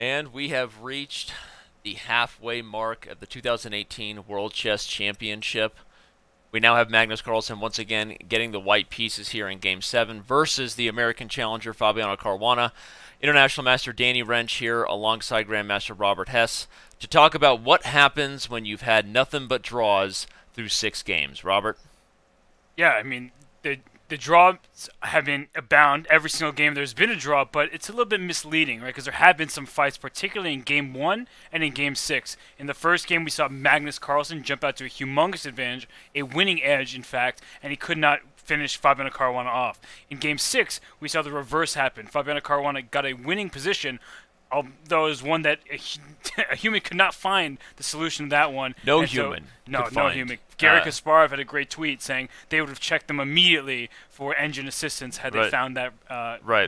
And we have reached the halfway mark of the 2018 World Chess Championship. We now have Magnus Carlsen once again getting the white pieces here in Game 7 versus the American challenger Fabiano Caruana. International Master Danny Wrench here alongside Grandmaster Robert Hess to talk about what happens when you've had nothing but draws through 6 games. Robert? Yeah, I mean, the draws have been abound every single game. There's been a draw, but it's a little bit misleading, right? Because there have been some fights, particularly in Game 1 and in Game 6. In the first game, we saw Magnus Carlsen jump out to a humongous advantage, a winning edge, in fact, and he could not finish Fabiano Caruana off. In Game 6, we saw the reverse happen. Fabiano Caruana got a winning position, although it was one that a human could not find the solution to that one. No human. No human. Gary Kasparov had a great tweet saying they would have checked them immediately for engine assistance had they found that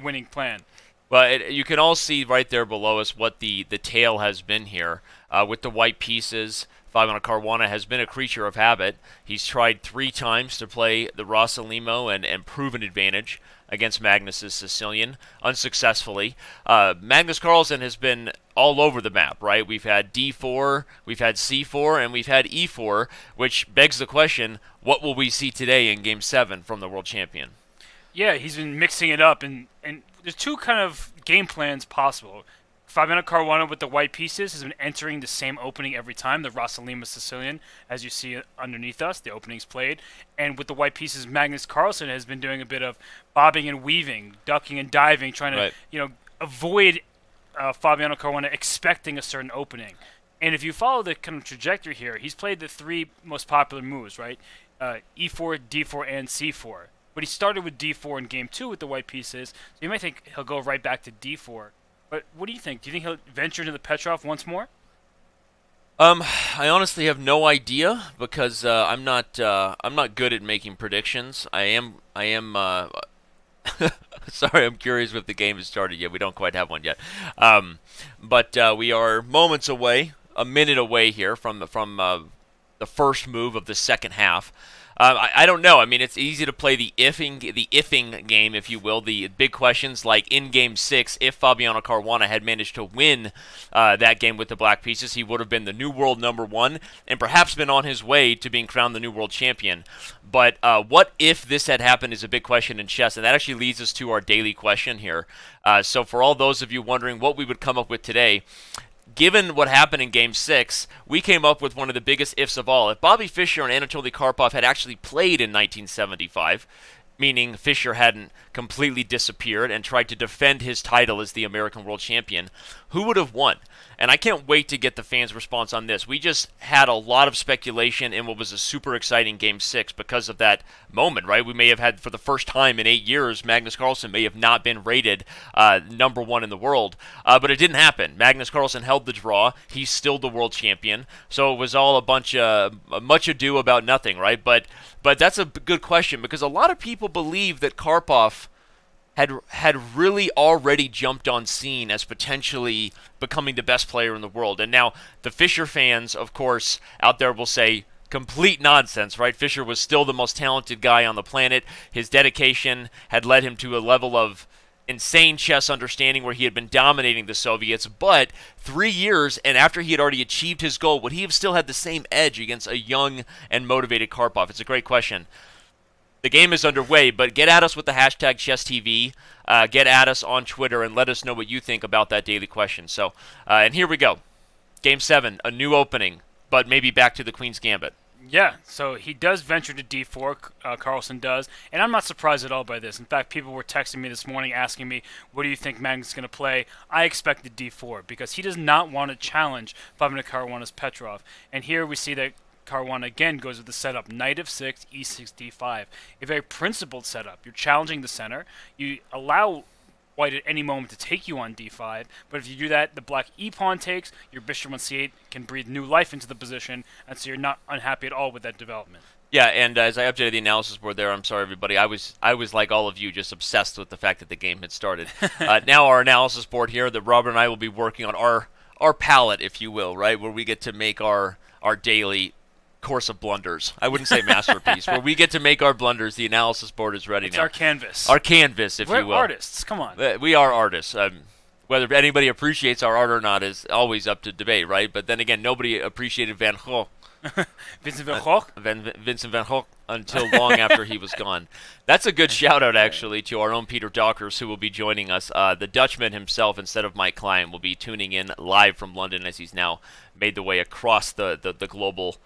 winning plan. Well, you can all see right there below us what the tale has been here with the white pieces. Fabiano Caruana has been a creature of habit. He's tried 3 times to play the Rossalimo and prove an advantage against Magnus's Sicilian, unsuccessfully. Magnus Carlsen has been all over the map, right? We've had D4, we've had C4, and we've had E4, which begs the question, what will we see today in Game 7 from the world champion? Yeah, he's been mixing it up, and there's 2 kind of game plans possible. Fabiano Caruana with the white pieces has been entering the same opening every time, the Rossalimo Sicilian, as you see underneath us, the openings played. And with the white pieces, Magnus Carlsen has been doing a bit of bobbing and weaving, ducking and diving, trying to avoid Fabiano Caruana expecting a certain opening. And if you follow the kind of trajectory here, he's played the 3 most popular moves, right? E4, D4, and C4. But he started with D4 in Game 2 with the white pieces, so you might think he'll go right back to D4. But what do you think? Do you think he'll venture into the Petrov once more? I honestly have no idea because I'm not good at making predictions. I am sorry, I'm curious if the game has started yet. We don't quite have one yet. But we are moments away, a minute away here from the first move of the second half. I don't know. I mean, it's easy to play the ifing game, if you will, the big questions like in Game 6, if Fabiano Caruana had managed to win that game with the black pieces, he would have been the new world #1 and perhaps been on his way to being crowned the new world champion. But what if this had happened is a big question in chess, and that actually leads us to our daily question here. So for all those of you wondering what we would come up with today, given what happened in Game 6, we came up with one of the biggest ifs of all. If Bobby Fischer and Anatoly Karpov had actually played in 1975, meaning Fischer hadn't completely disappeared and tried to defend his title as the American world champion, who would have won? And I can't wait to get the fans' response on this. We just had a lot of speculation in what was a super exciting Game 6 because of that moment, right? We may have had, for the first time in 8 years, Magnus Carlsen may have not been rated #1 in the world. But it didn't happen. Magnus Carlsen held the draw. He's still the world champion. So it was all a bunch of much ado about nothing, right? But that's a good question because a lot of people believe that Karpov had really already jumped on scene as potentially becoming the best player in the world. And now the Fischer fans, of course, out there will say, complete nonsense, right? Fischer was still the most talented guy on the planet. His dedication had led him to a level of insane chess understanding where he had been dominating the Soviets, but 3 years and after he had already achieved his goal, would he have still had the same edge against a young and motivated Karpov? It's a great question. The game is underway, but get at us with the hashtag ChessTV. Get at us on Twitter and let us know what you think about that daily question. So, and here we go. Game 7, a new opening, but maybe back to the Queen's Gambit. Yeah, so he does venture to D4, Carlsen does, and I'm not surprised at all by this. In fact, people were texting me this morning asking me, what do you think Magnus is going to play? I expected D4 because he does not want to challenge Fabiano Caruana's Petrov. And here we see that Caruana again goes with the setup, knight of 6, e6, d5. A very principled setup. You're challenging the center. You allow white at any moment to take you on d5, but if you do that, the black e-pawn takes, your bishop on c8 can breathe new life into the position, and so you're not unhappy at all with that development. Yeah, and as I updated the analysis board there, I'm sorry everybody, I was like all of you, just obsessed with the fact that the game had started. Now our analysis board here, that Robert and I will be working on our palette, if you will, right, where we get to make our daily course of blunders. I wouldn't say masterpiece. Where we get to make our blunders, the analysis board is ready now. It's our canvas. Our canvas, if you will. We're artists. Come on. We are artists. Whether anybody appreciates our art or not is always up to debate, right? But then again, nobody appreciated Van Gogh. Vincent van Gogh? Vincent van Gogh until long after he was gone. That's a good shout out, actually, to our own Peter Dockers, who will be joining us. The Dutchman himself, instead of Mike Klein, will be tuning in live from London as he's now made the way across the global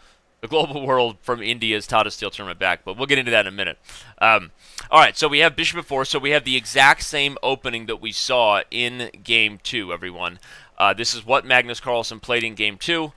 world from India's Tata Steel tournament back. But we'll get into that in a minute. All right, so we have Bishop e4. So we have the exact same opening that we saw in Game 2, everyone. This is what Magnus Carlsen played in Game 2.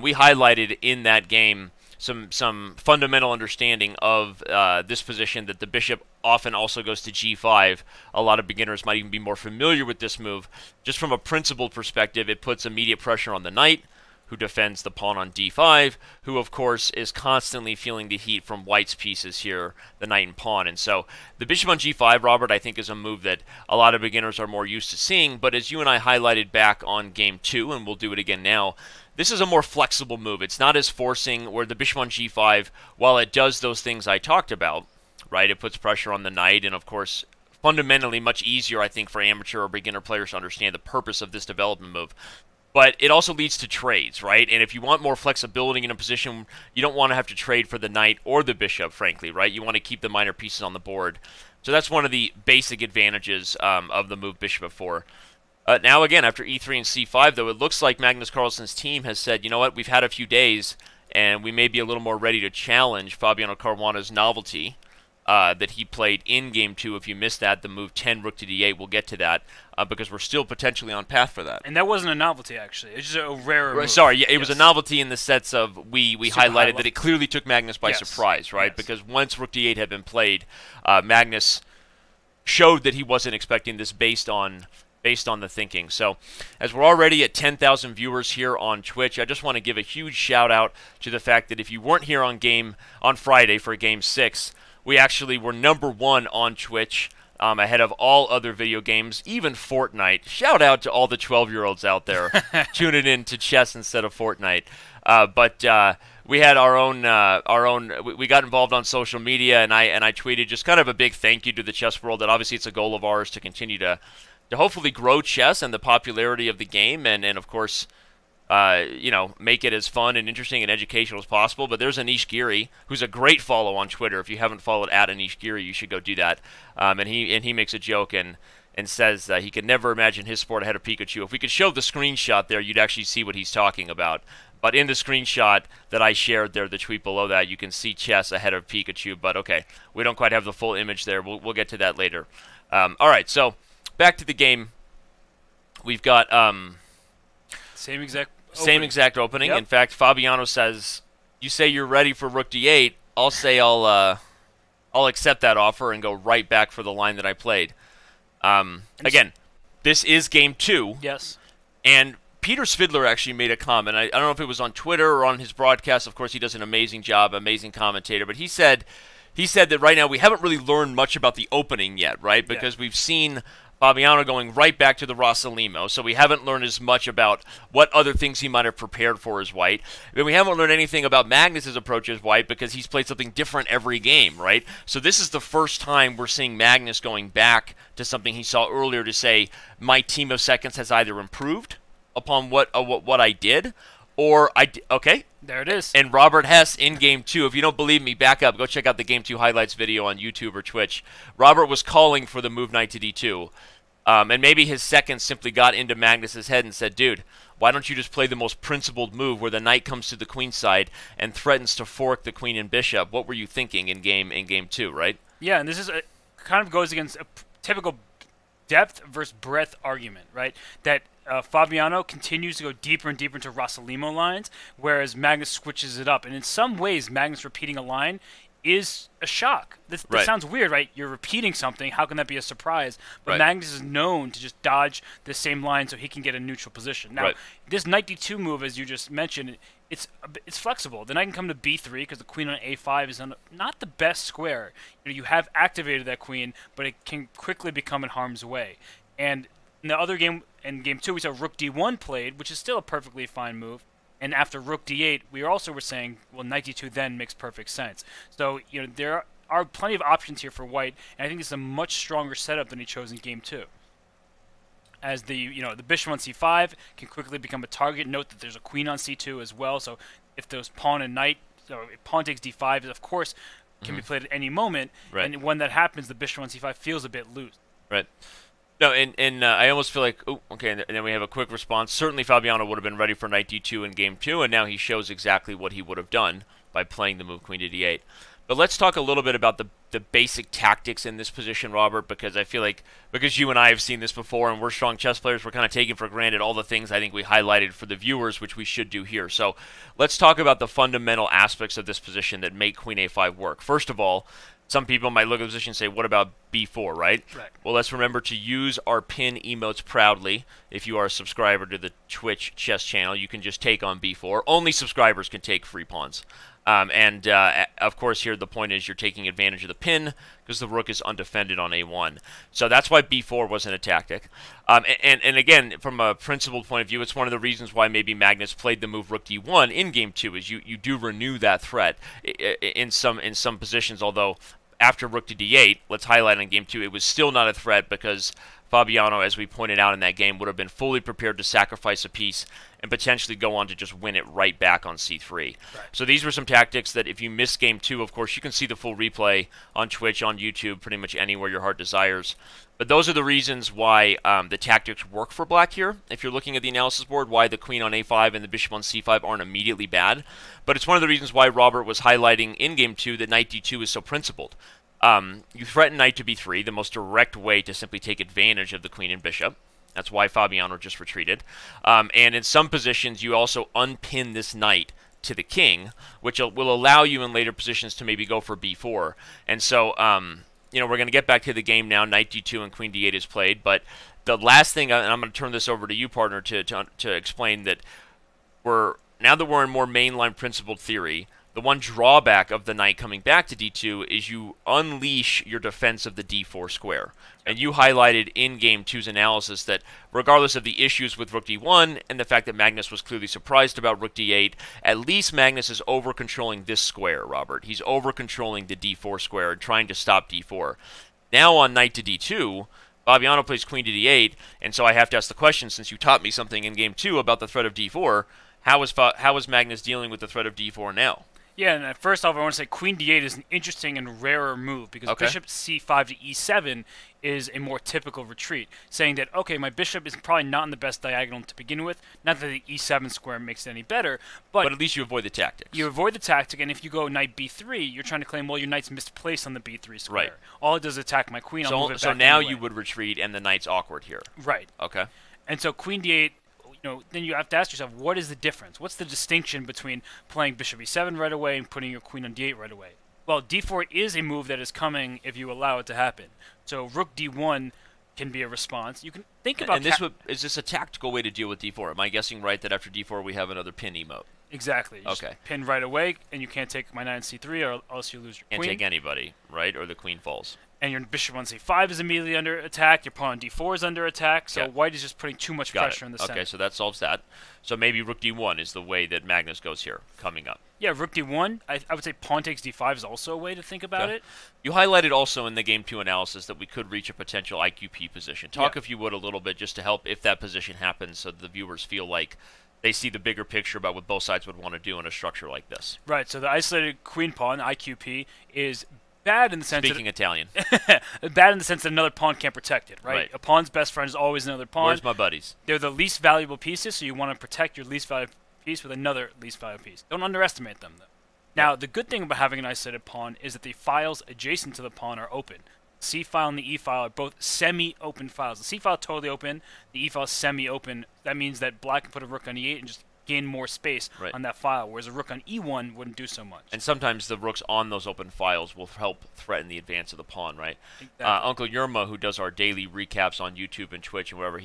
We highlighted in that game some fundamental understanding of this position, that the bishop often also goes to g5. A lot of beginners might even be more familiar with this move. Just from a principled perspective, it puts immediate pressure on the knight, who defends the pawn on d5, who of course is constantly feeling the heat from white's pieces here, the knight and pawn. And so the bishop on g5, Robert, I think is a move that a lot of beginners are more used to seeing, but as you and I highlighted back on Game 2, and we'll do it again now, this is a more flexible move. It's not as forcing, where the bishop on g5, while it does those things I talked about, right, it puts pressure on the knight, and of course fundamentally much easier, I think, for amateur or beginner players to understand the purpose of this development move. But it also leads to trades, right? And if you want more flexibility in a position, you don't want to have to trade for the knight or the bishop, frankly, right? You want to keep the minor pieces on the board. So that's one of the basic advantages of the move bishop e4. Now, again, after e3 and c5, though, it looks like Magnus Carlsen's team has said, you know what, we've had a few days, and we may be a little more ready to challenge Fabiano Caruana's novelty that he played in Game 2. If you missed that, the move 10, rook to d8, we'll get to that, because we're still potentially on path for that. And that wasn't a novelty, actually. It's just a rare move. Sorry, yeah, it was a novelty in the sense of we highlighted that it clearly took Magnus by surprise, right? Yes. Because once rook d8 had been played, Magnus showed that he wasn't expecting this based on the thinking. So, as we're already at 10,000 viewers here on Twitch, I just want to give a huge shout out to the fact that if you weren't here on Friday for Game 6, we actually were #1 on Twitch, ahead of all other video games, even Fortnite. Shout out to all the 12-year-olds out there tuning in to chess instead of Fortnite. But we had our own. We got involved on social media, and I tweeted just kind of a big thank you to the chess world. That obviously it's a goal of ours to continue to hopefully grow chess and the popularity of the game, and of course, make it as fun and interesting and educational as possible. But there's Anish Giri, who's a great follow on Twitter. If you haven't followed at Anish Giri, you should go do that. And he makes a joke and says he could never imagine his sport ahead of Pikachu. If we could show the screenshot there, you'd actually see what he's talking about. But in the screenshot that I shared there, the tweet below that, you can see chess ahead of Pikachu. But okay, we don't quite have the full image there. We'll get to that later. All right, so back to the game. We've got Same exact opening. Yep. In fact, Fabiano says, "You say you're ready for rook d8. I'll say I'll accept that offer and go right back for the line that I played." Again, this is Game 2. Yes. And Peter Svidler actually made a comment. I don't know if it was on Twitter or on his broadcast. Of course, he does an amazing job, amazing commentator. But he said that right now we haven't really learned much about the opening yet, right? Because we've seen Fabiano going right back to the Rossalimo, so we haven't learned as much about what other things he might have prepared for as white. But we haven't learned anything about Magnus's approach as white, because he's played something different every game, right? So this is the first time we're seeing Magnus going back to something he saw earlier to say, my team of seconds has either improved upon what I did, or okay. There it is. And Robert Hess in Game 2. If you don't believe me, back up. Go check out the Game 2 highlights video on YouTube or Twitch. Robert was calling for the move knight to d2. And maybe his seconds simply got into Magnus's head and said, dude, why don't you just play the most principled move where the knight comes to the queen side and threatens to fork the queen and bishop? What were you thinking in Game 2, right? Yeah, and this is kind of goes against a typical depth versus breadth argument, right? That Fabiano continues to go deeper and deeper into Rossalimo lines, whereas Magnus switches it up. And in some ways, Magnus repeating a line is a shock. This sounds weird, right? You're repeating something. How can that be a surprise? But Magnus is known to just dodge the same line so he can get a neutral position. Now, this knight d2 move, as you just mentioned, it's flexible. The knight can come to b3 because the queen on a5 is not the best square. You have activated that queen, but it can quickly become in harm's way. And in the other game, in Game 2, we saw rook d1 played, which is still a perfectly fine move. And after rook d8, we also were saying, well, knight d2 then makes perfect sense. So, there are plenty of options here for white, and I think it's a much stronger setup than he chose in Game 2. as the bishop on c5 can quickly become a target. Note that there's a queen on c2 as well, so if those pawn and knight, so if pawn takes d5, of course, can be played at any moment, and when that happens, the bishop on c5 feels a bit loose. Right. No, and I almost feel like, oh, okay, and then we have a quick response. Certainly Fabiano would have been ready for knight d2 in game 2, and now he shows exactly what he would have done by playing the move queen to d8. But let's talk a little bit about the basic tactics in this position, Robert, because I feel like, because you and I have seen this before, and we're strong chess players, we're kind of taking for granted all the things I think we highlighted for the viewers, which we should do here. So let's talk about the fundamental aspects of this position that make queen a5 work. First of all, some people might look at the position and say, what about b4, right? Right. Well, let's remember to use our pin emotes proudly. If you are a subscriber to the Twitch chess channel, you can just take on b4. Only subscribers can take free pawns. Of course, here the point is you're taking advantage of the pin because the rook is undefended on a1. So that's why b4 wasn't a tactic. And again, from a principled point of view, it's one of the reasons why maybe Magnus played the move rook d1 in game 2, is you do renew that threat in some positions, although after rook to d8, let's highlight in game 2, it was still not a threat because Fabiano, as we pointed out in that game, would have been fully prepared to sacrifice a piece and potentially go on to just win it right back on c3. Right. So these were some tactics that if you missed game 2, of course, you can see the full replay on Twitch, on YouTube, pretty much anywhere your heart desires. But those are the reasons why the tactics work for black here. If you're looking at the analysis board, why the queen on a5 and the bishop on c5 aren't immediately bad. But it's one of the reasons why Robert was highlighting in game 2 that knight d2 is so principled. You threaten knight to b3, the most direct way to simply take advantage of the queen and bishop. That's why Fabiano just retreated. And in some positions, you also unpin this knight to the king, which will allow you in later positions to maybe go for b4. And so, we're going to get back to the game now. Knight d2 and queen d8 is played. But the last thing, and I'm going to turn this over to you, partner, to explain that now that we're in more mainline principled theory, the one drawback of the knight coming back to d2 is you unleash your defense of the d4 square. And you highlighted in game 2's analysis that regardless of the issues with rook d1 and the fact that Magnus was clearly surprised about rook d8, at least Magnus is over-controlling this square, Robert. He's over-controlling the d4 square and trying to stop d4. Now on knight to d2, Fabiano plays queen to d8, and so I have to ask the question, since you taught me something in game 2 about the threat of d4, how is Magnus dealing with the threat of d4 now? Yeah, and first off, I want to say queen d8 is an interesting and rarer move because bishop c5 to e7 is a more typical retreat, saying that, okay, my bishop is probably not in the best diagonal to begin with, not that the e7 square makes it any better, but at least you avoid the tactics. You avoid the tactic, and if you go knight b3, you're trying to claim, well, your knight's misplaced on the b3 square. Right. All it does is attack my queen, I'll move it back So now anyway. you would retreat, and the knight's awkward here. Right. Okay. And so queen d8, then you have to ask yourself, what is the difference? What's the distinction between playing bishop e7 right away and putting your queen on d8 right away? Well, d4 is a move that is coming if you allow it to happen. So rook d1 can be a response. You can think about... And is this a tactical way to deal with d4? Am I guessing right that after d4 we have another pin emote? Exactly. You just pin right away, and you can't take my knight on c3 or else you lose your queen. Can't take anybody, right? Or the queen falls. And your bishop on c5 is immediately under attack. Your pawn on d4 is under attack. So white is just putting too much pressure in the center. Okay, so that solves that. So maybe rook d1 is the way that Magnus goes here, coming up. Yeah, rook d1. I would say pawn takes d5 is also a way to think about it. You highlighted also in the game 2 analysis that we could reach a potential IQP position. Talk, if you would, a little bit just to help if that position happens so the viewers feel like they see the bigger picture about what both sides would want to do in a structure like this. Right, so the isolated queen pawn, IQP, is bad in the sense Speaking Italian. Bad in the sense that another pawn can't protect it, right? A pawn's best friend is always another pawn. Where's my buddies? They're the least valuable pieces, so you want to protect your least valuable piece with another least valuable piece. Don't underestimate them, though. Now, the good thing about having an isolated pawn is that the files adjacent to the pawn are open. The C file and the E file are both semi-open files. The C file is totally open. The E file is semi-open. That means that black can put a rook on E8 and just gain more space on that file, whereas a rook on E1 wouldn't do so much. And sometimes the rooks on those open files will help threaten the advance of the pawn, right? Exactly. Uncle Yerma, who does our daily recaps on YouTube and Twitch and wherever,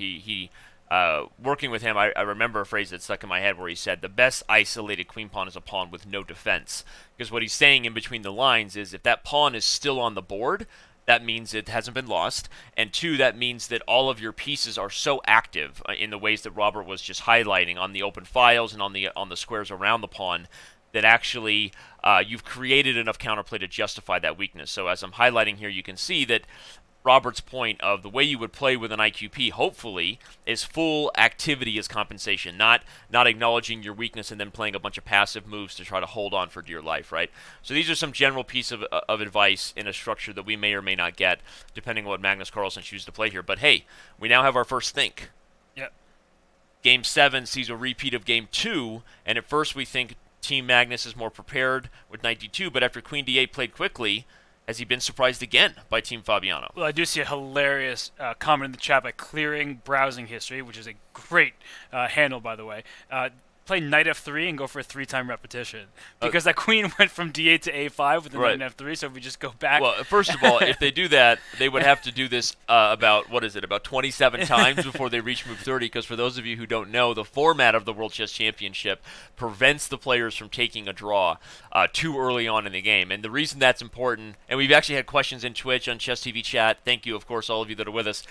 working with him, I remember a phrase that stuck in my head where he said, the best isolated queen pawn is a pawn with no defense. Because what he's saying in between the lines is if that pawn is still on the board, that means it hasn't been lost, and two, that means that all of your pieces are so active in the ways that Robert was just highlighting on the open files and on the squares around the pawn that actually you've created enough counterplay to justify that weakness. So as I'm highlighting here, you can see that Robert's point of the way you would play with an IQP, hopefully, is full activity as compensation, not acknowledging your weakness and then playing a bunch of passive moves to try to hold on for dear life, right? So these are some general pieces of advice in a structure that we may or may not get, depending on what Magnus Carlsen chooses to play here. But hey, we now have our first think. Yeah. Game 7 sees a repeat of Game 2, and at first we think Team Magnus is more prepared with Knight D2, but after Queen D8 played quickly, has he been surprised again by Team Fabiano? Well, I do see a hilarious comment in the chat by Clearing Browsing History, which is a great handle, by the way. Play Knight F3 and go for a 3-time repetition. Because that queen went from D8 to A5 with the Knight in F3, so if we just go back... Well, first of all, if they do that, they would have to do this about 27 times before they reach move 30, because for those of you who don't know, the format of the World Chess Championship prevents the players from taking a draw too early on in the game. And the reason that's important, and we've actually had questions in Twitch, on Chess TV chat, thank you, of course, all of you that are with us.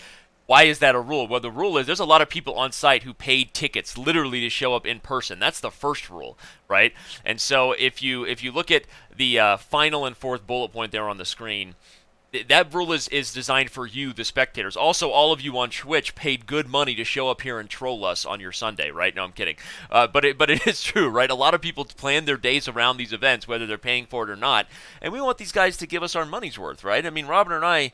Why is that a rule? Well, the rule is there's a lot of people on site who paid tickets literally to show up in person. That's the first rule, right? And so if you look at the final and fourth bullet point there on the screen, that rule is designed for you, the spectators. Also, all of you on Twitch paid good money to show up here and troll us on your Sunday, right? No, I'm kidding. But it is true, right? A lot of people plan their days around these events, whether they're paying for it or not. And we want these guys to give us our money's worth, right? I mean, Robin and I,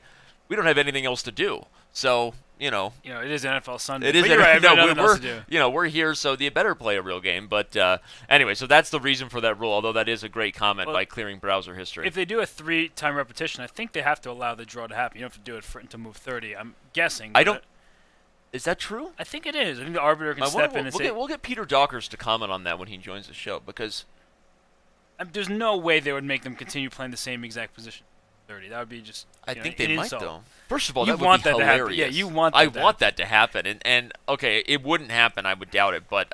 we don't have anything else to do. So, it is NFL Sunday. It is. But you're right, we're here, so you better play a real game. But anyway, so that's the reason for that rule. Although that is a great comment by Clearing Browser History. If they do a 3-time repetition, I think they have to allow the draw to happen. You don't have to do it to move 30. I'm guessing. Is that true? I think it is. I think the arbiter can step in and say. We'll get Peter Dockers to comment on that when he joins the show, because there's no way they would make them continue playing the same exact position. 30. That would be just. I think they might insult. Though. First of all, you that want would be that hilarious. To happen. Yeah, you want. That I want that to happen, and okay, it wouldn't happen. I would doubt it, but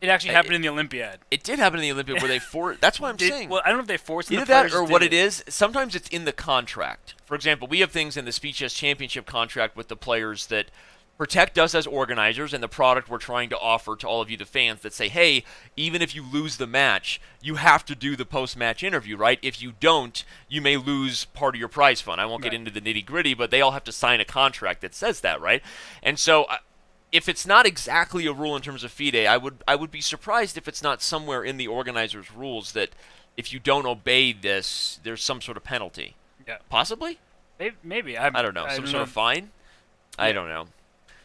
it actually happened in the Olympiad. It did happen in the Olympiad where they forced. That's what I'm saying. Well, I don't know if they forced either that or what it is. Sometimes it's in the contract. For example, we have things in the Speed Chess Championship contract with the players that protect us as organizers and the product we're trying to offer to all of you, the fans, that say, hey, even if you lose the match, you have to do the post-match interview, right? If you don't, you may lose part of your prize fund. I won't get into the nitty-gritty, but they all have to sign a contract that says that, right? And so if it's not exactly a rule in terms of FIDE, I would be surprised if it's not somewhere in the organizers' rules that if you don't obey this, there's some sort of penalty. Yeah. Possibly? Maybe. I don't know. Some sort of fine? Yeah. I don't know.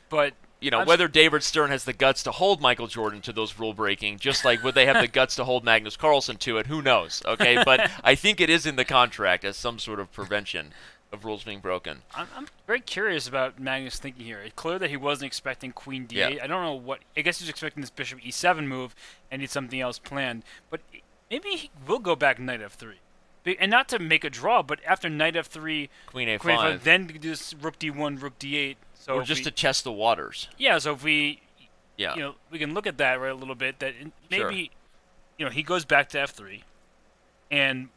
But whether David Stern has the guts to hold Michael Jordan to those rule breaking, just like would they have the guts to hold Magnus Carlsen to it, who knows? Okay, but I think it is in the contract as some sort of prevention of rules being broken. I'm very curious about Magnus thinking here. It's clear that he wasn't expecting Queen D8. Yeah. I don't know what. I guess he was expecting this Bishop E7 move and need something else planned. But maybe he will go back Knight F3. And not to make a draw, but after Knight F3, Queen A5, then do this Rook D1, Rook D8. So or just to test the waters. Yeah, so if we, we can look at that a little bit. That maybe, he goes back to F3, and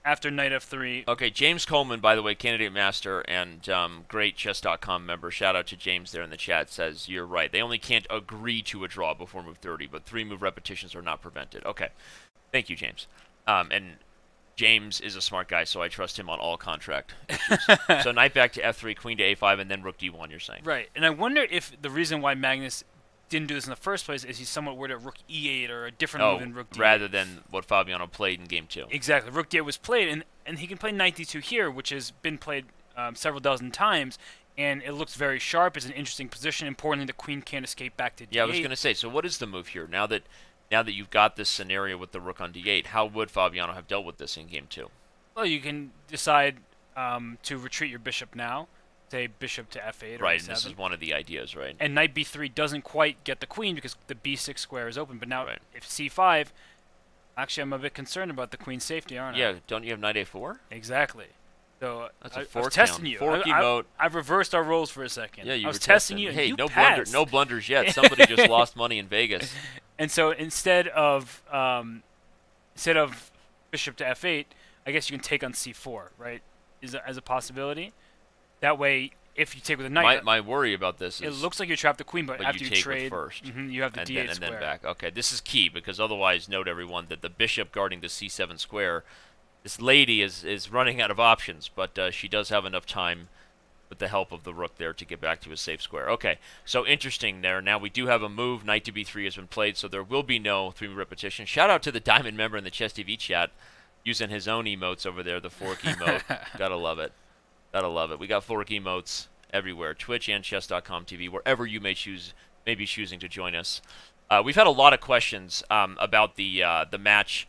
after Knight F3. Okay, James Coleman, by the way, candidate master and great Chess.com member. Shout out to James there in the chat. Says you're right. They only can't agree to a draw before move 30, but 3-move repetitions are not prevented. Okay, thank you, James. And James is a smart guy, so I trust him on all contract issues. So knight back to F3, queen to A5, and then rook D1, you're saying. Right. And I wonder if the reason why Magnus didn't do this in the first place is he's somewhat worried at rook E8 or a different move in rook D8. Rather than what Fabiano played in game 2. Exactly. Rook D8 was played, and he can play knight D2 here, which has been played several dozen times, and it looks very sharp. It's an interesting position. Importantly, the queen can't escape back to D8. Yeah, I was going to say, so what is the move here? Now that you've got this scenario with the rook on D8, how would Fabiano have dealt with this in game 2? Well, you can decide to retreat your bishop now, say bishop to F8 or right, E7. and this is one of the ideas, right? And knight B3 doesn't quite get the queen because the B6 square is open. But now, if C5, actually, I'm a bit concerned about the queen's safety, aren't I? Yeah, don't you have knight A4? Exactly. So that's I was testing you. I've reversed our roles for a second. Yeah, I was testing you. Hey, you no blunders yet. Somebody just lost money in Vegas. And so instead of bishop to F8, I guess you can take on C4, right? As a possibility. That way, if you take with a knight, my worry about this is it looks like you trap the queen, but after you you take trade first, you have the D8 square. And then back. Okay, this is key because otherwise, note everyone that the bishop guarding the C7 square this lady is running out of options, but she does have enough time with the help of the rook there to get back to a safe square. Okay, so interesting there. Now we do have a move. Knight to b3 has been played, so there will be no 3-move repetition. Shout out to the Diamond member in the Chess TV chat using his own emotes over there, the fork emote. Gotta love it. Gotta love it. We got fork emotes everywhere, Twitch and Chess.com TV, wherever you may be choosing to join us. We've had a lot of questions about the match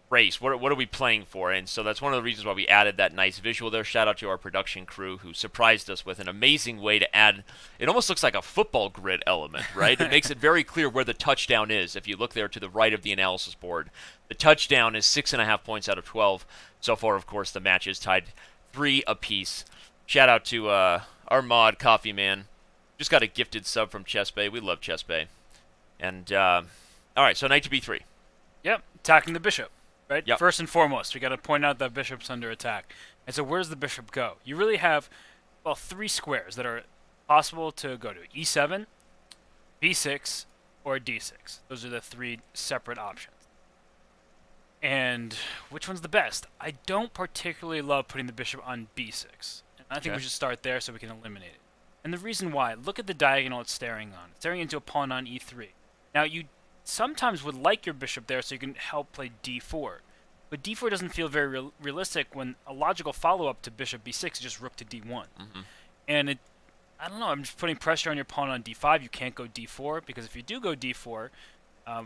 race. What are we playing for? And so that's one of the reasons why we added that nice visual there. Shout out to our production crew who surprised us with an amazing way to add. It almost looks like a football grid element, right? It makes it very clear where the touchdown is. If you look there to the right of the analysis board, the touchdown is 6.5 points out of 12. So far, of course, the match is tied 3 apiece. Shout out to our mod, Coffee Man. Just got a gifted sub from Chess Bay. We love Chess Bay. And, all right, so knight to b3. Yep, attacking the bishop. Right? Yep. First and foremost, we got to point out that bishop's under attack. And so where does the bishop go? You really have, well, 3 squares that are possible to go to. e7, b6, or d6. Those are the 3 separate options. And which one's the best? I don't particularly love putting the bishop on b6. And I think we should start there so we can eliminate it. And the reason why, look at the diagonal it's staring on. It's staring into a pawn on e3. Now, you sometimes would like your bishop there so you can help play d4. But d4 doesn't feel very realistic when a logical follow-up to bishop b6 is just rook to d1. And I don't know, I'm just putting pressure on your pawn on d5. You can't go d4, because if you do go d4,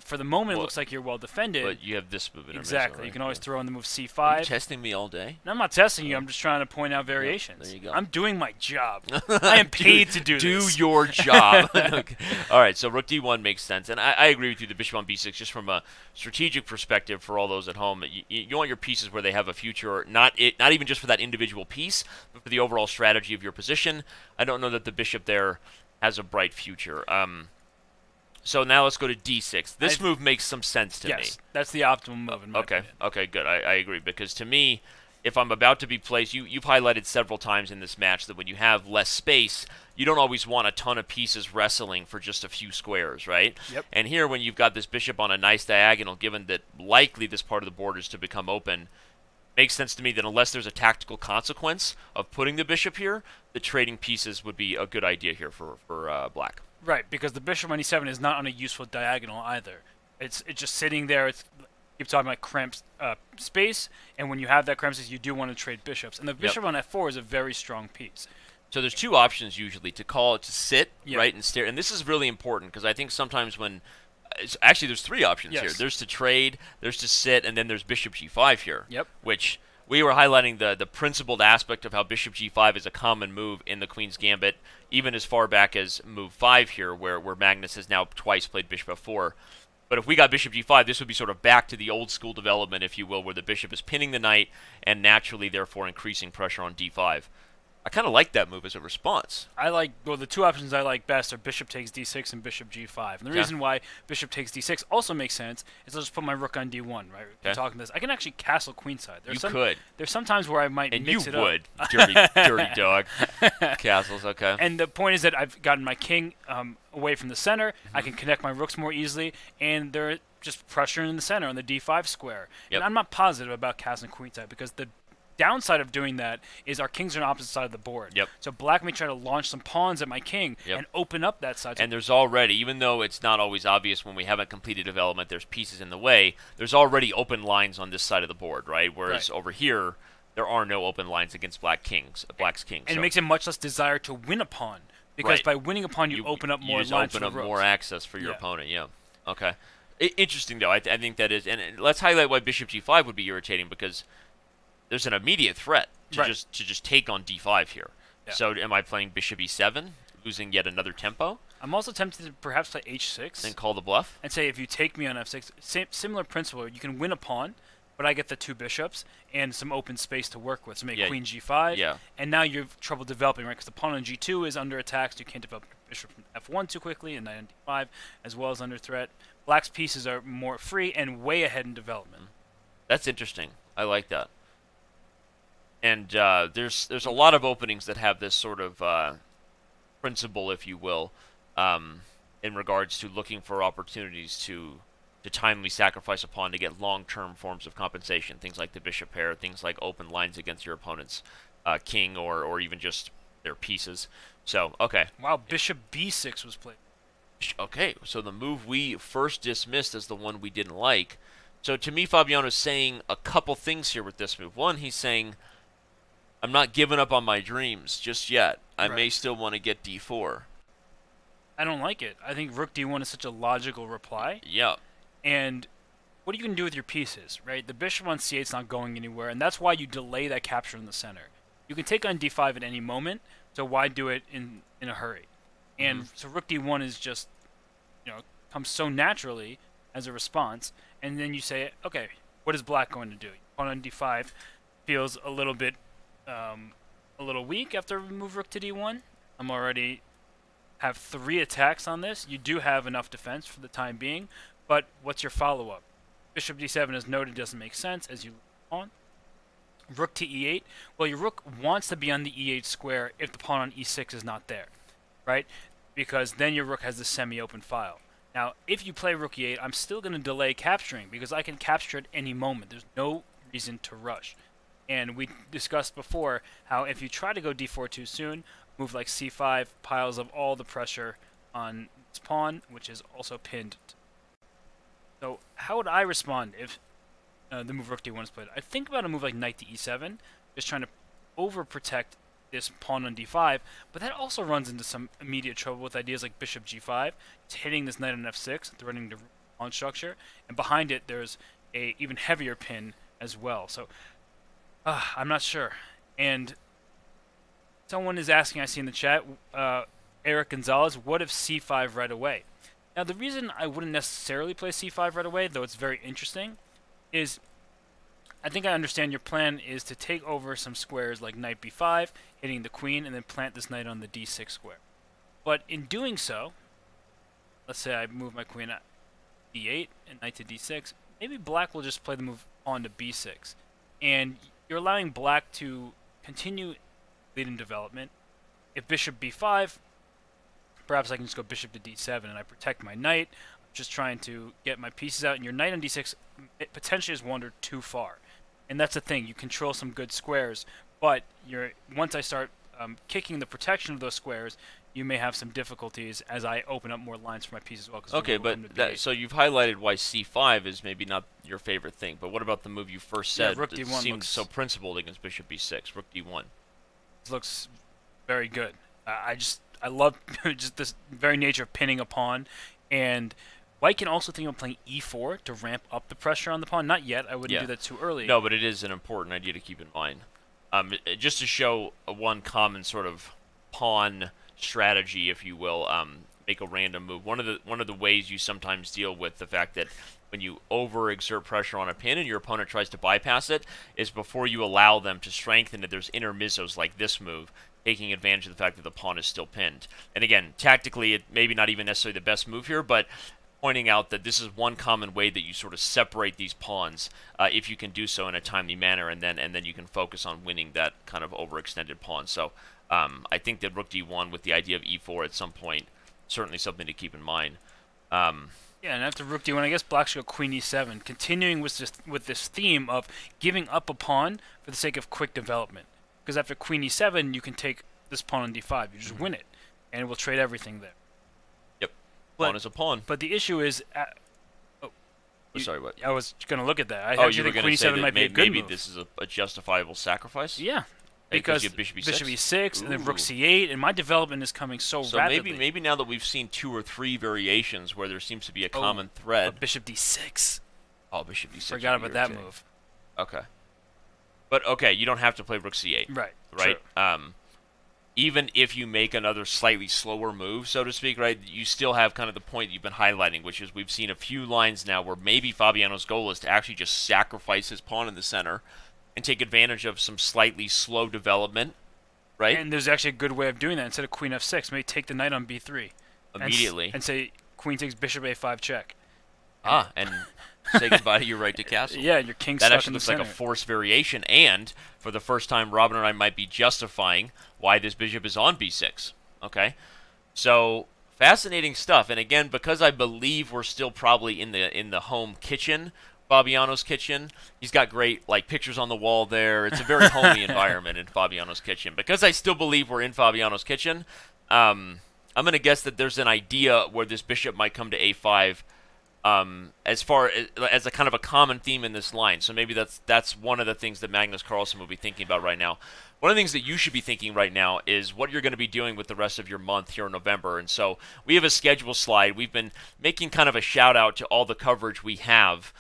for the moment it looks like you're well defended. But you have this move in exactly. right? You can always throw in the move c5. Are you testing me all day? No, I'm not testing you. I'm just trying to point out variations. There you go. I'm doing my job. I am paid to do this. Do your job. Okay. All right, so rook d1 makes sense. And I agree with you, the bishop on b6, just from a strategic perspective for all those at home. You want your pieces where they have a future, not even just for that individual piece, but for the overall strategy of your position. I don't know that the bishop there has a bright future. So now let's go to d6. This move makes some sense to me. Yes, that's the optimum move in my opinion. Okay, good. I agree, because to me, if I'm about to be placed, you've highlighted several times in this match that when you have less space, you don't always want a ton of pieces wrestling for just a few squares, right? Yep. And here, when you've got this bishop on a nice diagonal, given that likely this part of the board is to become open, makes sense to me that unless there's a tactical consequence of putting the bishop here, the trading pieces would be a good idea here for black. Right, because the bishop on e7 is not on a useful diagonal either. It's just sitting there. You're talking about cramped space, and when you have that cramped space, you do want to trade bishops. And the bishop on f4 is a very strong piece. So there's 2 options usually, to call it to sit, right, and stare. And this is really important, because I think sometimes when... Actually, there's 3 options here. There's to trade, there's to sit, and then there's bishop g5 here. Yep. Which... we were highlighting the principled aspect of how bishop g5 is a common move in the Queen's Gambit, even as far back as move 5 here, where Magnus has now twice played bishop f4. But if we got bishop g5, this would be sort of back to the old school development, if you will, where the bishop is pinning the knight and naturally, therefore, increasing pressure on d5. I kind of like that move as a response. Well, the 2 options I like best are bishop takes d6 and bishop g5. And the reason why bishop takes d6 also makes sense is I'll just put my rook on d1, right? We're talking this. I can actually castle queenside. Could. There's some times where I might mix it up. And you would, dirty dog. Castles, okay. And the point is that I've gotten my king away from the center. I can connect my rooks more easily, and they're just pressuring in the center on the d5 square. And I'm not positive about castling queenside, because the downside of doing that is our kings are on opposite side of the board. So black may try to launch some pawns at my king and open up that side. And there's already, even though it's not always obvious when we haven't completed development, there's pieces in the way, there's already open lines on this side of the board, right? Whereas over here, there are no open lines against black's kings. And it makes it much less desire to win a pawn, because by winning a pawn, you open up more lines for the rooks. More access for your opponent, Okay. Interesting, though. I think that is, and let's highlight why bishop g5 would be irritating, because there's an immediate threat to just take on d5 here. So am I playing bishop e7, losing yet another tempo? I'm also tempted to perhaps play h6. And call the bluff? And say, if you take me on f6, similar principle. You can win a pawn, but I get the 2 bishops and some open space to work with. So make queen g5. And now you have trouble developing, right? Because the pawn on g2 is under attack, so you can't develop bishop from f1 too quickly, and knight on d5 as well as under threat. Black's pieces are more free and way ahead in development. That's interesting. I like that. And there's a lot of openings that have this sort of principle, if you will, in regards to looking for opportunities to to timely sacrifice a pawn to get long-term forms of compensation. Things like the bishop pair, things like open lines against your opponent's king, or even just their pieces. So, okay. Wow, bishop b6 was played. Okay, so the move we first dismissed as the one we didn't like. So to me, Fabiano's saying a couple things here with this move. One, he's saying, I'm not giving up on my dreams just yet. I may still want to get d4. I don't like it. I think rook d1 is such a logical reply. Yeah. And what are you going to do with your pieces, right? The bishop on c8 is not going anywhere, and that's why you delay that capture in the center. You can take on d5 at any moment, so why do it in a hurry? And so rook d1 is just, comes so naturally as a response, and then you say, okay, what is black going to do? Pawn on d5 feels a little bit, a little weak after we move rook to d1. I'm already have 3 attacks on this. You do have enough defense for the time being, but what's your follow-up? Bishop d7, as noted, doesn't make sense as you pawn. Rook to e8. Well, your rook wants to be on the e8 square if the pawn on e6 is not there, right? Because then your rook has the semi-open file. Now, if you play rook e8, I'm still going to delay capturing because I can capture at any moment. There's no reason to rush. And we discussed before how if you try to go d4 too soon, move like c5 piles up all the pressure on this pawn, which is also pinned. So how would I respond if the move rook d1 is played? I think about a move like knight to e7, just trying to overprotect this pawn on d5, but that also runs into some immediate trouble with ideas like bishop g5. It's hitting this knight on f6, threatening the pawn structure, and behind it there's a even heavier pin as well. So I'm not sure. And someone is asking, I see in the chat, Eric Gonzalez, what if c5 right away? Now the reason I wouldn't necessarily play c5 right away, though it's very interesting, is I think I understand your plan is to take over some squares like knight b5, hitting the queen, and then plant this knight on the d6 square. But in doing so, let's say I move my queen at d8 and knight to d6, maybe black will just play the move on to b6. And you're allowing black to continue leading development. If bishop b5, perhaps I can just go bishop to d7 and I protect my knight. I'm just trying to get my pieces out, and your knight on d6 potentially has wandered too far. And that's the thing, you control some good squares, but once I start kicking the protection of those squares, you may have some difficulties as I open up more lines for my piece as well. Okay, but so you've highlighted why c5 is maybe not your favorite thing, but what about the move you first said rook d1 seems so principled against bishop b6, rook d1? This looks very good. I love just this very nature of pinning a pawn, and white can also think of playing e4 to ramp up the pressure on the pawn. Not yet. I wouldn't do that too early. No, but it is an important idea to keep in mind. Just to show one common sort of pawn strategy, if you will, make a random move. One of the ways you sometimes deal with the fact that when you overexert pressure on a pin and your opponent tries to bypass it is before you allow them to strengthen it, there's intermizzos like this move, taking advantage of the fact that the pawn is still pinned. And again, tactically, it maybe not even necessarily the best move here, but pointing out that this is one common way that you sort of separate these pawns if you can do so in a timely manner, and then you can focus on winning that kind of overextended pawn. So I think that rook d1 with the idea of e4 at some point, certainly something to keep in mind. Yeah, and after rook d1, I guess black should go queen e7, continuing with this theme of giving up a pawn for the sake of quick development. Because after queen e7, you can take this pawn on d5. You just win it, and we'll trade everything there. Yep, pawn is a pawn. But the issue is... sorry, what? I was going to look at that. I actually think queen e7 might be a good maybe move. This is a justifiable sacrifice? Yeah. Because you have bishop e6, bishop e6 and then rook c8, and my development is coming so rapidly. Maybe now that we've seen 2 or 3 variations where there seems to be a common thread. Bishop d6. Oh, bishop d6. Forgot about that move. Okay. But okay, you don't have to play rook c8. Right. Right. True. Even if you make another slightly slower move, so to speak, right, you still have kind of the point you've been highlighting, which is we've seen a few lines now where maybe Fabiano's goal is to actually just sacrifice his pawn in the center and take advantage of some slightly slow development, right? And there's actually a good way of doing that. Instead of queen f6, maybe take the knight on b3. Immediately. And say queen takes bishop a5 check. And say goodbye to your right to castle. Yeah, your king's that stuck actually in the looks center. like a forced variation, and for the first time, Robin and I might be justifying why this bishop is on b6. Okay? So Fascinating stuff. And again, because I believe we're still probably in the home kitchen, Fabiano's kitchen. He's got great like pictures on the wall there. It's a very homey environment in Fabiano's kitchen. Because I still believe we're in Fabiano's kitchen, I'm going to guess that there's an idea where this bishop might come to a5 as far as a kind of a common theme in this line. So maybe that's one of the things that Magnus Carlsen will be thinking about right now. One of the things that you should be thinking right now is what you're going to be doing with the rest of your month here in November. And so we have a schedule slide. We've been making kind of a shout out to all the coverage we have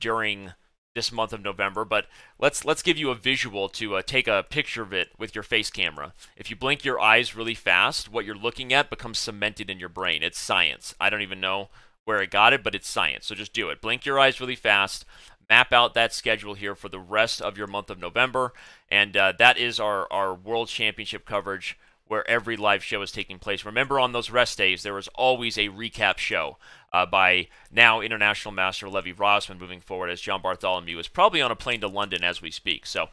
during this month of November, but let's give you a visual to take a picture of it with your face camera. If you blink your eyes really fast, what you're looking at becomes cemented in your brain. It's science. I don't even know where it got it, but it's science. So just do it. Blink your eyes really fast. Map out that schedule here for the rest of your month of November, and that is our World Championship coverage where every live show is taking place. Remember, on those rest days, there was always a recap show by now International Master Levy Rosman moving forward, as John Bartholomew is probably on a plane to London as we speak. So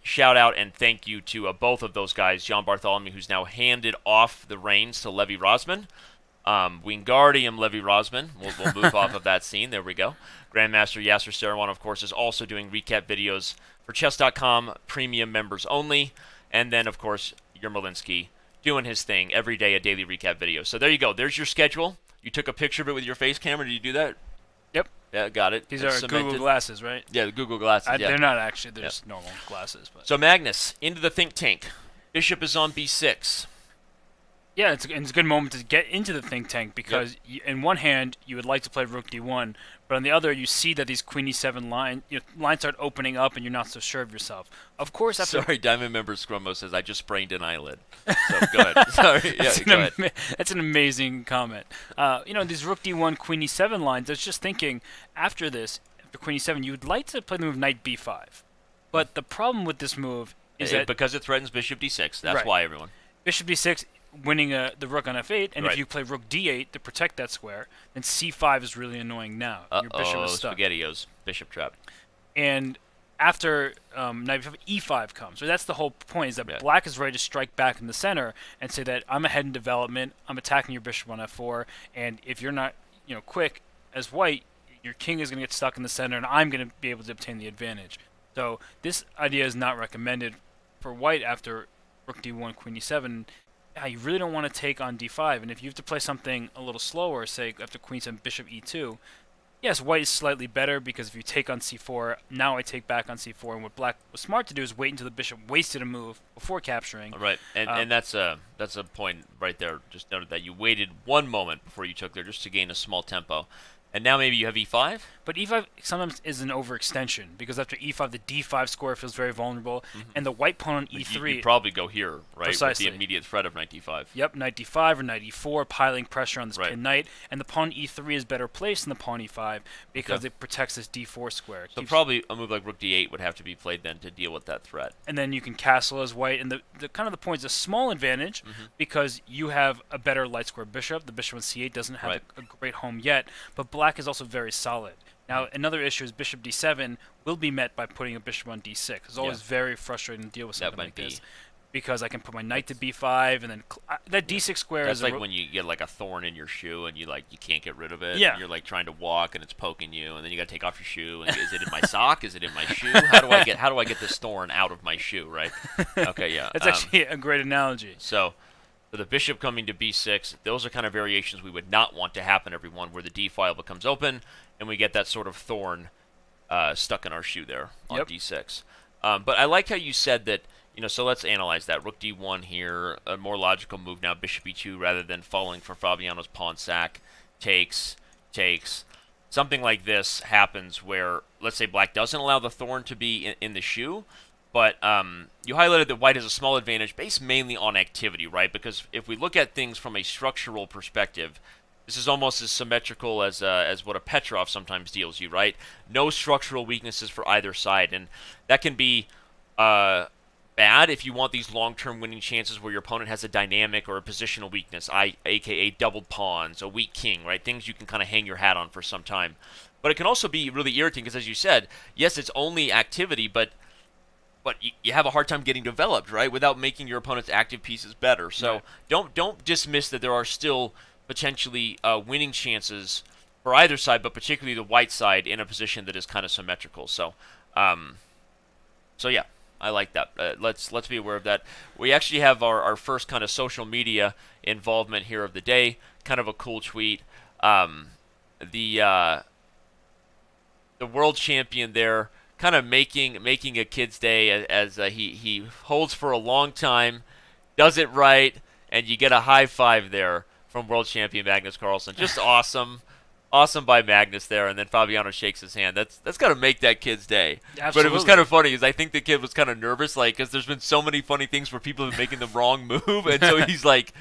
shout out and thank you to both of those guys. John Bartholomew, who's now handed off the reins to Levy Rosman. Wingardium Levy Rosman. We'll move off of that scene. There we go. Grandmaster Yasser Seirawan, of course, is also doing recap videos for Chess.com, premium members only. And then, of course, Yermolinsky doing his thing every day, a daily recap video. So there you go. There's your schedule. You took a picture of it with your face camera. Did you do that? Yep. Yeah, got it. These are cemented. Google glasses, right? Yeah, the Google glasses. Yeah. They're not actually. They're just normal glasses. But. So Magnus, into the think tank. Bishop is on b6. Yeah, it's a good moment to get into the think tank because in one hand you would like to play rook d1, but on the other you see that these queen e7 lines start opening up and you're not so sure of yourself. Of course, after Sorry, Diamond Member Scrummo says I just sprained an eyelid. So go ahead. Sorry, go ahead. That's an amazing comment. These rook d1, queen e7 lines. I was just thinking after this, after queen e7, you would like to play the move knight b5, but the problem with this move is that because it threatens bishop d6. That's why, everyone. Bishop d6. Winning the rook on f8, and if you play rook d8 to protect that square, then c5 is really annoying now. Your bishop is stuck. SpaghettiOs, bishop trap. And after knight e5 comes, so that's the whole point, is that black is ready to strike back in the center and say that I'm ahead in development, I'm attacking your bishop on f4, and if you're not quick as white, your king is going to get stuck in the center, and I'm going to be able to obtain the advantage. So this idea is not recommended for white after rook d1, queen e7. You really don't want to take on d5, and if you have to play something a little slower, say after queen 7, bishop e2, yes, white is slightly better because if you take on c4, now I take back on c4, and what black was smart to do is wait until the bishop wasted a move before capturing. Right, and that's a point right there. Just noted that you waited one moment before you took there just to gain a small tempo. And now maybe you have e5? But e5 sometimes is an overextension, because after e5, the d5 square feels very vulnerable, and the white pawn on e3... You probably go here, right? Precisely. With the immediate threat of knight d5. Yep, knight d5 or knight e4, piling pressure on this pinned knight, and the pawn e3 is better placed than the pawn e5, because it protects this d4 square. So probably a move like rook d8 would have to be played then to deal with that threat. And then you can castle as white, and the kind of the point is a small advantage, because you have a better light square bishop. The bishop on c8 doesn't have a great home yet, but black is also very solid. Now, another issue is bishop d7 will be met by putting a bishop on d6. It's always very frustrating to deal with something like this, because I can put my knight to b5, and then that d6 square is like when you get like a thorn in your shoe and you can't get rid of it. Yeah. And you're like trying to walk and it's poking you, and then you got to take off your shoe. And is it in my sock? Is it in my shoe? How do I get this thorn out of my shoe? Right? Okay, yeah. That's actually a great analogy. So the bishop coming to b6, those are kind of variations we would not want to happen, everyone, where the d file becomes open and we get that sort of thorn stuck in our shoe there on d6. But I like how you said that, so let's analyze that. Rook d1 here, a more logical move now, bishop e2 rather than falling for Fabiano's pawn sack, takes. Something like this happens where, let's say black doesn't allow the thorn to be in the shoe, but you highlighted that white has a small advantage based mainly on activity, right? Because if we look at things from a structural perspective, this is almost as symmetrical as what a Petrov sometimes deals you, right? No structural weaknesses for either side, and that can be bad if you want these long-term winning chances where your opponent has a dynamic or a positional weakness, aka doubled pawns, a weak king, right? Things you can kind of hang your hat on for some time. But it can also be really irritating because, as you said, yes, it's only activity, but but you have a hard time getting developed, right, without making your opponent's active pieces better. So Right. don't dismiss that there are still potentially winning chances for either side, but particularly the white side in a position that is kind of symmetrical. Um, so yeah, I like that. Let's be aware of that. We actually have our first kind of social media involvement here of the day. Kind of a cool tweet. Um, the uh, the world champion there, kind of making a kid's day as he holds for a long time, does it right, and you get a high five there from world champion Magnus Carlsen. Just awesome. Awesome by Magnus there, and then Fabiano shakes his hand. That's got to make that kid's day. Absolutely. But it was kind of funny, because I think the kid was kind of nervous, like, because there's been so many funny things where people have been making the wrong move, and so he's like,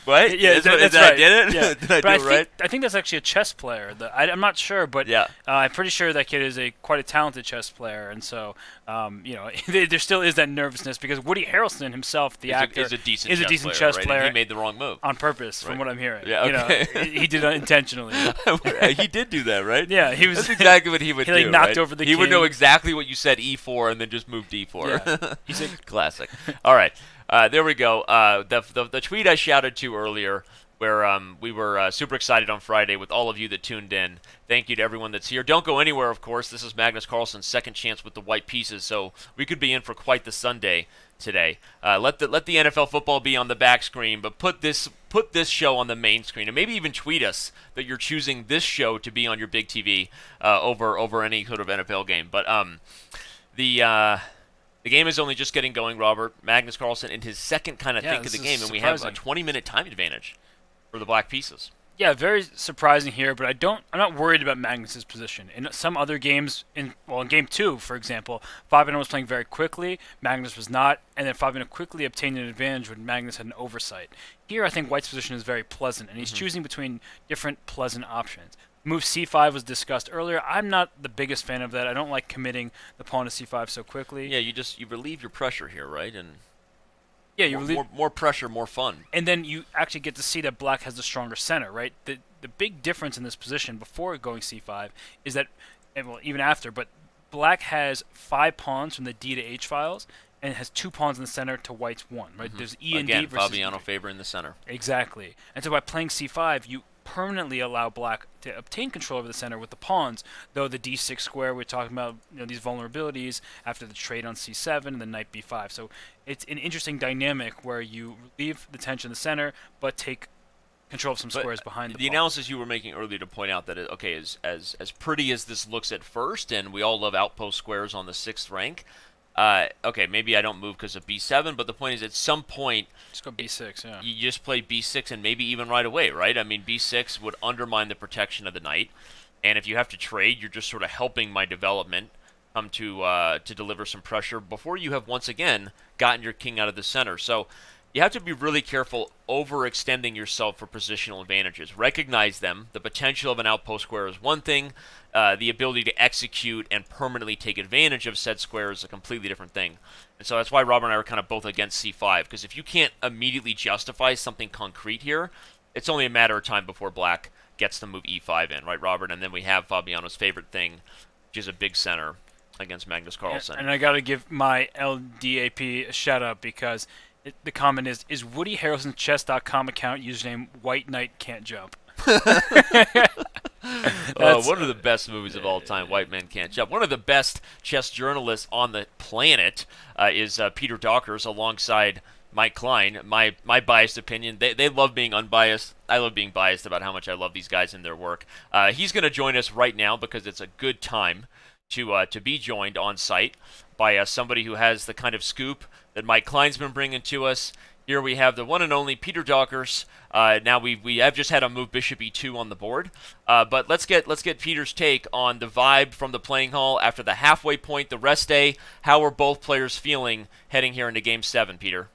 what? Yeah, That's that's I right. did it? Yeah. Did I But do it right? I think that's actually a chess player. I'm not sure, but Yeah. I'm pretty sure that kid is quite a talented chess player, and so there still is that nervousness because Woody Harrelson himself, the actor, is a decent chess right? player. And he made the wrong move. On purpose, from Right. what I'm hearing. Yeah, okay. He did it intentionally. He did do that, right? Yeah, he was. That's exactly what he would he, like, do. knocked right? over the He would know king. exactly what you said, e4, and then just move d4. Yeah. He's like, Classic. All right, there we go. The tweet I shouted to earlier, where we were super excited on Friday with all of you that tuned in. Thank you to everyone that's here. Don't go anywhere, of course. This is Magnus Carlsen's second chance with the white pieces, so we could be in for quite the Sunday today. Let the NFL football be on the back screen, but put this show on the main screen, and maybe even tweet us that you're choosing this show to be on your big TV over any sort of NFL game. But the game is only just getting going, Robert. Magnus Carlsen in his second kind of think of the this game, is and we have a surprising. 20-minute time advantage for the black pieces. Yeah, very surprising here, but I'm not worried about Magnus's position. In some other games, in game 2, for example, Fabiano was playing very quickly, Magnus was not, and then Fabiano quickly obtained an advantage when Magnus had an oversight. Here, I think White's position is very pleasant, and he's choosing between different pleasant options. Move c5 was discussed earlier. I'm not the biggest fan of that. I don't like committing the pawn to c5 so quickly. Yeah, you relieve your pressure here, right? And Yeah, you more pressure, more fun. and then you actually get to see that black has the stronger center, right? The big difference in this position before going c5 is that, and well, even after, but black has 5 pawns from the d to h files and has 2 pawns in the center to white's 1, right? There's e and Again, d versus Fabiano favoring the center. Exactly. And so by playing c5, you permanently allow black to obtain control over the center with the pawns, though the d6 square, we're talking about these vulnerabilities after the trade on c7 and the knight b5. So it's an interesting dynamic where you relieve the tension in the center, but take control of some squares behind the pawn. analysis you were making earlier to point out that, as pretty as this looks at first, and we all love outpost squares on the 6th rank, okay, maybe I don't move because of b7, but the point is at some point Just go b6, yeah. you just play b6 and maybe even right away, right? I mean, b6 would undermine the protection of the knight, and if you have to trade, you're just sort of helping my development come to deliver some pressure before you have once again gotten your king out of the center. So you have to be really careful overextending yourself for positional advantages. Recognize them. The potential of an outpost square is one thing. The ability to execute and permanently take advantage of said square is a completely different thing. And so that's why Robert and I were kind of both against c5, because if you can't immediately justify something concrete here, it's only a matter of time before black gets to move e5 in, right, Robert? And then we have Fabiano's favorite thing, which is a big center against Magnus Carlsen. And I got to give my LDAP a shout out because the comment is Woody Harrelson's Chess.com account username White Knight Can't Jump. One of the best movies of all time, White Man Can't Jump. One of the best chess journalists on the planet is Peter Dockers alongside Mike Klein. My biased opinion, they love being unbiased. I love being biased about how much I love these guys and their work. He's going to join us right now because it's a good time to be joined on site by somebody who has the kind of scoop that Mike Klein's been bringing to us. Here we have the one and only Peter Dockers. Now we have just had a move bishop e2 on the board, but let's get Peter's take on the vibe from the playing hall after the halfway point, the rest day. How are both players feeling heading here into Game 7, Peter?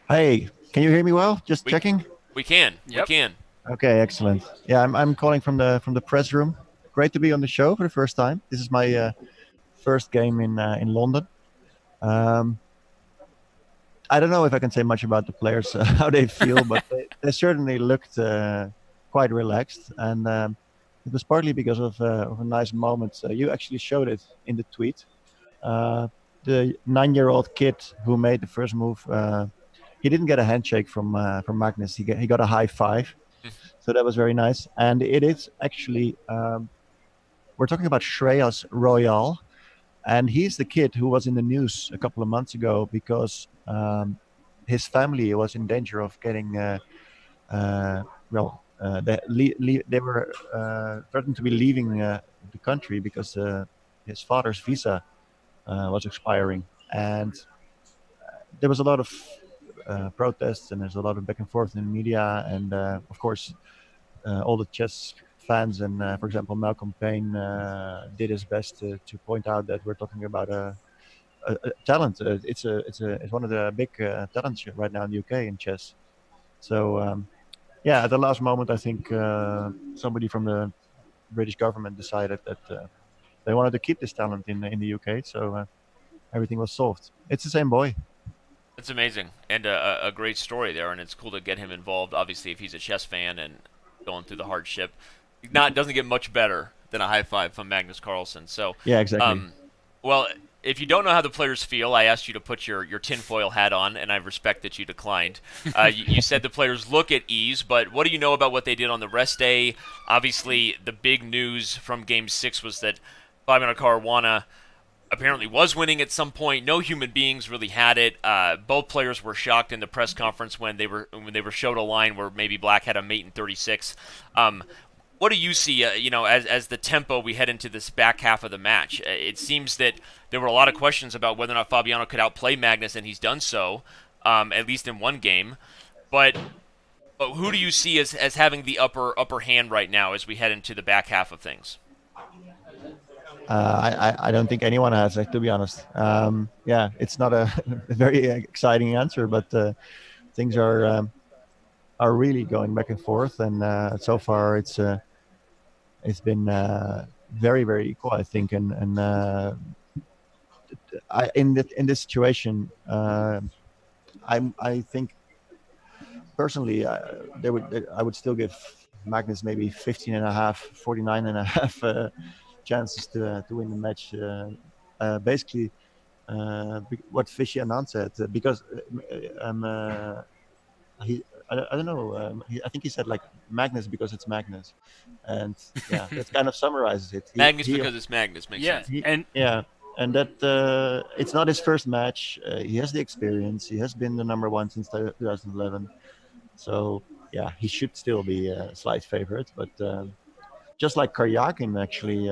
Hey, can you hear me well? Just checking. We can. Yep. We can. Okay, excellent. Yeah, I'm calling from the press room. Great to be on the show for the first time. This is my first game in London. I don't know if I can say much about the players, how they feel, but they certainly looked quite relaxed, and it was partly because of a nice moment. You actually showed it in the tweet. the 9-year-old kid who made the first move, he didn't get a handshake from Magnus. He got a high five, so that was very nice. And it is actually we're talking about Shreyas Royal, and he's the kid who was in the news a couple of months ago because his family was in danger of getting they were threatened to be leaving the country because his father's visa was expiring, and there was a lot of protests, and there's a lot of back and forth in the media, and of course all the chess fans and for example Malcolm Payne did his best to point out that we're talking about a talent. It's one of the big talents right now in the UK in chess. So yeah, at the last moment, I think somebody from the British government decided that they wanted to keep this talent in the UK. So everything was solved. It's the same boy. It's amazing, and a great story there, and it's cool to get him involved. Obviously, if he's a chess fan and going through the hardship, it doesn't get much better than a high five from Magnus Carlsen. So yeah, exactly. Well, if you don't know how the players feel, I asked you to put your tinfoil hat on, and I respect that you declined. You said the players look at ease, but what do you know about what they did on the rest day? Obviously, the big news from Game 6 was that Fabiano Caruana apparently was winning at some point. No human beings really had it. Both players were shocked in the press conference when they were showed a line where maybe Black had a mate in 36. What do you see, as the tempo we head into this back half of the match? It seems that there were a lot of questions about whether or not Fabiano could outplay Magnus, and he's done so, at least in one game. But who do you see as having the upper hand right now as we head into the back half of things? I don't think anyone has, to be honest. Yeah, it's not a very exciting answer, but things are really going back and forth, and so far it's been very, very equal, I think. And in this situation, I think personally I would still give Magnus maybe 15.5, 49.5 chances to win the match. Basically, what Fabiano said, because I don't know. I think he said like Magnus because it's Magnus, and yeah, that kind of summarizes it. Magnus because it's Magnus makes sense. And that it's not his first match. He has the experience. He has been the number one since 2011. So yeah, he should still be a slight favorite. But just like Karyakin, actually,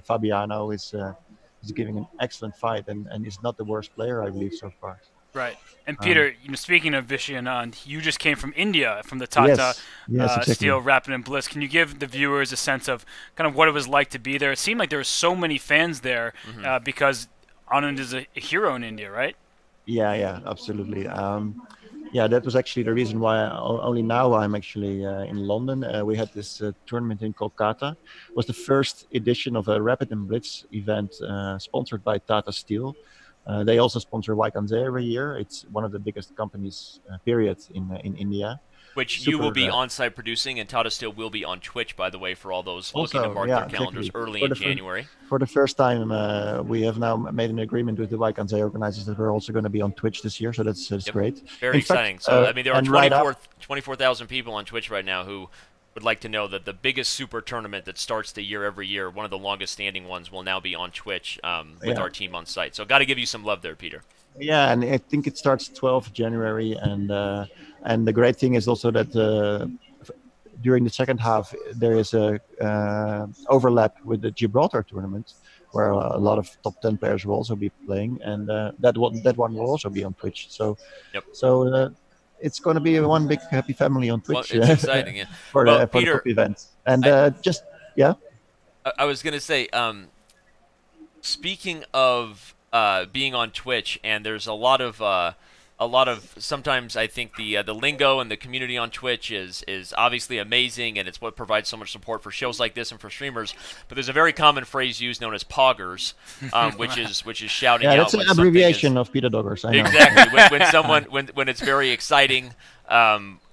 Fabiano is giving an excellent fight and is not the worst player, I believe, so far. Right. And Peter, speaking of Vishy Anand, you just came from India, from the Tata exactly. Steel Rapid and Bliss. Can you give the viewers a sense of kind of what it was like to be there? It seemed like there were so many fans there because Anand is a hero in India, right? Yeah, absolutely. Yeah, that was actually the reason why only now I'm actually in London. We had this tournament in Kolkata. It was the first edition of a Rapid and Blitz event sponsored by Tata Steel. They also sponsor Vaikanze every year. It's one of the biggest companies, period, in India. Which you will be on-site producing, and Tata Steel will be on Twitch, by the way, for all those looking to mark their calendars early in January. For the first time, we have now made an agreement with the Vaikanze organizers that we're also going to be on Twitch this year, so that's great. Very exciting. So, I mean, there are 24,000 people on Twitch right now who would like to know that the biggest super tournament that starts the year every year, one of the longest standing ones, will now be on Twitch with our team on site. So got to give you some love there, Peter. Yeah, and I think it starts 12th January, and the great thing is also that during the second half there is a overlap with the Gibraltar tournament, where a lot of top 10 players will also be playing, and that one will also be on Twitch. So, it's going to be one big happy family on Twitch. Well, it's exciting, yeah. for the cup event. And I was going to say, speaking of being on Twitch, and there's a lot of sometimes I think the lingo and the community on Twitch is obviously amazing, and it's what provides so much support for shows like this and for streamers. But there's a very common phrase used known as poggers, which is shouting out. Yeah, that's an abbreviation of Peter Doggers. I know. Exactly. When it's very exciting,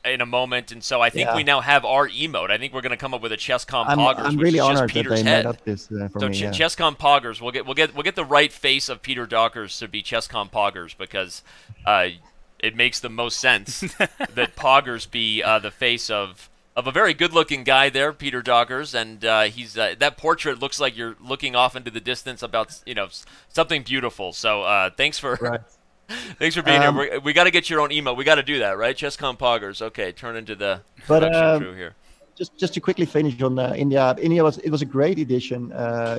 in a moment, and so I think Yeah. we now have our emote. I think we're going to come up with a Chess.com I'm Poggers, which really is just honored that Peter's they head. made up this for So me. Yeah. Chess.com Poggers, we'll get the right face of Peter Dockers to be Chess.com Poggers, because it makes the most sense that Poggers be the face of a very good-looking guy there, Peter Dockers, and he's that portrait looks like you're looking off into the distance about something beautiful. So thanks for Right. thanks for being here. We got to get your own emote. We got to do that, right? Chess.com Poggers. Okay, turn into the production crew here. Just to quickly finish on India. India was a great edition,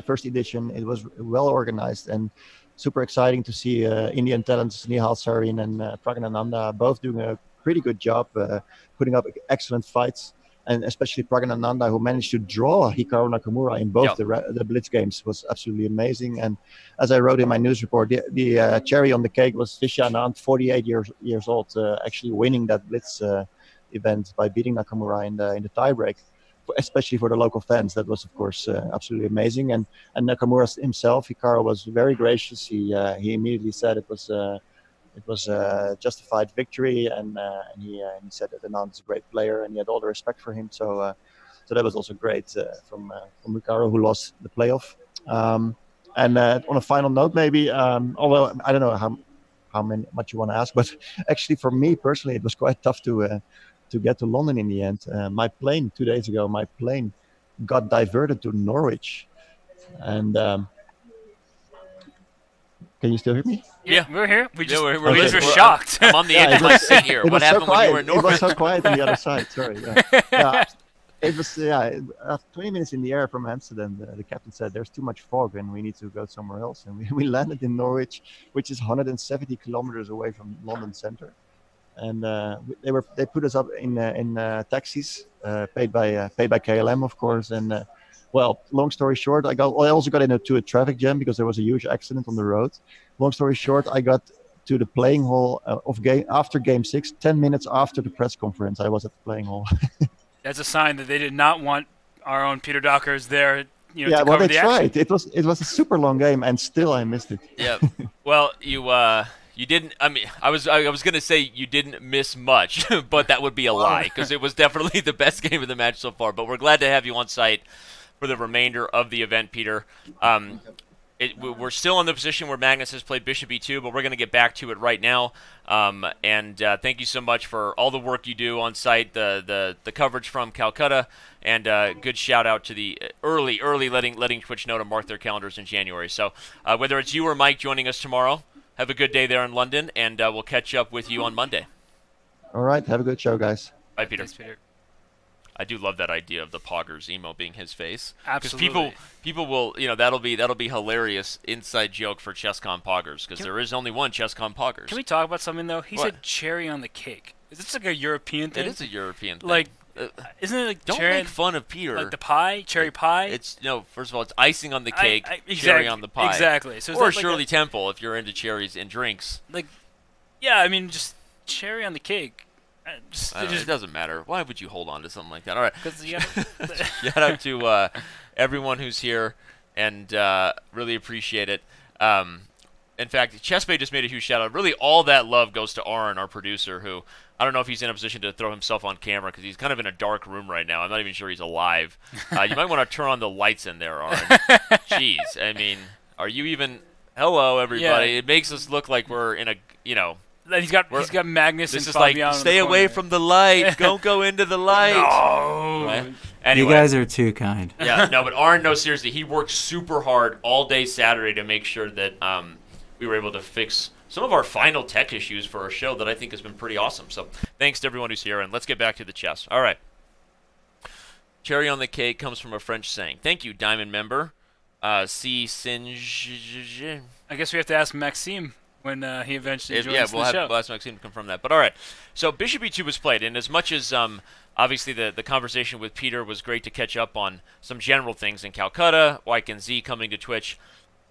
first edition. It was well organized and super exciting to see Indian talents Nihal Sarin and Pragnananda both doing a pretty good job, putting up excellent fights. And especially Pragnananda, who managed to draw Hikaru Nakamura in both the Blitz games, was absolutely amazing. And as I wrote in my news report, the cherry on the cake was Visha Anand, 48 years old, actually winning that Blitz event by beating Nakamura in the tiebreak, especially for the local fans. That was, of course, absolutely amazing. And Nakamura himself, Hikaru, was very gracious. He immediately said it was a justified victory, and he said that Anand is a great player, and he had all the respect for him. So that was also great from Hikaru, who lost the playoff. And on a final note, maybe, although I don't know how much you want to ask, but actually for me personally, it was quite tough to get to London in the end. My plane 2 days ago, got diverted to Norwich, and can you still hear me? Yeah, we're here. We just we're we're shocked. I'm on the edge of my seat here. What happened when you were in It was Norwich? so quiet on the other side. Sorry. Yeah. It was after 20 minutes in the air from Amsterdam, the captain said there's too much fog and we need to go somewhere else. And we landed in Norwich, which is 170 kilometers away from London Center. And they put us up in taxis paid by KLM, of course. And well, long story short, I also got into a traffic jam because there was a huge accident on the road. Long story short, I got to the playing hall after Game 6, 10 minutes after the press conference. I was at the playing hall. That's a sign that they did not want our own Peter Dockers there. Yeah, well, they tried. It was a super long game, and still I missed it. Yeah. Well, you didn't. I mean, I was gonna say you didn't miss much, but that would be a lie because it was definitely the best game of the match so far. But we're glad to have you on site for the remainder of the event, Peter. We're still in the position where Magnus has played Bishop E2, but we're going to get back to it right now. And thank you so much for all the work you do on site, the coverage from Calcutta, and good shout out to the early letting Twitch know to mark their calendars in January. So whether it's you or Mike joining us tomorrow, have a good day there in London, and we'll catch up with you on Monday. All right, have a good show, guys. Bye, Peter. Thanks, Peter. I do love that idea of the Poggers emo being his face. Absolutely. Because people will, that'll be hilarious inside joke for Chess.com Poggers, because there is only one Chess.com Poggers. Can we talk about something though? He said cherry on the cake. Is this like a European thing? It is a European thing. Like, isn't it like don't cherry? make fun of Peter. Like the pie, cherry pie. It's first of all, it's icing on the cake, exactly, cherry on the pie. Exactly. So or Shirley Temple if you're into cherries and drinks. Like, yeah, I mean, just cherry on the cake. It doesn't matter. Why would you hold on to something like that? All right. Because shout out to everyone who's here, and really appreciate it. In fact, ChessBay just made a huge shout out. Really, all that love goes to Aaron, our producer, who I don't know if he's in a position to throw himself on camera because he's kind of in a dark room right now. I'm not even sure he's alive. You might want to turn on the lights in there, Aaron. Jeez, I mean, are you even? Hello, everybody. Yeah. It makes us look like we're in a, He's got Magnus and This is Fabiano like, stay away from the light. Don't go into the light. No. Right? Anyway. You guys are too kind. Yeah, no, but Arn, no, seriously, he worked super hard all day Saturday to make sure that we were able to fix some of our final tech issues for our show that I think has been pretty awesome. So thanks to everyone who's here, and let's get back to the chess. All right. Cherry on the cake comes from a French saying. Thank you, Diamond member. C. Singe. I guess we have to ask Maxime when he eventually joins we'll ask Maxime to confirm that. But all right, so Bishop E2 was played, and as much as obviously the conversation with Peter was great to catch up on some general things in Calcutta, Wyke and Z coming to Twitch,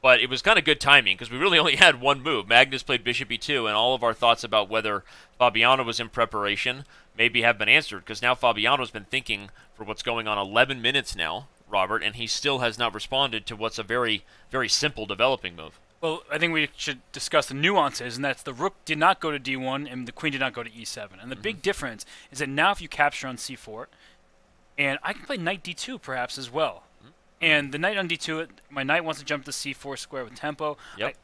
but it was kind of good timing because we really only had one move. Magnus played Bishop E2, and all of our thoughts about whether Fabiano was in preparation maybe have been answered because now Fabiano's been thinking for what's going on 11 minutes now, Robert, and he still has not responded to what's a very, very simple developing move. Well, I think we should discuss the nuances, and that's the rook did not go to d1 and the queen did not go to e7. And the big difference is that now if you capture on c4, and I can play knight d2 perhaps as well. And the knight on d2, my knight wants to jump to c4 square with tempo. Yep.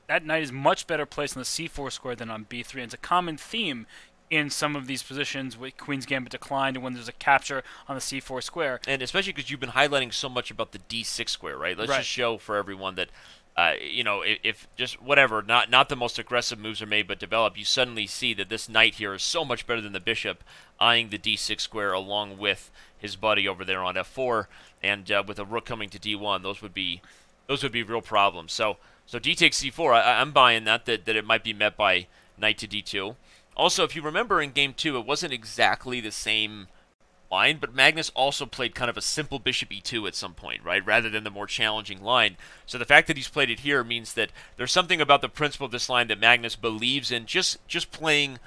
That knight is much better placed on the c4 square than on b3. And it's a common theme in some of these positions with Queen's Gambit declined and when there's a capture on the c4 square. And especially because you've been highlighting so much about the d6 square, right? Let's just show for everyone that, if just whatever, not the most aggressive moves are made but develop, you suddenly see that this knight here is so much better than the bishop, eyeing the d6 square along with his buddy over there on f4, and with a rook coming to d1, those would be real problems. So d takes c4, I'm buying that it might be met by knight to d2. Also, if you remember in game 2, it wasn't exactly the same line, but Magnus also played kind of a simple bishop e2 at some point, right, rather than the more challenging line. So the fact that he's played it here means that there's something about the principle of this line that Magnus believes in, just playing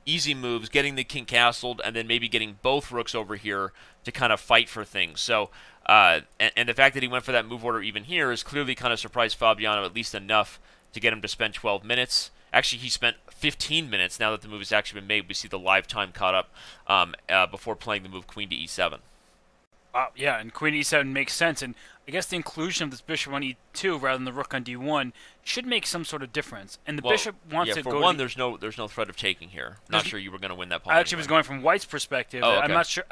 easy moves, getting the king castled, and then maybe getting both rooks over here to kind of fight for things. So, and the fact that he went for that move order even here is clearly kind of surprised Fabiano at least enough to get him to spend 12 minutes. Actually, he spent 15 minutes now that the move has actually been made. We see the live time caught up before playing the move queen to e7. Yeah, and queen e7 makes sense. And I guess the inclusion of this bishop on e2 rather than the rook on d1 should make some sort of difference. And the bishop wants to go. For one, there's no threat of taking here. Not sure you were going to win that pawn. I actually was going from White's perspective. Oh, okay. I'm not sure.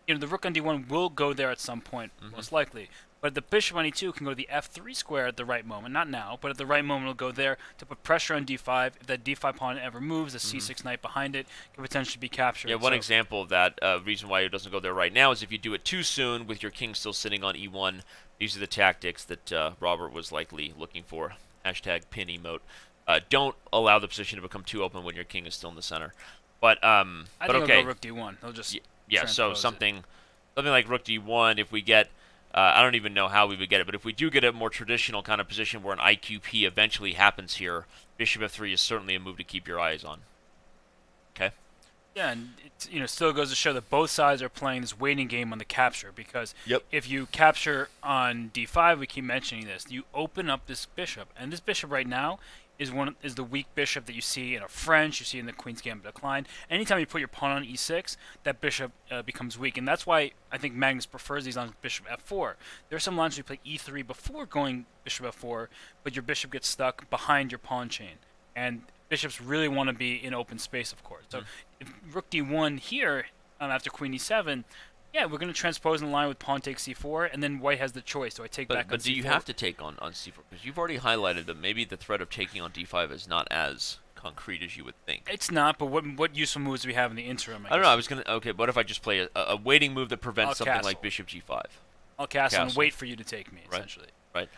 The rook on d1 will go there at some point, most likely. But the bishop on e2 can go to the f3 square at the right moment. Not now, but at the right moment it'll go there to put pressure on d5. If that d5 pawn ever moves, the c6 knight behind it can potentially be captured. Yeah, one example of that, reason why it doesn't go there right now is if you do it too soon with your king still sitting on e1. These are the tactics that Robert was likely looking for. Hashtag pin emote. Don't allow the position to become too open when your king is still in the center. But I think okay. I'll go rook d1. He'll just so something like rook d1. If we get, I don't even know how we would get it, but if we do get a more traditional kind of position where an IQP eventually happens here, bishop f3 is certainly a move to keep your eyes on. Okay. Yeah, and it still goes to show that both sides are playing this waiting game on the capture, because if you capture on d5, we keep mentioning this, you open up this bishop, and this bishop right now is the weak bishop that you see in a French, you see in the Queen's Gambit decline. Anytime you put your pawn on e6, that bishop becomes weak, and that's why I think Magnus prefers these on bishop f4. There are some lines where you play e3 before going bishop f4, but your bishop gets stuck behind your pawn chain, and bishops really want to be in open space, of course. So if rook d1 here after queen e7, yeah, we're going to transpose in line with pawn takes c4, and then white has the choice. Do I take back on c4? But do you have to take on c4? Because you've already highlighted that maybe the threat of taking on d5 is not as concrete as you would think. It's not, but what useful moves do we have in the interim? I don't know. I was going to... Okay, what if I just play a waiting move that prevents something like bishop g5? I'll castle and wait for you to take me, essentially. Right.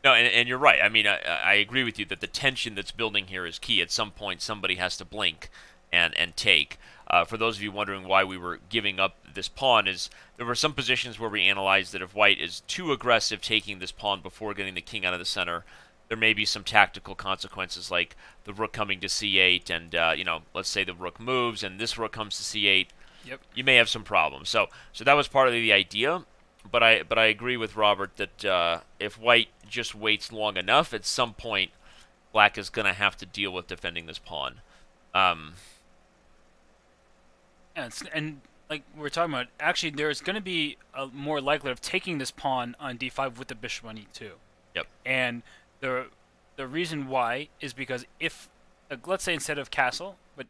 No, and you're right. I mean, I agree with you that the tension that's building here is key. At some point, somebody has to blink and take. For those of you wondering why we were giving up this pawn, is there were some positions where we analyzed that if white is too aggressive taking this pawn before getting the king out of the center, there may be some tactical consequences, like the rook coming to c8, and let's say the rook moves and this rook comes to c8. Yep. You may have some problems. So that was part of the idea. But I agree with Robert that if white just waits long enough, at some point, black is going to have to deal with defending this pawn. And like we were talking about, actually there's going to be a more likelihood of taking this pawn on d5 with the bishop on e2. Yep. And the reason why is because if, let's say instead of castle, but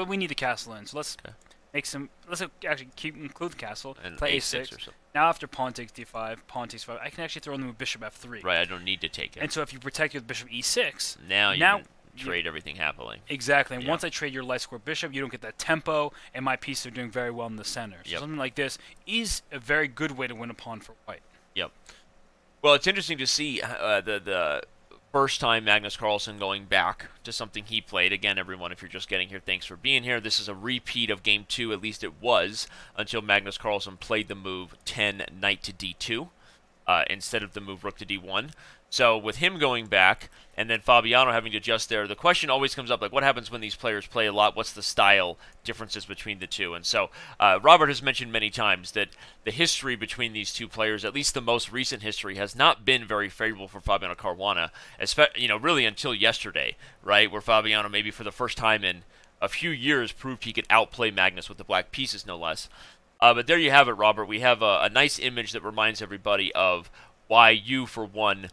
we need the castle in, so let's make some. Let's actually include the castle and play a6 or something. Now after pawn takes d5, pawn takes 5, I can actually throw in with bishop f3. Right, I don't need to take it. And so if you protect with bishop e6, now you can trade everything happily. Exactly. And once I trade your light square bishop, you don't get that tempo, and my pieces are doing very well in the center. So something like this is a very good way to win a pawn for white. Yep. Well, it's interesting to see the first time Magnus Carlsen going back to something he played. Again, everyone, if you're just getting here, thanks for being here. This is a repeat of Game 2, at least it was, until Magnus Carlsen played the move 10 knight to d2. instead of the move rook to d1. So with him going back and then Fabiano having to adjust there, the question always comes up, like, what happens when these players play a lot? What's the style differences between the two? And so Robert has mentioned many times that the history between these two players, at least the most recent history, has not been very favorable for Fabiano Caruana, really until yesterday, right, where Fabiano maybe for the first time in a few years proved he could outplay Magnus with the black pieces, no less. But there you have it, Robert. We have a nice image that reminds everybody of why you, for one,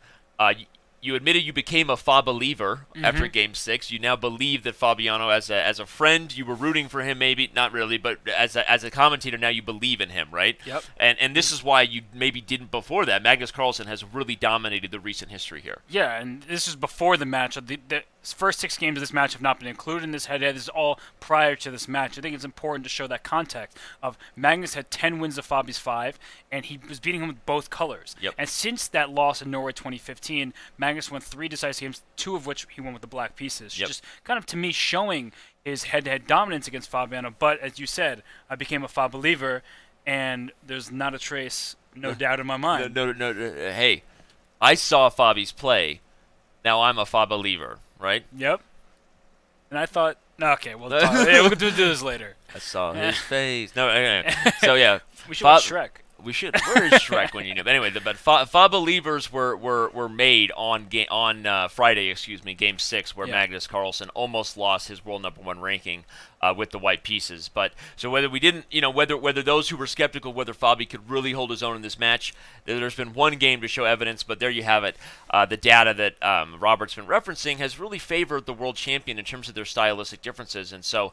you admitted you became a Fa believer after Game 6. You now believe that Fabiano, as a friend, you were rooting for him, maybe not really, but as a commentator, now you believe in him, right? Yep. And this is why you maybe didn't before that. Magnus Carlsen has really dominated the recent history here. Yeah, and this is before the match. The first 6 games of this match have not been included in this head-to-head. This is all prior to this match. I think it's important to show that context of Magnus had 10 wins of Fabi's 5, and he was beating him with both colors. Yep. And since that loss in Norway 2015, Magnus won 3 decisive games, 2 of which he won with the black pieces. Yep. Just kind of, to me, showing his head-to-head dominance against Fabiano. But as you said, I became a Fa believer, and there's not a trace, no doubt in my mind. No, hey, I saw Fabi's play. Now I'm a Fa believer, right? Yep. And I thought, okay, we'll do this later. I saw his face. No, okay. So yeah, We should watch Shrek. We should. Where is Shrek when you know? But anyway, but Fa believers were made on Friday, Game 6, where Magnus Carlsen almost lost his world #1 ranking with the white pieces. But so whether we didn't, whether those who were skeptical whether Fabi could really hold his own in this match, there's been one game to show evidence. But there you have it. The data that Robert's been referencing has really favored the world champion in terms of their stylistic differences, and so.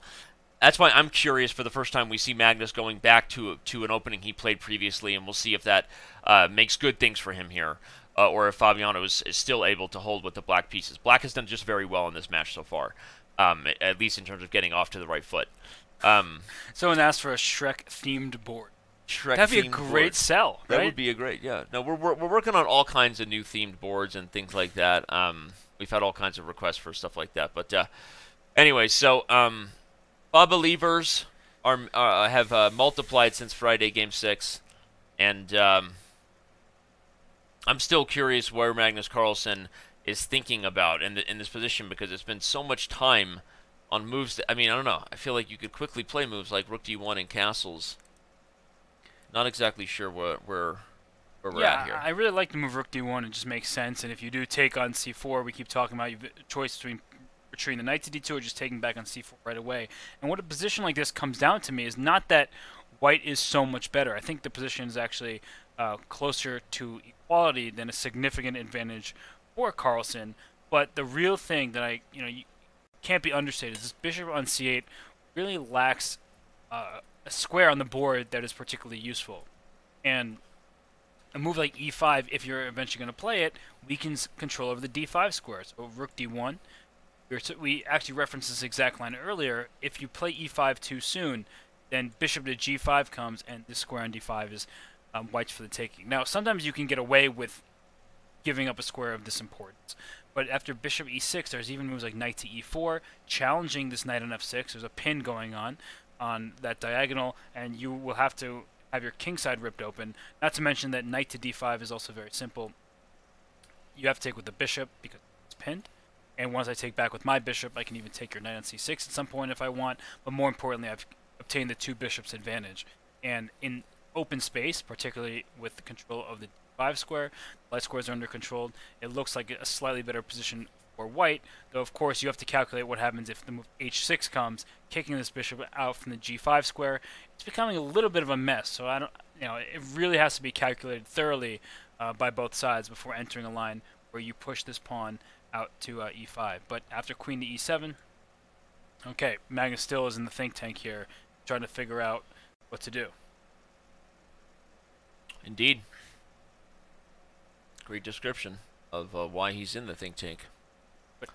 That's why I'm curious. For the first time, we see Magnus going back to an opening he played previously, and we'll see if that makes good things for him here, or if Fabiano is still able to hold with the black pieces. Black has done just very well in this match so far, at least in terms of getting off to the right foot. Someone asked for a Shrek-themed board. That'd be a great sell, right? That would be a great, yeah. No, we're working on all kinds of new themed boards and things like that. We've had all kinds of requests for stuff like that. But anyway, so... Fa believers have multiplied since Friday, Game 6, and I'm still curious where Magnus Carlsen is thinking about in this position, because it's been so much time on moves that, I don't know. I feel like you could quickly play moves like Rook D1 and castles. Not exactly sure where we're at here. I really like the move Rook D1. It just makes sense, and if you do take on C4, we keep talking about you have a choice between retreating the knight to d2 or just taking back on c4 right away. And what a position like this comes down to me is not that white is so much better. I think the position is actually closer to equality than a significant advantage for Carlsen. But the real thing that you can't be understated is this bishop on c8 really lacks a square on the board that is particularly useful. And a move like e5, if you're eventually going to play it, weakens control over the d5 square. So rook d1. We actually referenced this exact line earlier. If you play e5 too soon, then bishop to g5 comes, and this square on d5 is white's for the taking. Now, sometimes you can get away with giving up a square of this importance. But after bishop e6, there's even moves like knight to e4, challenging this knight on f6. There's a pin going on that diagonal, and you will have to have your king side ripped open. Not to mention that knight to d5 is also very simple. You have to take with the bishop because it's pinned. And once I take back with my bishop, I can even take your knight on c6 at some point if I want. But more importantly, I've obtained the 2 bishops advantage. And in open space, particularly with the control of the d5 square, the light squares are under control. It looks like a slightly better position for white. Though, of course, you have to calculate what happens if the move h6 comes, kicking this bishop out from the g5 square. It's becoming a little bit of a mess. So I don't, it really has to be calculated thoroughly by both sides before entering a line where you push this pawn out to e5. But after queen to e7, okay, Magnus still is in the think tank here, trying to figure out what to do. Indeed. Great description of why he's in the think tank. But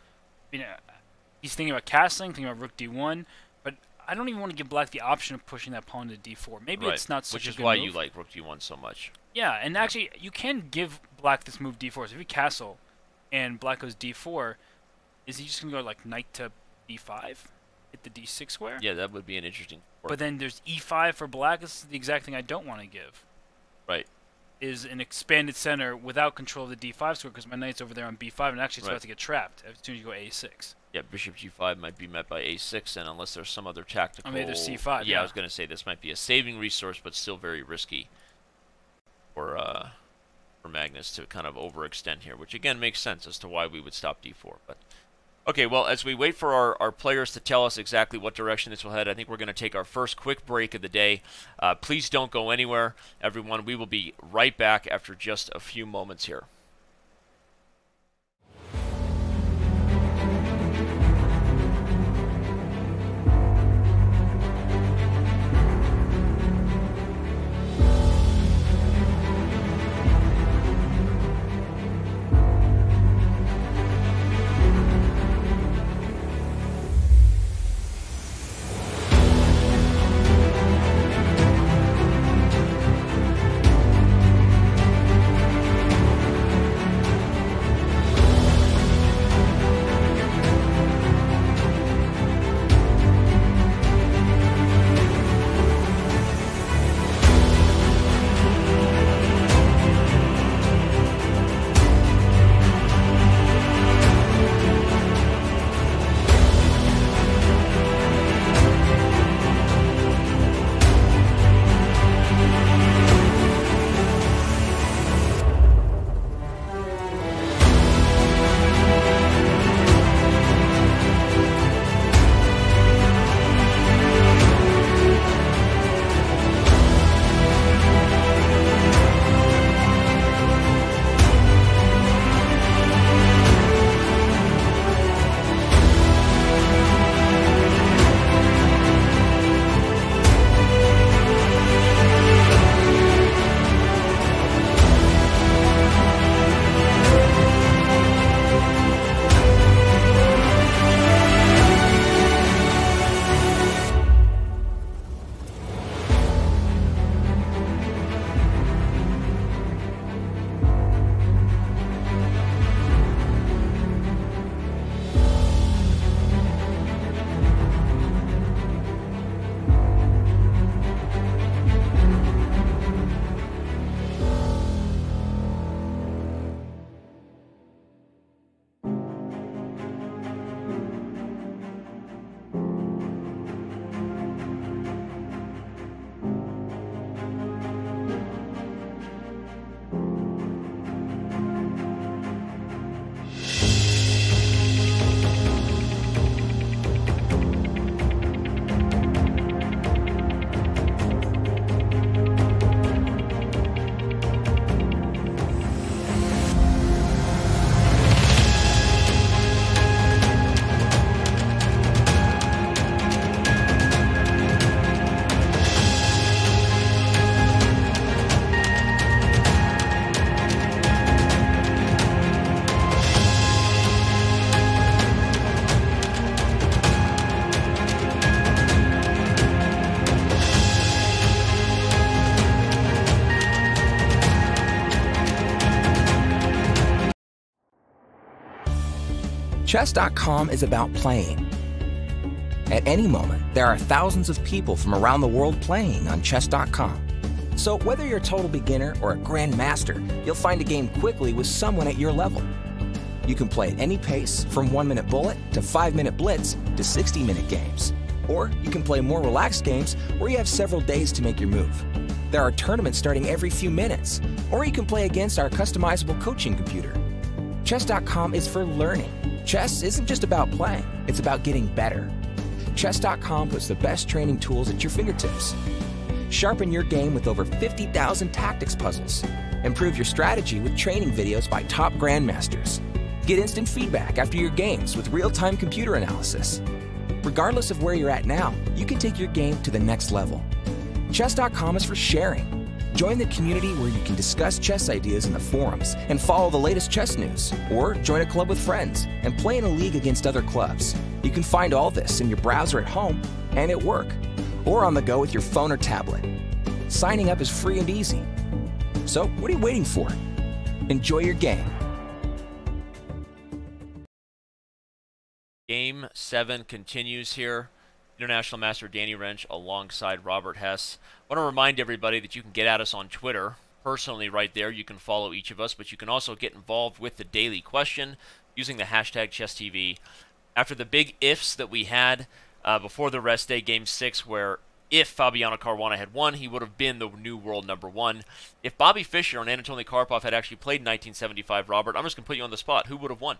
he's thinking about castling, thinking about rook d1, but I don't even want to give black the option of pushing that pawn to d4. Maybe it's not such a good move. Which is why you like rook d1 so much. Yeah, and actually, you can give black this move d4. So if you castle, and black goes d4, is he just going to go like knight to d5? Hit the d6 square? Yeah, that would be an interesting... But then there's e5 for black. This is the exact thing I don't want to give. Right. is an expanded center without control of the d5 square because my knight's over there on b5 and actually it's about to get trapped as soon as you go a6. Yeah, bishop g5 might be met by a6, and unless there's some other tactical... Or maybe there's c5. Yeah, I was going to say this might be a saving resource, but still very risky for Magnus to kind of overextend here, which again makes sense as to why we would stop d4. But okay, well, as we wait for our players to tell us exactly what direction this will head, I think we're going to take our first quick break of the day. Please don't go anywhere, everyone. We will be right back after just a few moments here. Chess.com is about playing. At any moment, there are thousands of people from around the world playing on Chess.com. So whether you're a total beginner or a grandmaster, you'll find a game quickly with someone at your level. You can play at any pace, from 1-minute bullet to 5-minute blitz to 60-minute games. Or you can play more relaxed games where you have several days to make your move. There are tournaments starting every few minutes, or you can play against our customizable coaching computer. Chess.com is for learning. Chess isn't just about playing, it's about getting better. Chess.com puts the best training tools at your fingertips. Sharpen your game with over 50,000 tactics puzzles. Improve your strategy with training videos by top grandmasters. Get instant feedback after your games with real-time computer analysis. Regardless of where you're at now, you can take your game to the next level. Chess.com is for sharing. Join the community where you can discuss chess ideas in the forums and follow the latest chess news. Or join a club with friends and play in a league against other clubs. You can find all this in your browser at home and at work, or on the go with your phone or tablet. Signing up is free and easy. So what are you waiting for? Enjoy your game. Game 7 continues here. International Master Danny Wrench alongside Robert Hess. I want to remind everybody that you can get at us on Twitter personally right there. You can follow each of us, but you can also get involved with the daily question using the hashtag ChessTV. After the big ifs that we had before the rest day, Game 6, where if Fabiano Caruana had won, he would have been the new world #1. If Bobby Fischer and Anatoly Karpov had actually played in 1975, Robert, I'm just going to put you on the spot. Who would have won?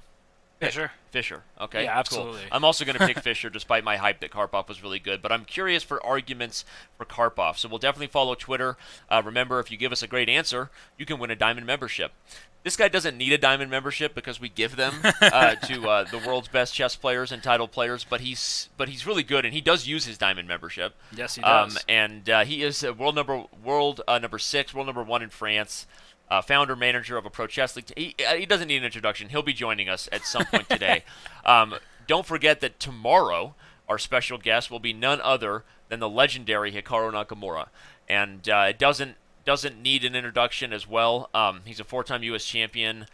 Fischer. Fischer, okay. Yeah, absolutely. Cool. I'm also going to pick Fischer despite my hype that Karpov was really good, but I'm curious for arguments for Karpov. So we'll definitely follow Twitter. Remember, if you give us a great answer, you can win a diamond membership. This guy doesn't need a diamond membership because we give them to the world's best chess players and title players, but he's really good, and he does use his diamond membership. Yes, he does. And he is world number 6, world #1 in France. Founder, manager of a pro chess league. He doesn't need an introduction. He'll be joining us at some point today. Don't forget that tomorrow our special guest will be none other than the legendary Hikaru Nakamura. And it doesn't need an introduction as well. He's a 4-time U.S. champion.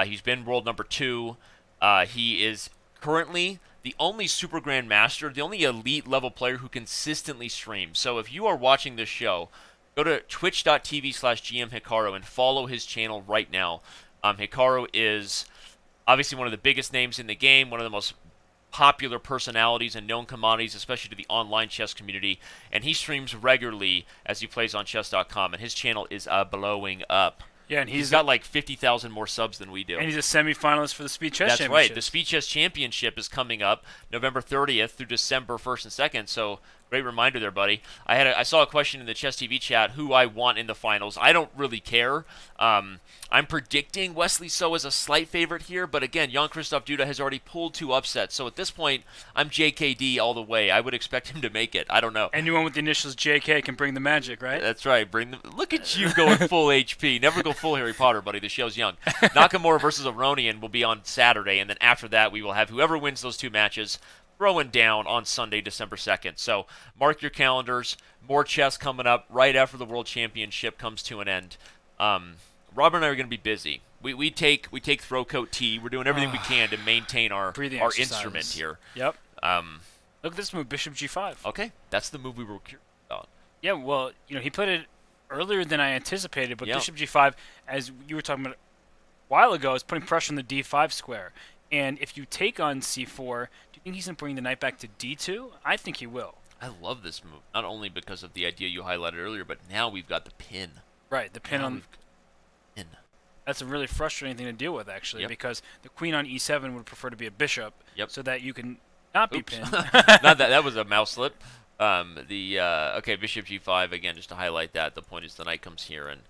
He's been world #2. He is currently the only Super Grandmaster, the only elite level player who consistently streams. So if you are watching this show, go to twitch.tv/GMHikaru and follow his channel right now. Hikaru is obviously one of the biggest names in the game, one of the most popular personalities and known commodities, especially to the online chess community, and he streams regularly as he plays on Chess.com, and his channel is blowing up. Yeah, and he's got like 50,000 more subs than we do. And he's a semifinalist for the Speed Chess Championship. That's right. The Speed Chess Championship is coming up November 30th through December 1st and 2nd, so great reminder there, buddy. I saw a question in the Chess TV chat who I want in the finals. I don't really care. I'm predicting Wesley So as a slight favorite here, but again, Jan-Krzysztof Duda has already pulled 2 upsets, so at this point, I'm JKD all the way. I would expect him to make it. I don't know. Anyone with the initials JK can bring the magic, right? That's right. Look at you going full HP. Never go full Harry Potter, buddy. The show's young. Nakamura versus Aronian will be on Saturday, and then after that, we will have whoever wins those 2 matches throwing down on Sunday, December 2nd. So mark your calendars. More chess coming up right after the World Championship comes to an end. Robert and I are going to be busy. We take throw coat tea. We're doing everything we can to maintain our instrument here. Yep. Look at this move, Bishop G5. Okay, that's the move we were curious about. Yeah, well, he played it earlier than I anticipated, but Bishop G5, as you were talking about a while ago, is putting pressure on the D5 square. And if you take on C4, do you think he's going to bring the knight back to D2? I think he will. I love this move, not only because of the idea you highlighted earlier, but now we've got the pin. Right, the pin now on... Pin. That's a really frustrating thing to deal with, actually, because the queen on E7 would prefer to be a bishop, so that you can not be pinned. Not that was a mouse slip. Okay, Bishop G5 again, just to highlight that. The point is the knight comes here, and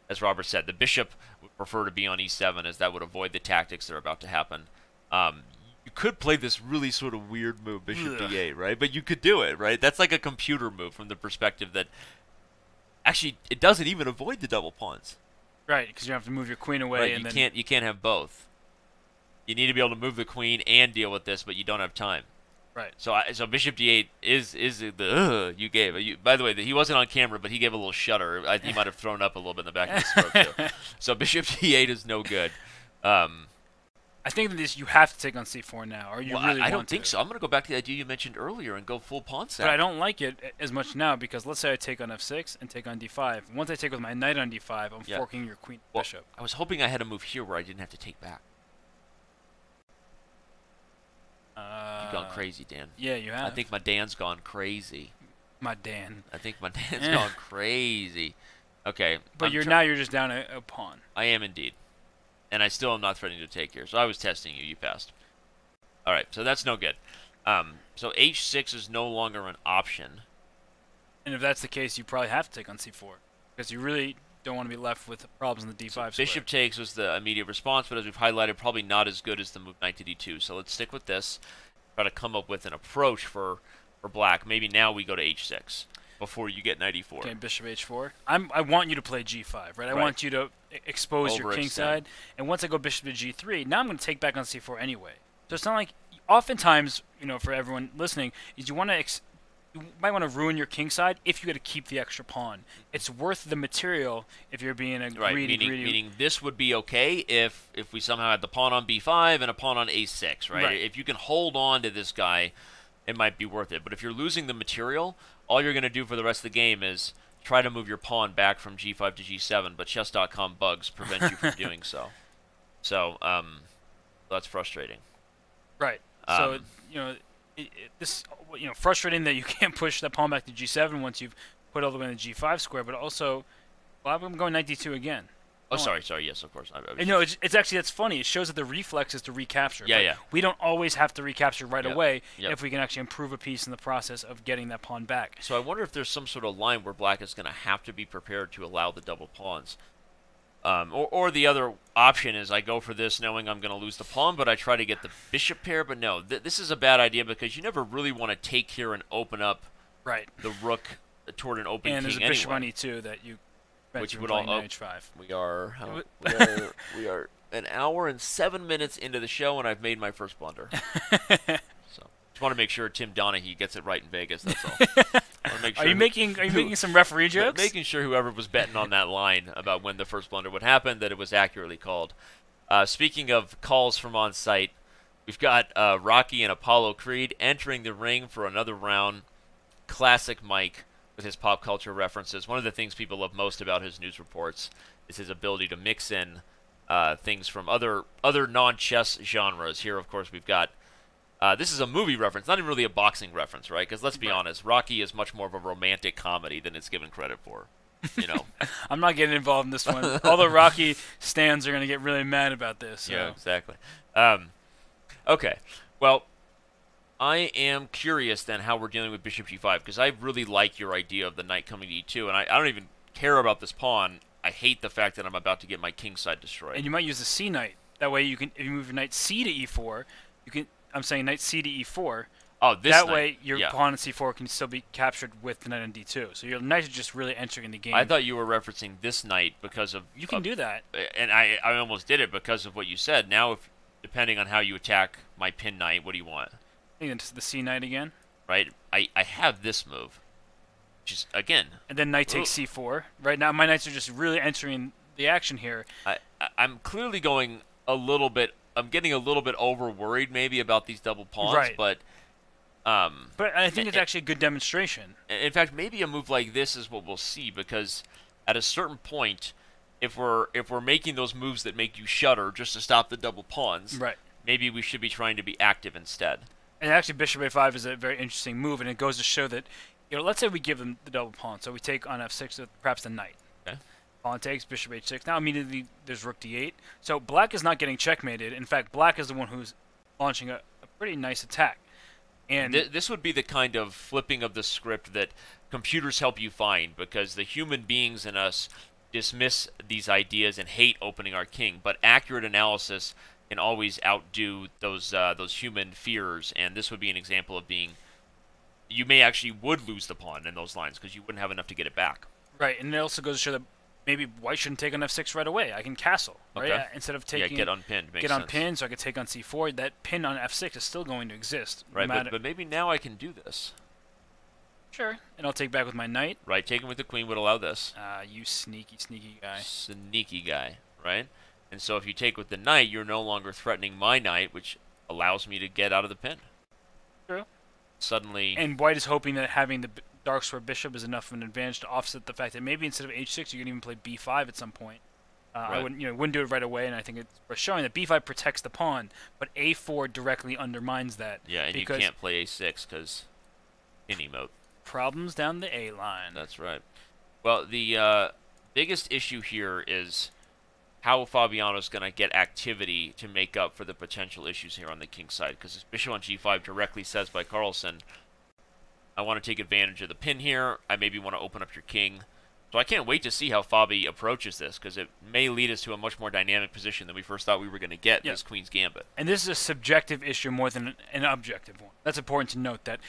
as Robert said, the bishop would prefer to be on E7, as that would avoid the tactics that are about to happen. You could play this really sort of weird move, Bishop D8, right? But you could do it, right? That's like a computer move from the perspective that actually it doesn't even avoid the double pawns. Right, because you have to move your queen away, right, and you can't have both. You need to be able to move the queen and deal with this, but you don't have time. Right. So Bishop D8 is the you gave. By the way, he wasn't on camera, but he gave a little shudder. He might have thrown up a little bit in the back of his throat too. So Bishop D8 is no good. I think that you have to take on C4 now, or you really I don't think so. I'm going to go back to the idea you mentioned earlier and go full pawn sack. But I don't like it as much now because let's say I take on F6 and take on D5. Once I take with my knight on D5, I'm forking your queen bishop. I was hoping I had a move here where I didn't have to take back. You've gone crazy, Dan. Yeah, you have. I think my Dan's gone crazy. My Dan. I think my Dan's gone crazy. Okay. But now you're just down a pawn. I am indeed. And I still am not threatening to take here. So I was testing you. You passed. All right. So that's no good. So H6 is no longer an option. And if that's the case, you probably have to take on C4. Because you really don't want to be left with problems in the D5 square. Bishop takes was the immediate response, but as we've highlighted, probably not as good as the move knight to D2. So let's stick with this. Try to come up with an approach for black. Maybe now we go to H6 before you get knight E4. Okay, Bishop H4. I want you to play G5, right? I want you to expose your king side. And once I go Bishop to G3, now I'm going to take back on C4 anyway. So it's not like, oftentimes, for everyone listening, is you might want to ruin your king side if you got to keep the extra pawn. It's worth the material if you're being a greedy. Meaning this would be okay if we somehow had the pawn on B5 and a pawn on A6, right? If you can hold on to this guy, it might be worth it. But if you're losing the material, all you're going to do for the rest of the game is try to move your pawn back from g5 to g7, but Chess.com bugs prevent you from doing so. So that's frustrating. Right. So this frustrating that you can't push that pawn back to g7 once you've put all the way in the g5 square, but also, well, I'm going knight d2 again. Oh, sorry. Yes, of course. No, it's actually, that's funny. It shows that the reflex is to recapture. Yeah. We don't always have to recapture right away Yep. if we can actually improve a piece in the process of getting that pawn back. So I wonder if there's some sort of line where black is going to have to be prepared to allow the double pawns. Or the other option is I go for this knowing I'm going to lose the pawn, but I try to get the bishop pair. But no, this is a bad idea because you never really want to take here and open up the rook toward an open king and there's a anyway. bishop on e2 that you... Which would all h5. We are an hour and 7 minutes into the show, and I've made my first blunder. So just want to make sure Tim Donaghy gets it right in Vegas. That's all. Make sure are you making some referee jokes? Making sure whoever was betting on that line about when the first blunder would happen, that it was accurately called. Speaking of calls from on site, we've got Rocky and Apollo Creed entering the ring for another round. Classic Mike with his pop culture references. One of the things people love most about his news reports is his ability to mix in things from other non-chess genres. Here, of course, we've got this is a movie reference, not even really a boxing reference, right? Because let's be honest, Rocky is much more of a romantic comedy than it's given credit for. You know, I'm not getting involved in this one. All the Rocky stands are going to get really mad about this. So. Yeah, exactly. Okay, well, I am curious then how we're dealing with bishop g5, because I really like your idea of the knight coming to e2, and I don't even care about this pawn. I hate the fact that I'm about to get my king side destroyed. And you might use the c knight. That way you can, if you move your knight c to e4, you can, I'm saying knight c to e4. Oh, this that knight. way your pawn on c4 can still be captured with the knight on d2. So your knight is just really entering the game. I thought you were referencing this knight because of... You can do that. And I almost did it because of what you said. Now, if depending on how you attack my pin knight, what do you want? I think it's the c knight again. Right? I have this move. Which is, again... And then knight takes c4. Right now, my knights are just really entering the action here. I'm clearly going a little bit... I'm getting a little bit over-worried maybe about these double pawns, right. But I think it's actually a good demonstration. In fact, maybe a move like this is what we'll see, because at a certain point, if we're making those moves that make you shudder just to stop the double pawns, right. Maybe we should be trying to be active instead. And actually, bishop a5 is a very interesting move, and it goes to show that, let's say we give them the double pawn, so we take on f6 with perhaps the knight. Okay. Pawn takes, bishop h6. Now immediately there's rook d8. So black is not getting checkmated. In fact, black is the one who's launching a pretty nice attack. And this would be the kind of flipping of the script that computers help you find, because the human beings in us dismiss these ideas and hate opening our king, but accurate analysis can always outdo those human fears, and this would be an example of being... You may actually would lose the pawn in those lines because you wouldn't have enough to get it back. Right, and it also goes to show that maybe white shouldn't take on f6 right away. I can castle, right? Okay. Instead of taking... get unpinned. Get unpinned, so I could take on c4. That pin on f6 is still going to exist. Right, but maybe now I can do this. Sure, and I'll take back with my knight. Right, taking with the queen would allow this. You sneaky, sneaky guy. Sneaky guy, right? And so if you take with the knight, you're no longer threatening my knight, which allows me to get out of the pin. True. Suddenly... And white is hoping that having the dark square bishop is enough of an advantage to offset the fact that maybe instead of h6 you can even play b5 at some point. Right. I wouldn't do it right away, and I think it's worth showing that b5 protects the pawn, but a4 directly undermines that. Yeah, and you can't play a6 because any mode. Problems down the A line. That's right. Well, the biggest issue here is how Fabiano's going to get activity to make up for the potential issues here on the king side, because this bishop on g5 directly says by Carlsen, I want to take advantage of the pin here. I maybe want to open up your king. So I can't wait to see how Fabi approaches this, because it may lead us to a much more dynamic position than we first thought we were going to get in this Queen's Gambit. And this is a subjective issue more than an objective one. That's important to note that,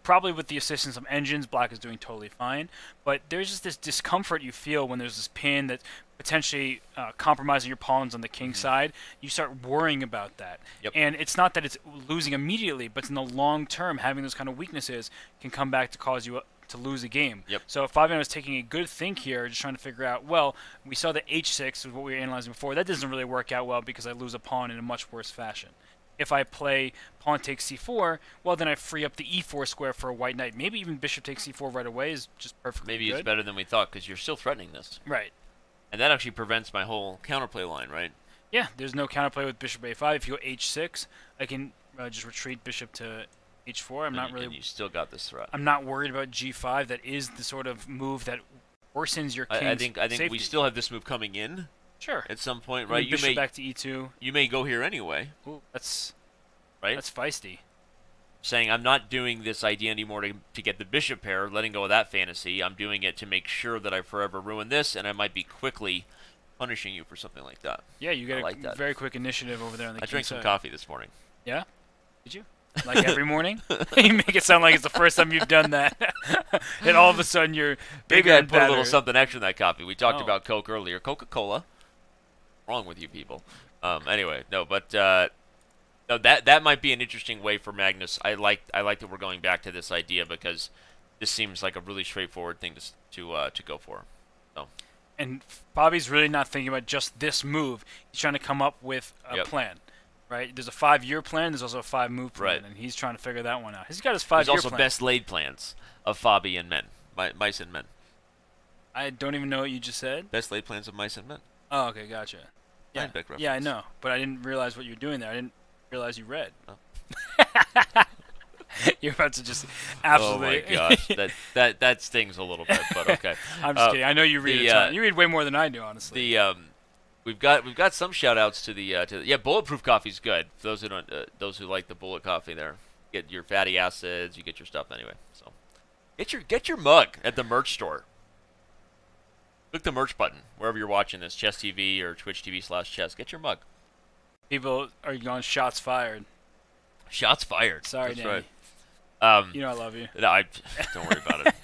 probably with the assistance of engines, black is doing totally fine, but there's just this discomfort you feel when there's this pin that's potentially compromising your pawns on the king side. You start worrying about that. Yep. And it's not that it's losing immediately, but in the long term, having those kind of weaknesses can come back to cause you to lose a game. Yep. So if Fabiano is taking a good think here, just trying to figure out, well, we saw that h6 was what we were analyzing before. That doesn't really work out well because I lose a pawn in a much worse fashion. if I play pawn takes c4, well, then I free up the e4 square for a white knight. Maybe even bishop takes c4 right away is just perfectly Maybe good. it's better than we thought because you're still threatening this. Right. And that actually prevents my whole counterplay line, right? Yeah, there's no counterplay with bishop a5. If you go h6, I can just retreat bishop to h4. And you still got this threat. I'm not worried about g5. That is the sort of move that worsens your king's I think safety. we still have this move coming in. Sure. At some point, right? Bishop back to e2. You may go here anyway. Ooh, that's right. That's feisty. Saying I'm not doing this idea anymore to get the bishop pair, letting go of that fantasy. I'm doing it to make sure that I forever ruin this, and I might be quickly punishing you for something like that. Yeah, you get like that. Very quick initiative over there on the I drank side. some coffee this morning. Yeah? Did you? Like every morning? You make it sound like it's the first time you've done that. And all of a sudden you're bigger Maybe I and put a little better. something extra in that coffee. We talked Oh. about Coke earlier. Coca-Cola. Wrong with you people. Anyway, no, but no, that might be an interesting way for Magnus. I like that we're going back to this idea because this seems like a really straightforward thing to go for. So. And Bobby's really not thinking about just this move. He's trying to come up with a Yep. plan. Right? There's a 5-year plan. There's also a 5-move plan, Right. and he's trying to figure that one out. He's got his There's 5-year also plan. best laid plans of Fabi and men, mice and men. I don't even know what you just said. Best laid plans of mice and men. Oh, okay, gotcha. Yeah, Linebacker yeah, I reference. know, but I didn't realize what you were doing there. I didn't realize you read. Oh. You're about to just absolutely. Oh my gosh, that stings a little bit, but okay. I'm just kidding. I know you read a ton. You read way more than I do, honestly. The we've got some shout outs to the bulletproof coffee's good. For those who don't those who like the bullet coffee there. Get your fatty acids, you get your stuff anyway. So get your mug at the merch store. Click the merch button wherever you're watching this, Chess TV or Twitch TV/Chess. Get your mug. People are going shots fired. Shots fired. Sorry, That's Danny. right. You know I love you. No, don't worry about it.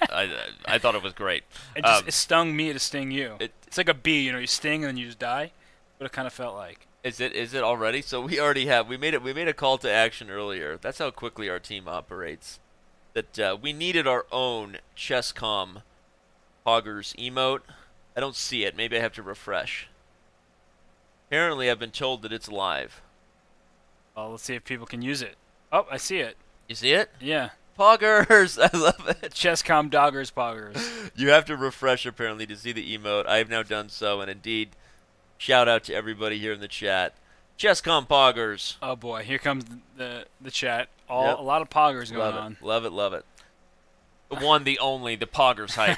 I thought it was great. It stung me to sting you. It's like a bee, you sting and then you just die. What it kind of felt like. Is it already? So we already have. We made a call to action earlier. That's how quickly our team operates. That we needed our own Chess.com Poggers emote. I don't see it. Maybe I have to refresh. Apparently, I've been told that it's live. Well, let's see if people can use it. Oh, I see it. You see it? Yeah. Poggers! I love it. Chess.com Doggers Poggers. You have to refresh, apparently, to see the emote. I have now done so, and indeed, shout out to everybody here in the chat. Chess.com Poggers. Oh, boy. Here comes the chat. A lot of Poggers going on. Love it, love it. The one, the only, the Poggers hype.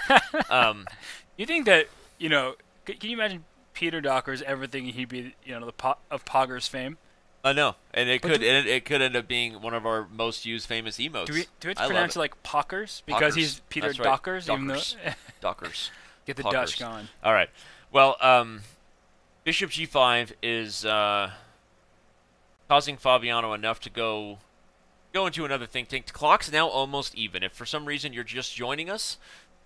You think that, can you imagine Peter Dockers ever thinking he'd be, of Poggers fame? I know, and it could end up being one of our most used famous emotes. Do we have to pronounce it like Pockers? Because Pockers. he's Peter That's right. Dockers? Dockers. Even though Dockers. Get the Poggers. Dutch going. All right. Well, Bishop G5 is causing Fabiano enough to go into another think tank. The clock's now almost even. If for some reason you're just joining us,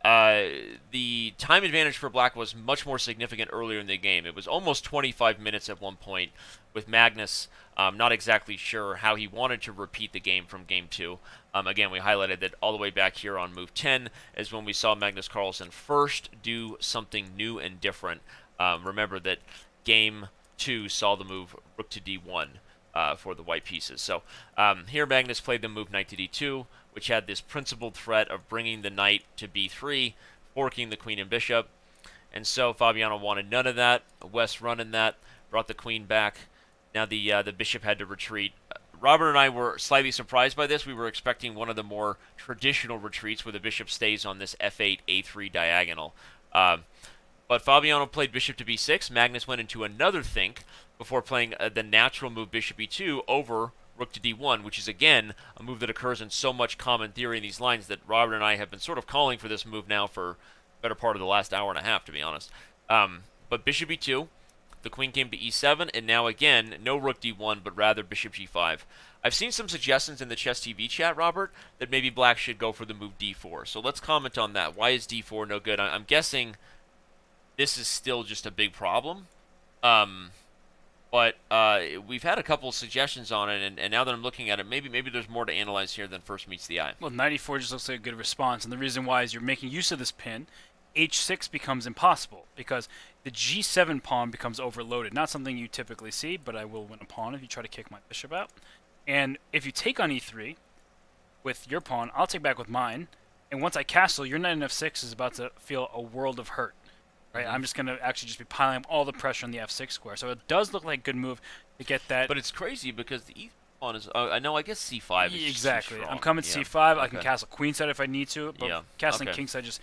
the time advantage for Black was much more significant earlier in the game. It was almost 25 minutes at one point with Magnus not exactly sure how he wanted to repeat the game from Game 2. Again, we highlighted that all the way back here on Move 10 is when we saw Magnus Carlsen first do something new and different. Remember that Game 2 saw the move Rook to D1 for the white pieces. So here Magnus played the move Knight to D2, which had this principled threat of bringing the knight to B3, forking the queen and bishop. And so Fabiano wanted none of that. West running that, brought the queen back. Now the bishop had to retreat. Robert and I were slightly surprised by this. We were expecting one of the more traditional retreats where the bishop stays on this F8, A3 diagonal. But Fabiano played bishop to B6. Magnus went into another think before playing the natural move bishop E2 over Rook to D1, which is, again, a move that occurs in so much common theory in these lines that Robert and I have been sort of calling for this move now for the better part of the last hour and a half, to be honest. But bishop E2, the queen came to E7, and now, again, no Rook D1, but rather bishop G5. I've seen some suggestions in the Chess TV chat, Robert, that maybe Black should go for the move D4. So let's comment on that. Why is D4 no good? I'm guessing this is still just a big problem. But we've had a couple of suggestions on it, and now that I'm looking at it, maybe there's more to analyze here than first meets the eye. Well, 94 just looks like a good response, and the reason why is you're making use of this pin. H6 becomes impossible because the G7 pawn becomes overloaded. Not something you typically see, but I will win a pawn if you try to kick my bishop out. And if you take on e3 with your pawn, I'll take back with mine. And once I castle, your knight on f6 is about to feel a world of hurt. Right? I'm just going to actually just be piling up all the pressure on the f6 square. So it does look like a good move to get that. But it's crazy because the e pawn is. I know. I guess c5 is exactly. too strong. I'm coming to c5. I can castle queenside if I need to, but castling kingside just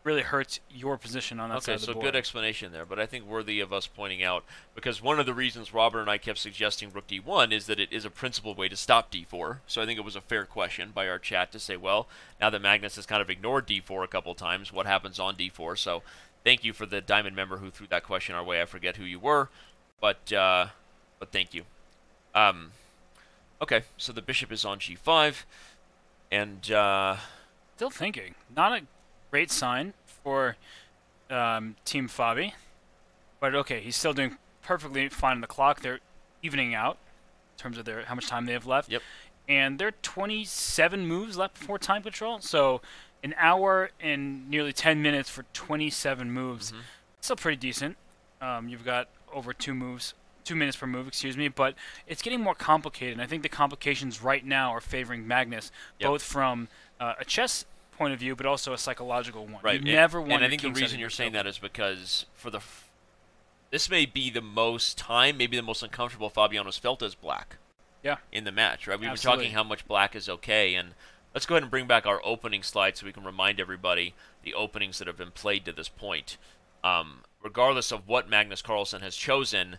really hurts your position on that side of the board. Okay, so good explanation there, but I think worthy of us pointing out, because one of the reasons Robert and I kept suggesting rook d1 is that it is a principled way to stop d4. So I think it was a fair question by our chat to say, well, now that Magnus has kind of ignored d4 a couple times, what happens on d4? So thank you for the Diamond member who threw that question our way. I forget who you were, but thank you. Okay, so the bishop is on g5, and still thinking. Not a great sign for Team Fabi, but okay, he's still doing perfectly fine on the clock. They're evening out in terms of how much time they have left. Yep. And there are 27 moves left before time control, so an hour and nearly 10 minutes for 27 moves. Still pretty decent. You've got over 2 minutes per move, excuse me, but it's getting more complicated, and I think the complications right now are favoring Magnus, both from a chess point of view, but also a psychological one. Right. You never want. And I think the reason you're saying that is because this may be the most time, maybe the most uncomfortable Fabiano's felt as black. Yeah. In the match, right? We've been Absolutely. talking how much black is okay, and let's go ahead and bring back our opening slide so we can remind everybody the openings that have been played to this point. Regardless of what Magnus Carlsen has chosen,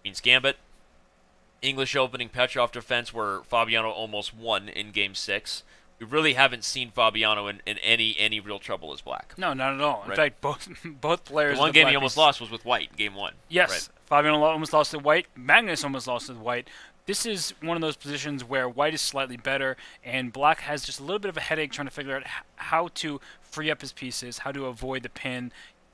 Queen's Gambit, English opening, Petrov defense, where Fabiano almost won in Game 6. We really haven't seen Fabiano in any real trouble as black. No, not at all. In fact, both players. The one game he almost lost was with white, Game 1. Yes, right. Fabiano almost lost to white. Magnus almost lost to white. This is one of those positions where white is slightly better, and black has just a little bit of a headache trying to figure out how to free up his pieces, how to avoid the pin.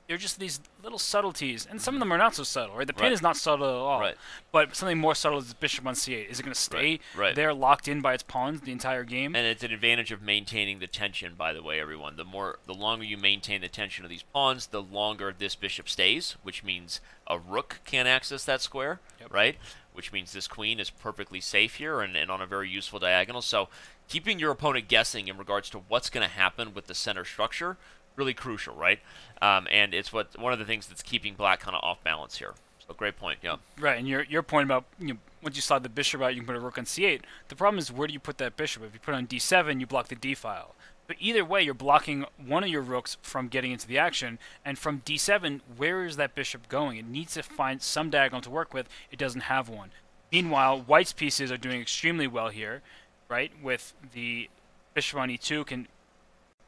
They're just these little subtleties, and some of them are not so subtle, right? The pin is not subtle at all, but something more subtle is bishop on c8. Is it going to stay there locked in by its pawns the entire game? And it's an advantage of maintaining the tension, by the way, everyone. The longer you maintain the tension of these pawns, the longer this bishop stays, which means a rook can't access that square, right? Which means this queen is perfectly safe here and on a very useful diagonal. So keeping your opponent guessing in regards to what's going to happen with the center structure, really crucial, right? And it's one of the things that's keeping black kind of off balance here. So great point, yeah. Right, and your point about once you slide the bishop out, you can put a rook on c8. The problem is, where do you put that bishop? If you put it on d7, you block the d file. But either way, you're blocking one of your rooks from getting into the action, and from d7, where is that bishop going? It needs to find some diagonal to work with. It doesn't have one. Meanwhile, white's pieces are doing extremely well here, right? With the bishop on e2 can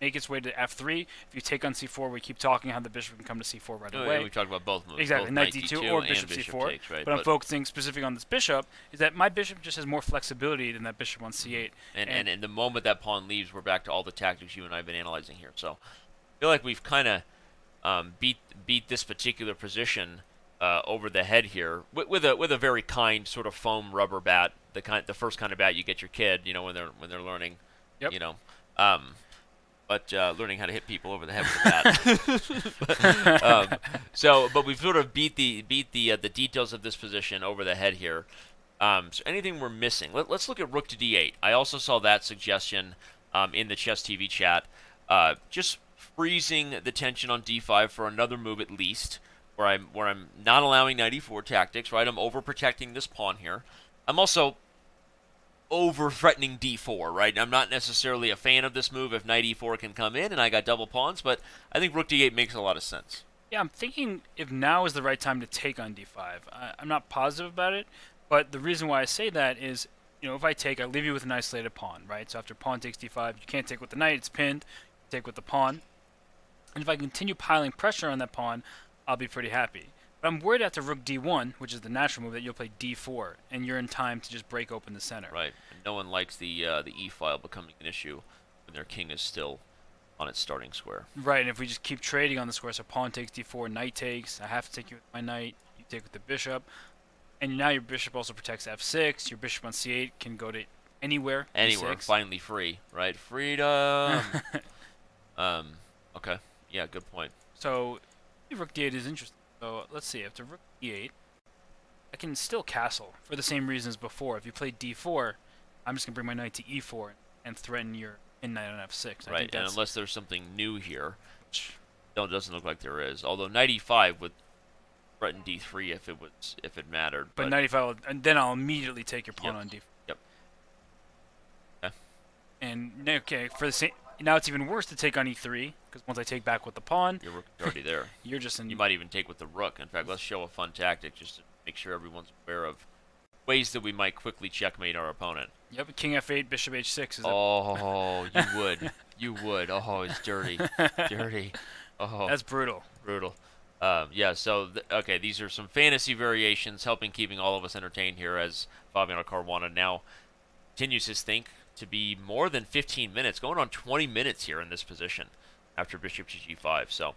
make its way to f3. If you take on c4, we keep talking how the bishop can come to c4 right away. Yeah, we talked about both moves. Exactly, both knight d2 or bishop c4. Takes, right? But I'm focusing specifically on this bishop, is that my bishop just has more flexibility than that bishop on c8. And the moment that pawn leaves, we're back to all the tactics you and I have been analyzing here. So I feel like we've kind of beat this particular position over the head here with a very kind sort of foam rubber bat, the first kind of bat you get your kid, when they're learning, but learning how to hit people over the head with a bat. But we've sort of beat the details of this position over the head here. So anything we're missing? Let's look at rook to d8. I also saw that suggestion in the Chess TV chat. Just freezing the tension on d5 for another move at least, where I'm not allowing knight e4 tactics. Right, I'm overprotecting this pawn here. I'm also over-threatening d4, right? I'm not necessarily a fan of this move if knight e4 can come in and I got double pawns, but I think rook d8 makes a lot of sense. Yeah, I'm thinking if now is the right time to take on d5. I'm not positive about it, but the reason why I say that is, if I take, I leave you with an isolated pawn, right? So after pawn takes d5, you can't take with the knight, it's pinned. You take with the pawn. And if I continue piling pressure on that pawn, I'll be pretty happy. But I'm worried after rook d1, which is the natural move, that you'll play d4, and you're in time to just break open the center. Right. And no one likes the e-file becoming an issue when their king is still on its starting square. Right, and if we just keep trading on the square, so pawn takes d4, knight takes, I have to take you with my knight, you take with the bishop, and now your bishop also protects f6, your bishop on c8 can go to anywhere. Anywhere, e6. finally free, right? Freedom! Okay, yeah, good point. So, rook d8 is interesting. So let's see, after rook d8, I can still castle for the same reasons before. If you play d4, I'm just gonna bring my knight to e4 and threaten your knight on f6. Right, and unless there's something new here, no, it doesn't look like there is. Although knight e5 would threaten d3 if it mattered. But knight e5, and then I'll immediately take your pawn on d4. Yep. Okay. And okay, for the same. Now it's even worse to take on e3 because once I take back with the pawn, your rook is already there. You're just in. You might even take with the rook. In fact, let's show a fun tactic just to make sure everyone's aware of ways that we might quickly checkmate our opponent. Yep, king f8, bishop h6. Oh, you would. You would. Oh, it's dirty. Dirty. Oh. That's brutal. Brutal. Yeah, so, okay, these are some fantasy variations helping keeping all of us entertained here as Fabiano Caruana now continues his think to be more than 15 minutes, going on 20 minutes here in this position after bishop to g5. So,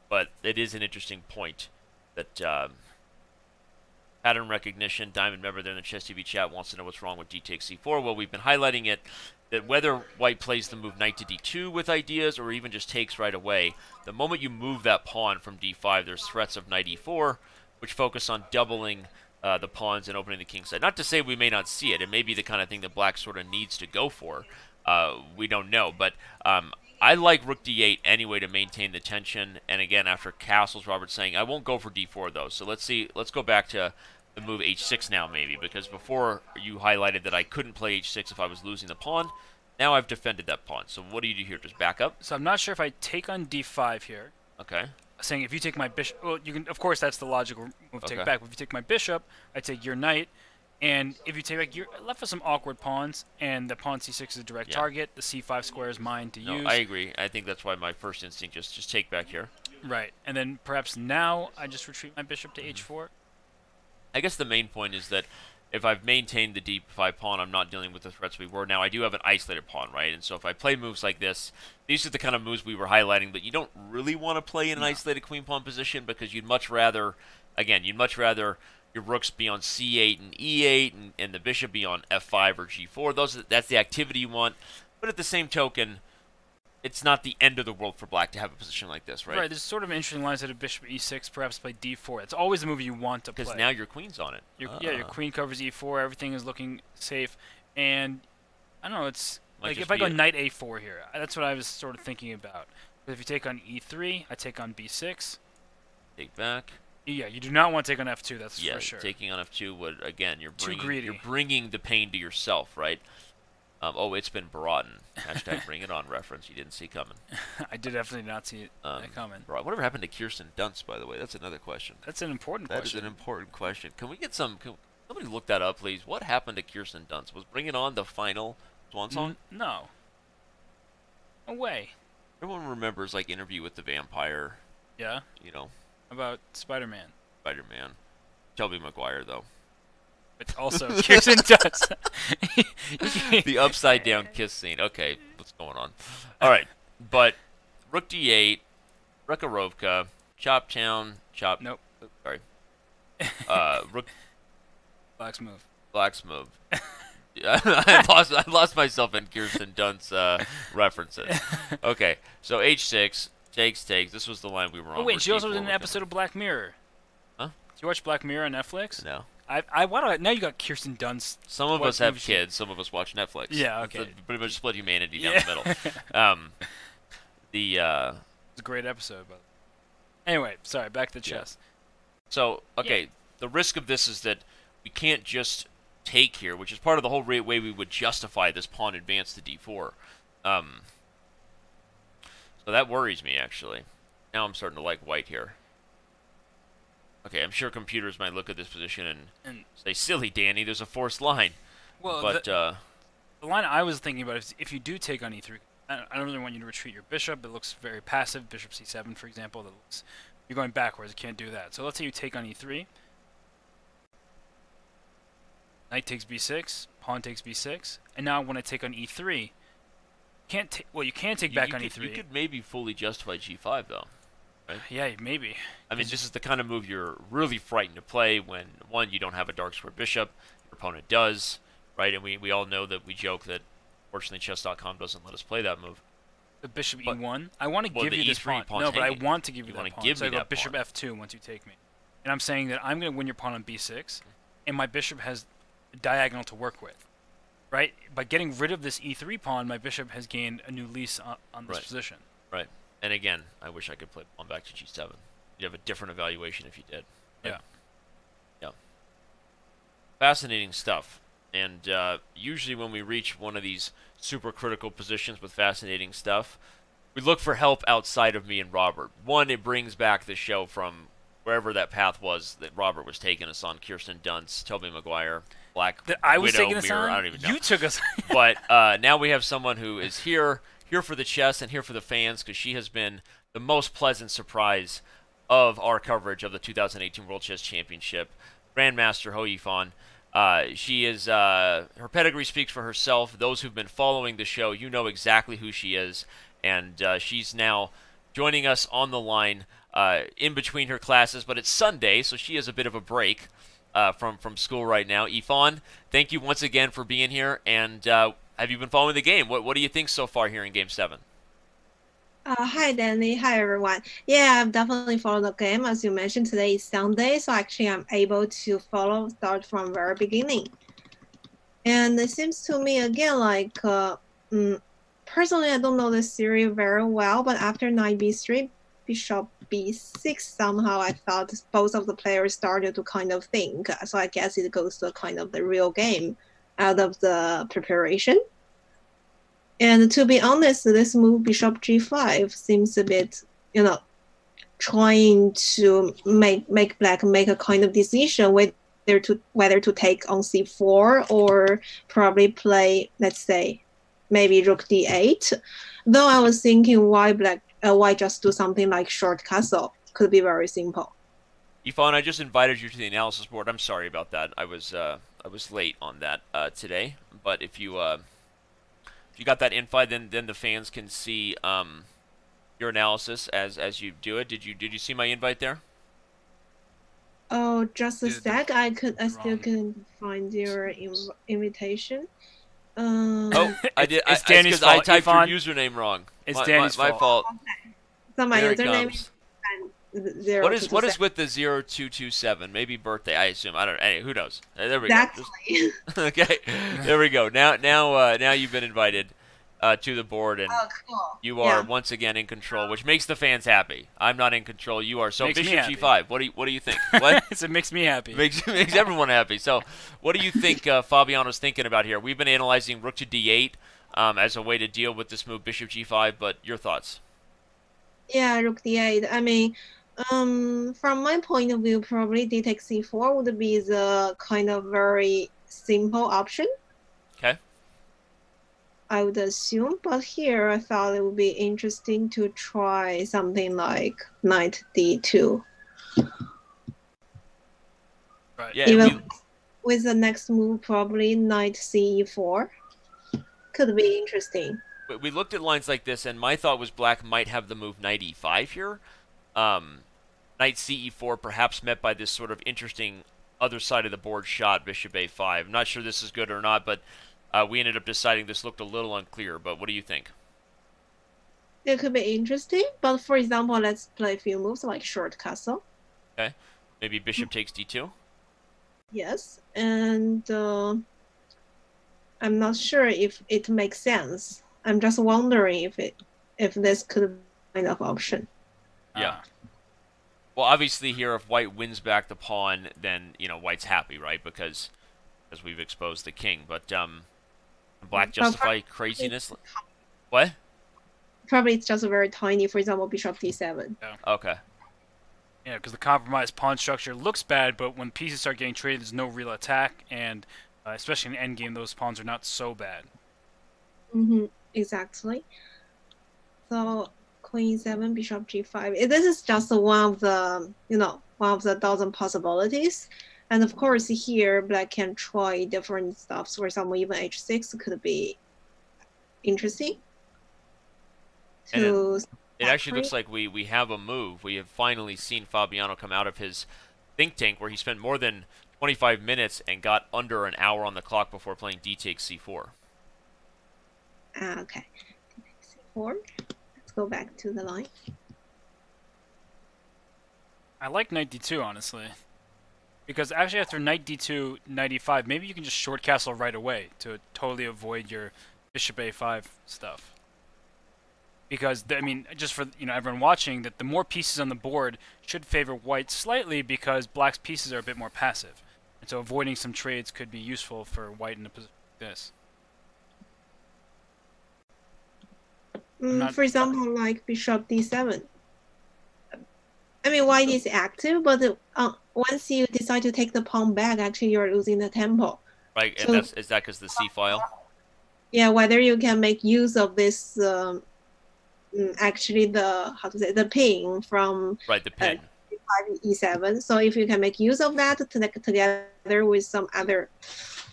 but it is an interesting point that pattern recognition. Diamond member there in the Chess TV chat wants to know what's wrong with d takes c4. Well, we've been highlighting it, that whether white plays the move knight to d2 with ideas or even just takes right away, the moment you move that pawn from d5, there's threats of knight e4, which focus on doubling the pawns and opening the king side. Not to say we may not see it. It may be the kind of thing that black sort of needs to go for. We don't know. But I like rook d8 anyway to maintain the tension. And again, after castles, Robert's saying, I won't go for d4 though. So let's see. Let's go back to the move h6 now maybe. Because before you highlighted that I couldn't play h6 if I was losing the pawn. Now I've defended that pawn. So what do you do here? Just back up? So I'm not sure if I take on d5 here. Okay. Saying if you take my bishop, well, you can. Of course, that's the logical move to take back. But if you take my bishop, I take your knight, and if you take back, you're left with some awkward pawns, and the pawn c6 is a direct target. The c5 square is mine to use. I agree. I think that's why my first instinct just take back here. Right, and then perhaps now I just retreat my bishop to h4. I guess the main point is that if I've maintained the d5 pawn, I'm not dealing with the threats we were. Now, I do have an isolated pawn, right? And so if I play moves like this, these are the kind of moves we were highlighting, but you don't really want to play in an isolated queen-pawn position because you'd much rather, again, you'd much rather your rooks be on c8 and e8 and the bishop be on f5 or g4. That's the activity you want. But at the same token, it's not the end of the world for black to have a position like this, right? Right, there's sort of an interesting line that a bishop e6, perhaps play d4. It's always the move you want to play. Because now your queen's on it. Yeah, your queen covers e4, everything is looking safe, and I don't know, it's like if I go knight a4 here, that's what I was sort of thinking about. But if you take on e3, I take on b6. Take back. Yeah, you do not want to take on f2, that's for sure. Taking on f2 would, again, you're greedy. bringing the pain to yourself, right? Oh, it's been brought in. Hashtag bring it on reference you didn't see coming. I did definitely not see it coming. Whatever happened to Kirsten Dunst, by the way? That's another question. That's an important question. That is an important question. Can we get somebody look that up, please? What happened to Kirsten Dunst? Was Bring It On the final swan song? No. No way. Everyone remembers, like, Interview with the Vampire. Yeah? You know. About Spider-Man. Spider-Man. Tobey Maguire, though. But also, Kirsten Dunst. The upside-down kiss scene. Okay, what's going on? All right, but rook d8, Rekarovka, chop town, chop... Nope. Sorry. Rook... Black's move. Black's move. I lost myself in Kirsten Dunst's references. Okay, so h6, takes. This was the line we were on. Oh, wait, she also was in an episode of Black Mirror. Huh? Did you watch Black Mirror on Netflix? No. Now you got Kirsten Dunst. Some of us have kids. Some of us watch Netflix. Yeah, okay. It's pretty much split humanity down the middle. It's a great episode, but anyway, sorry. Back to chess. So okay, the risk of this is that we can't just take here, which is part of the whole way we would justify this pawn advance to d4. So that worries me actually. Now I'm starting to like white here. Okay, I'm sure computers might look at this position and say, silly, Danny, there's a forced line. Well, but the line I was thinking about is if you do take on e3, I don't really want you to retreat your bishop. It looks very passive. Bishop c7, for example. You're going backwards. You can't do that. So let's say you take on e3. Knight takes b6. Pawn takes b6. And now when I take on e3, you can take back on e3. You could maybe fully justify g5, though. Right? Yeah, maybe. I mean, this is the kind of move you're really frightened to play when, one, you don't have a dark square bishop, your opponent does, right? And we all know that we joke that, fortunately, Chess.com doesn't let us play that move. The bishop e1? I want to give you this pawn. No, but I want to give you that pawn. Give so me I go that bishop pawn. f2 once you take me. and I'm saying that I'm going to win your pawn on b6, and my bishop has a diagonal to work with. Right? By getting rid of this e3 pawn, my bishop has gained a new lease on this position. Right. And again, I wish I could play pawn back to g7. You'd have a different evaluation if you did. Right? Yeah. Yeah. Fascinating stuff. And usually when we reach one of these super critical positions with fascinating stuff, we look for help outside of me and Robert. One, it brings back the show from wherever that path was that Robert was taking us on. Kirsten Dunst, Toby Maguire, Black That I was Widow, taking us Mirror, on? I don't even know. You took us. But now we have someone who is here for the chess and here for the fans, because she has been the most pleasant surprise of our coverage of the 2018 World Chess Championship. Grandmaster Ho Yifan. She is, her pedigree speaks for herself. Those who've been following the show, you know exactly who she is. And she's now joining us on the line in between her classes. But it's Sunday, so she has a bit of a break from school right now. Yifan, thank you once again for being here. And have you been following the game? What do you think so far here in Game 7? Hi, Danny. Hi, everyone. Yeah, I've definitely followed the game. As you mentioned, today is Sunday, so actually I'm able to start from very beginning. And it seems to me, again, like, personally, I don't know the series very well, but after knight b3, bishop b6, somehow I thought both of the players started to kind of think. So I guess it goes to kind of the real game out of the preparation. And to be honest, this move bishop g5 seems a bit, trying to make black make a kind of decision whether to take on c4 or probably play, let's say, maybe rook d8. Though I was thinking why just do something like short castle? Could be very simple. Yifan, I just invited you to the analysis board. I'm sorry about that. I was late on that today. But if you got that invite, then the fans can see your analysis as you do it. Did you see my invite there? Oh, just a sec. I still couldn't find your invitation. Oh, I did. It's Danny's fault. I typed Yifan, your username wrong. It's Danny's my fault. Okay. So my There it username comes. is 0. What is with the 0227? Maybe birthday. I assume. I don't know. Hey, who knows? There we exactly. go. Okay. There we go. Now you've been invited to the board, and Cool. you are once again in control, which makes the fans happy. I'm not in control. You are. So Makes me Bishop happy. G5. What do you think? What? It makes me happy. makes everyone happy. So what do you think Fabiano's thinking about here? We've been analyzing rook to D8 as a way to deal with this move, Bishop G5. But your thoughts? Yeah, rook d8. I mean, from my point of view, probably d takes c4 would be the kind of very simple option. Okay. I would assume, but here I thought it would be interesting to try something like knight d2. Right. Yeah. Even with the next move, probably knight ce4. Could be interesting. We looked at lines like this, and my thought was black might have the move knight e5 here. Knight ce4 perhaps met by this sort of interesting other side of the board shot, bishop a5. I'm not sure this is good or not, but we ended up deciding this looked a little unclear. But what do you think? It could be interesting, but for example, let's play a few moves like short castle. Okay. Maybe bishop takes d2? Yes, and I'm not sure if it makes sense. I'm just wondering if this could be kind of option. Yeah. Well, obviously here, if white wins back the pawn, then white's happy, right? Because we've exposed the king. But black justify craziness. What? Probably it's just very tiny. For example, bishop d7. Yeah. Okay. Yeah, because the compromised pawn structure looks bad, but when pieces start getting traded, there's no real attack, and especially in endgame, those pawns are not so bad. Exactly. So queen 7, bishop g5. This is just one of the one of the dozen possibilities. And of course, here black can try different stuff. For example, even h6 could be interesting. It actually looks like we have a move. We have finally seen Fabiano come out of his think tank where he spent more than 25 minutes and got under an hour on the clock before playing d takes c4. Okay. D takes c4. Let's go back to the line. I like knight d2, honestly. Because actually after knight d2, knight e5, maybe you can just short castle right away to totally avoid your bishop a5 stuff. Because, I mean, just for everyone watching, that the more pieces on the board should favor white slightly because black's pieces are a bit more passive. And so avoiding some trades could be useful for white in a position like this. For example, like bishop d7. I mean, white is active, but once you decide to take the pawn back, actually you're losing the tempo. Right, and So, is that because the C file? Yeah, whether you can make use of this, actually the pin from Right, the pin. e7. So if you can make use of that together with some other,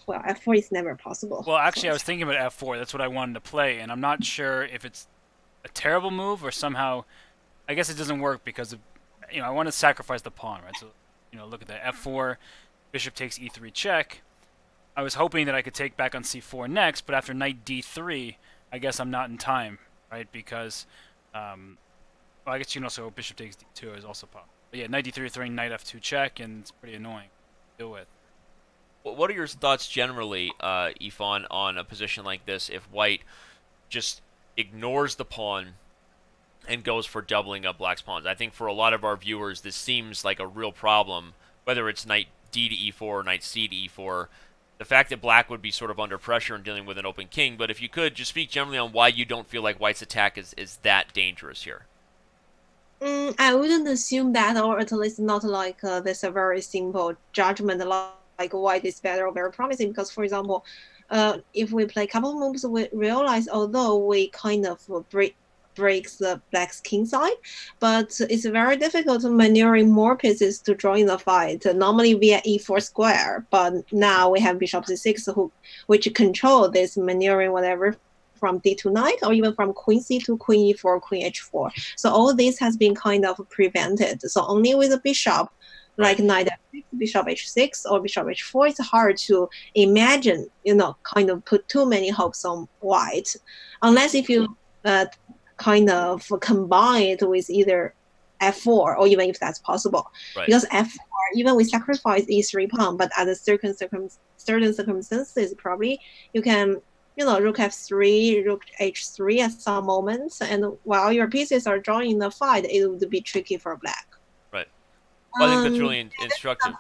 well, f4 is never possible. Well, actually, I was thinking about f4. That's what I wanted to play, and I'm not sure if it's a terrible move or somehow. I guess it doesn't work because of, I want to sacrifice the pawn, right? So, look at that. f4, bishop takes e3 check. I was hoping that I could take back on c4 next, but after knight d3, I guess I'm not in time, right? Because, well, I guess you can also bishop takes d2 is also possible. But yeah, knight d3 throwing knight f2 check, and it's pretty annoying to deal with. What are your thoughts generally, Ifan, on a position like this if white just ignores the pawn and goes for doubling up black's pawns? I think for a lot of our viewers, this seems like a real problem, whether it's knight d to e4 or knight c to e4. The fact that black would be sort of under pressure and dealing with an open king, but if you could, just speak generally on why you don't feel like white's attack is that dangerous here. I wouldn't assume that, or at least not like this a very simple judgment like white is better or very promising. Because, for example, if we play a couple of moves, we realize although we kind of breaks the black's king side, but it's very difficult to maneuvering more pieces to join the fight, normally via e4 square. But now we have bishop c6, which control this maneuvering whatever from d to knight, or even from queen c to queen e4, queen h4. So all this has been kind of prevented. So only with a bishop, like knight f6, bishop h6, or bishop h4, it's hard to imagine, kind of put too many hopes on white, unless if you kind of combine it with either f4, or even if that's possible. Right. Because f4, even we sacrifice e3 pawn, but under certain circumstances, probably you can, rook f3, rook h3 at some moments, and while your pieces are joining the fight, it would be tricky for black. Right. Well, I think that's really instructive.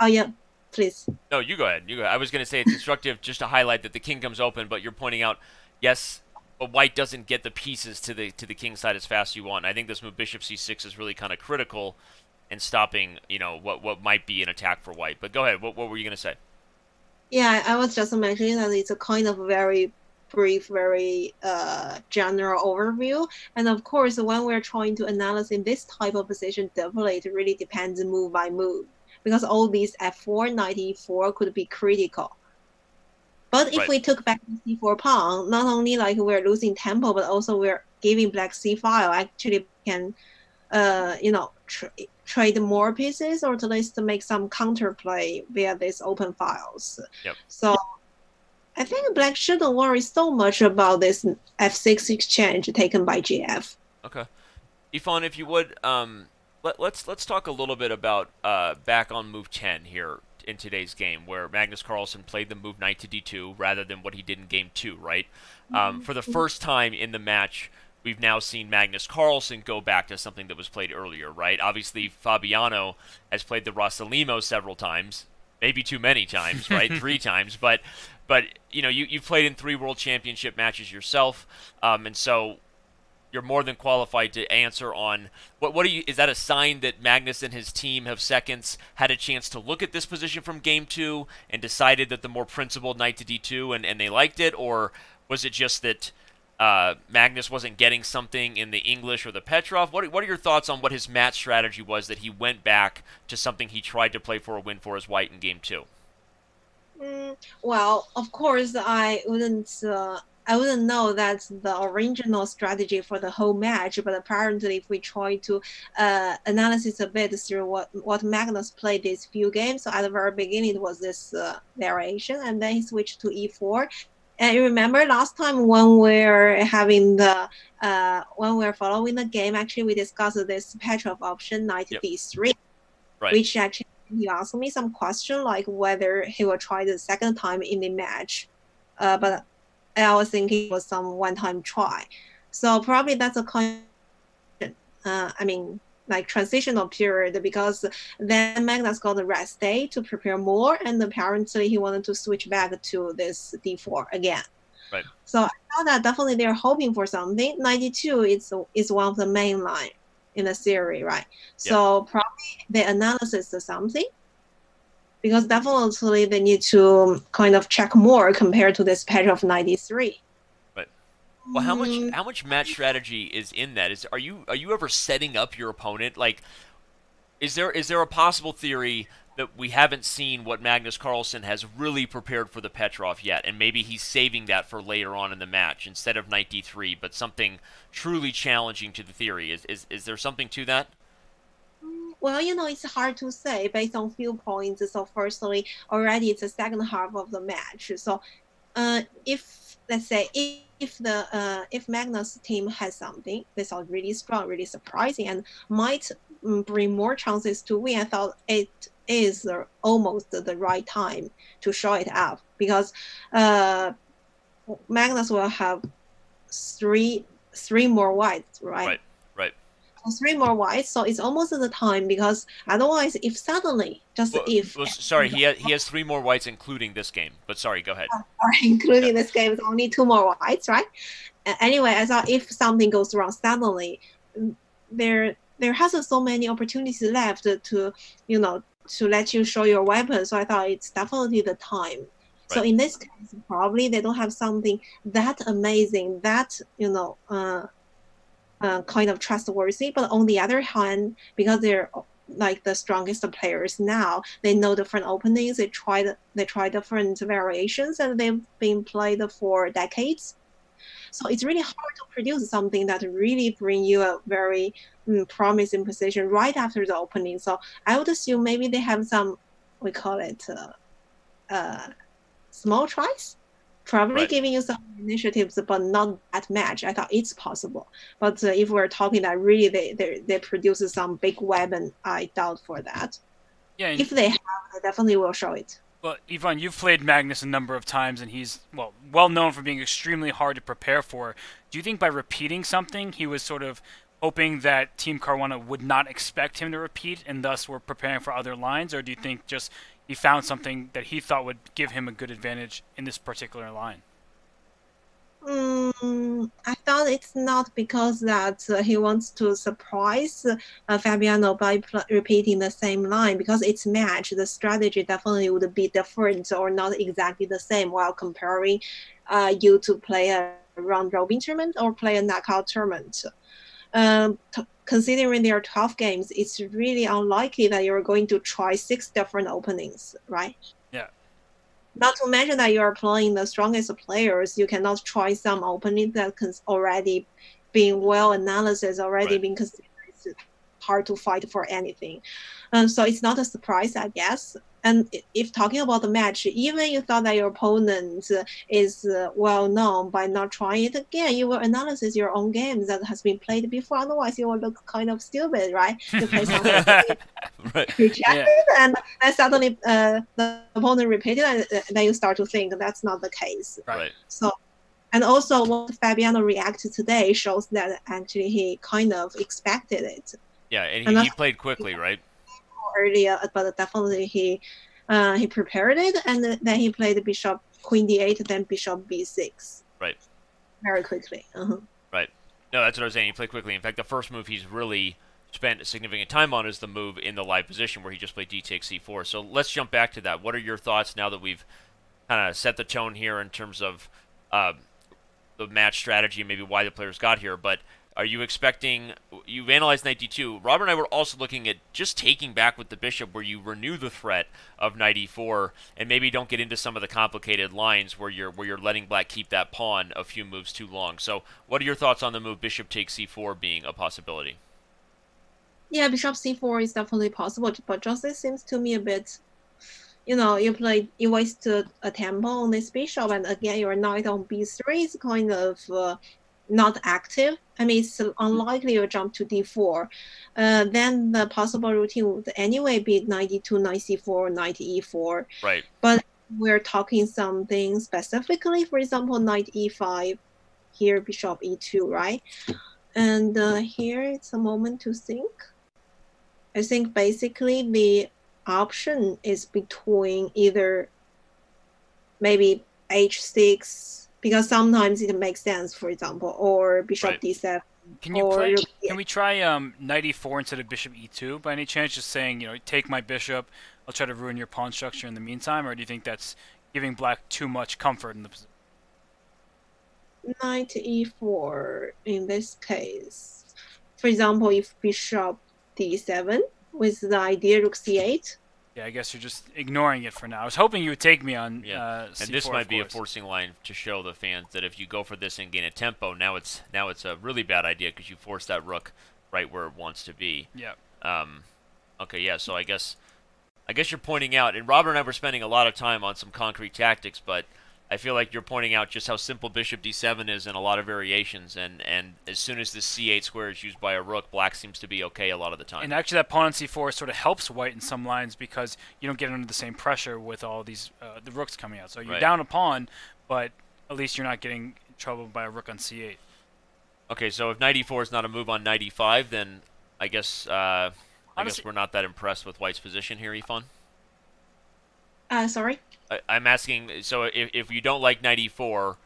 Oh, yeah, please. No, you go ahead. I was going to say it's instructive just to highlight that the king comes open, but you're pointing out, yes, but white doesn't get the pieces to the king side as fast as you want. And I think this move bishop c6 is really kind of critical in stopping, what might be an attack for white. But go ahead. What were you going to say? Yeah, I was just mentioning that it's a kind of very brief, very general overview. And of course, when we're trying to analyze in this type of position, definitely it really depends move by move, because all these f4, knight e4 could be critical. But if we took back the c4 pawn, not only like we're losing tempo, but also we're giving black c file. Actually, can trade more pieces, or at least to make some counterplay via these open files. Yep. So I think black shouldn't worry so much about this f6 exchange taken by GF. Okay, Ifan, if you would, let's talk a little bit about back on move 10 here in today's game, where Magnus Carlsen played the move knight to d2 rather than what he did in game 2, right? For the first time in the match, we've now seen Magnus Carlsen go back to something that was played earlier, right? Obviously, Fabiano has played the Rossalimo several times, maybe too many times, right? 3 times, but you've played in 3 World Championship matches yourself, and so you're more than qualified to answer on is that a sign that Magnus and his team have seconds had a chance to look at this position from game 2 and decided that the more principled knight to d2 and they liked it, or was it just that Magnus wasn't getting something in the English or the Petrov? What are your thoughts on what his match strategy was, that he went back to something he tried to play for a win for his white in game 2? Well, of course, I wouldn't know that's the original strategy for the whole match, but apparently if we try to analysis a bit through what Magnus played these few games, so at the very beginning it was this variation, and then he switched to e4, And you remember last time when we're having the when we're following the game, actually we discussed this Petrov option knight Yep. d3, Right. which actually he asked me some question like whether he will try the second time in the match, but I was thinking it was some one-time try. So probably that's a kind of, I mean, like transitional period, because then Magnus got the rest day to prepare more, and apparently he wanted to switch back to this d4 again. Right. So I thought that definitely they're hoping for something. 92 is one of the main line in the series, right? So probably the analysis is something, because definitely they need to kind of check more compared to this patch of 93. Well, how much match strategy is in that? Are you ever setting up your opponent? Like, is there a possible theory that we haven't seen what Magnus Carlsen has really prepared for the Petrov yet, and maybe he's saving that for later on in the match instead of knight d3, but something truly challenging to the theory? Is there something to that? Well, it's hard to say based on few points. So firstly, already it's the second half of the match. So if let's say if Magnus team has something that's really strong, really surprising, and might bring more chances to win, I thought it is almost the right time to show it up, because Magnus will have three more whites, right? Right. So 3 more whites, so it's almost the time, because otherwise, if suddenly, sorry, he has 3 more whites including this game. But sorry, go ahead. Including this game, it's only 2 more whites, right? Anyway, I thought if something goes wrong suddenly, there hasn't so many opportunities left to let you show your weapon. So I thought it's definitely the time. Right. So in this case, probably they don't have something that amazing, that kind of trustworthy. But on the other hand, because they're like the strongest players now, they know different openings. They try different variations, and they've been played for decades. So it's really hard to produce something that really bring you a very promising position right after the opening. So I would assume maybe they have some, we call it small tries, probably giving you some initiatives, but not that much. I thought it's possible. But if we're talking that really they produce some big weapon, I doubt for that. Yeah. If they have, they definitely will show it. Well, Yvonne, you've played Magnus a number of times, and he's well known for being extremely hard to prepare for. Do you think by repeating something, he was sort of hoping that Team Caruana would not expect him to repeat, and thus were preparing for other lines? Or do you think just he found something that he thought would give him a good advantage in this particular line? I thought it's not because that he wants to surprise Fabiano by repeating the same line, because it's match. The strategy definitely would be different or not exactly the same while comparing you to play a round robin tournament or play a knockout tournament. Considering there are 12 games, it's really unlikely that you're going to try 6 different openings, right? Yeah. Not to mention that you are playing the strongest players. You cannot try some opening that can already being well analysis, already being considered hard to fight for anything. So it's not a surprise, I guess. And if talking about the match, even you thought that your opponent is well known by not trying it again, you will analyze your own game that has been played before. Otherwise, you will look kind of stupid, right? You play something rejected, and then suddenly the opponent repeated, and then you start to think that's not the case. Right. So, and also what Fabiano reacted today shows that actually he kind of expected it. Yeah, and he played quickly, right? Earlier, but definitely he prepared it, and then he played bishop queen d8, then bishop b6. Right. Very quickly. Right. No, that's what I was saying. He played quickly. In fact, the first move he's really spent significant time on is the move in the live position where he just played d takes c4. So let's jump back to that. What are your thoughts now that we've kind of set the tone here in terms of the match strategy and maybe why the players got here? But are you expecting, you've analyzed knight d2. Robert and I were also looking at just taking back with the bishop, where you renew the threat of knight e4 and maybe don't get into some of the complicated lines where you're letting black keep that pawn a few moves too long. So what are your thoughts on the move bishop takes c4 being a possibility? Yeah, bishop c4 is definitely possible, but just it seems to me a bit you wasted a tempo on this bishop, and again your knight on b3 is kind of not active. I mean, it's unlikely you'll jump to d4. Then the possible routine would anyway be knight d2, knight c4, knight e4. Right. But we're talking something specifically, for example, knight e5, here bishop e2, right? And here it's a moment to think. I think basically the option is between either maybe h6, because sometimes it makes sense, for example, or bishop Right. d7. Can you play? Can we try knight e4 instead of bishop e2 by any chance? Just saying, take my bishop. I'll try to ruin your pawn structure in the meantime, or do you think that's giving black too much comfort in the position? Knight e4 in this case. For example, if bishop d7 with the idea rook c8. Yeah, I guess you're just ignoring it for now. I was hoping you would take me on C4, and this might be a forcing line to show the fans that if you go for this and gain a tempo, now it's a really bad idea because you force that rook right where it wants to be. Yeah. Okay, yeah. So I guess you're pointing out, and Robert and I were spending a lot of time on some concrete tactics, but I feel like you're pointing out just how simple bishop d7 is in a lot of variations, and as soon as this c8 square is used by a rook, black seems to be okay a lot of the time. And actually that pawn on c4 sort of helps white in some lines because you don't get under the same pressure with all these the rooks coming out. So you're down a pawn, but at least you're not getting in trouble by a rook on c8. Okay, so if knight e4 is not a move on knight e5, then I guess we're not that impressed with white's position here, Yifan. Sorry? I'm asking, so if you don't like knight e4,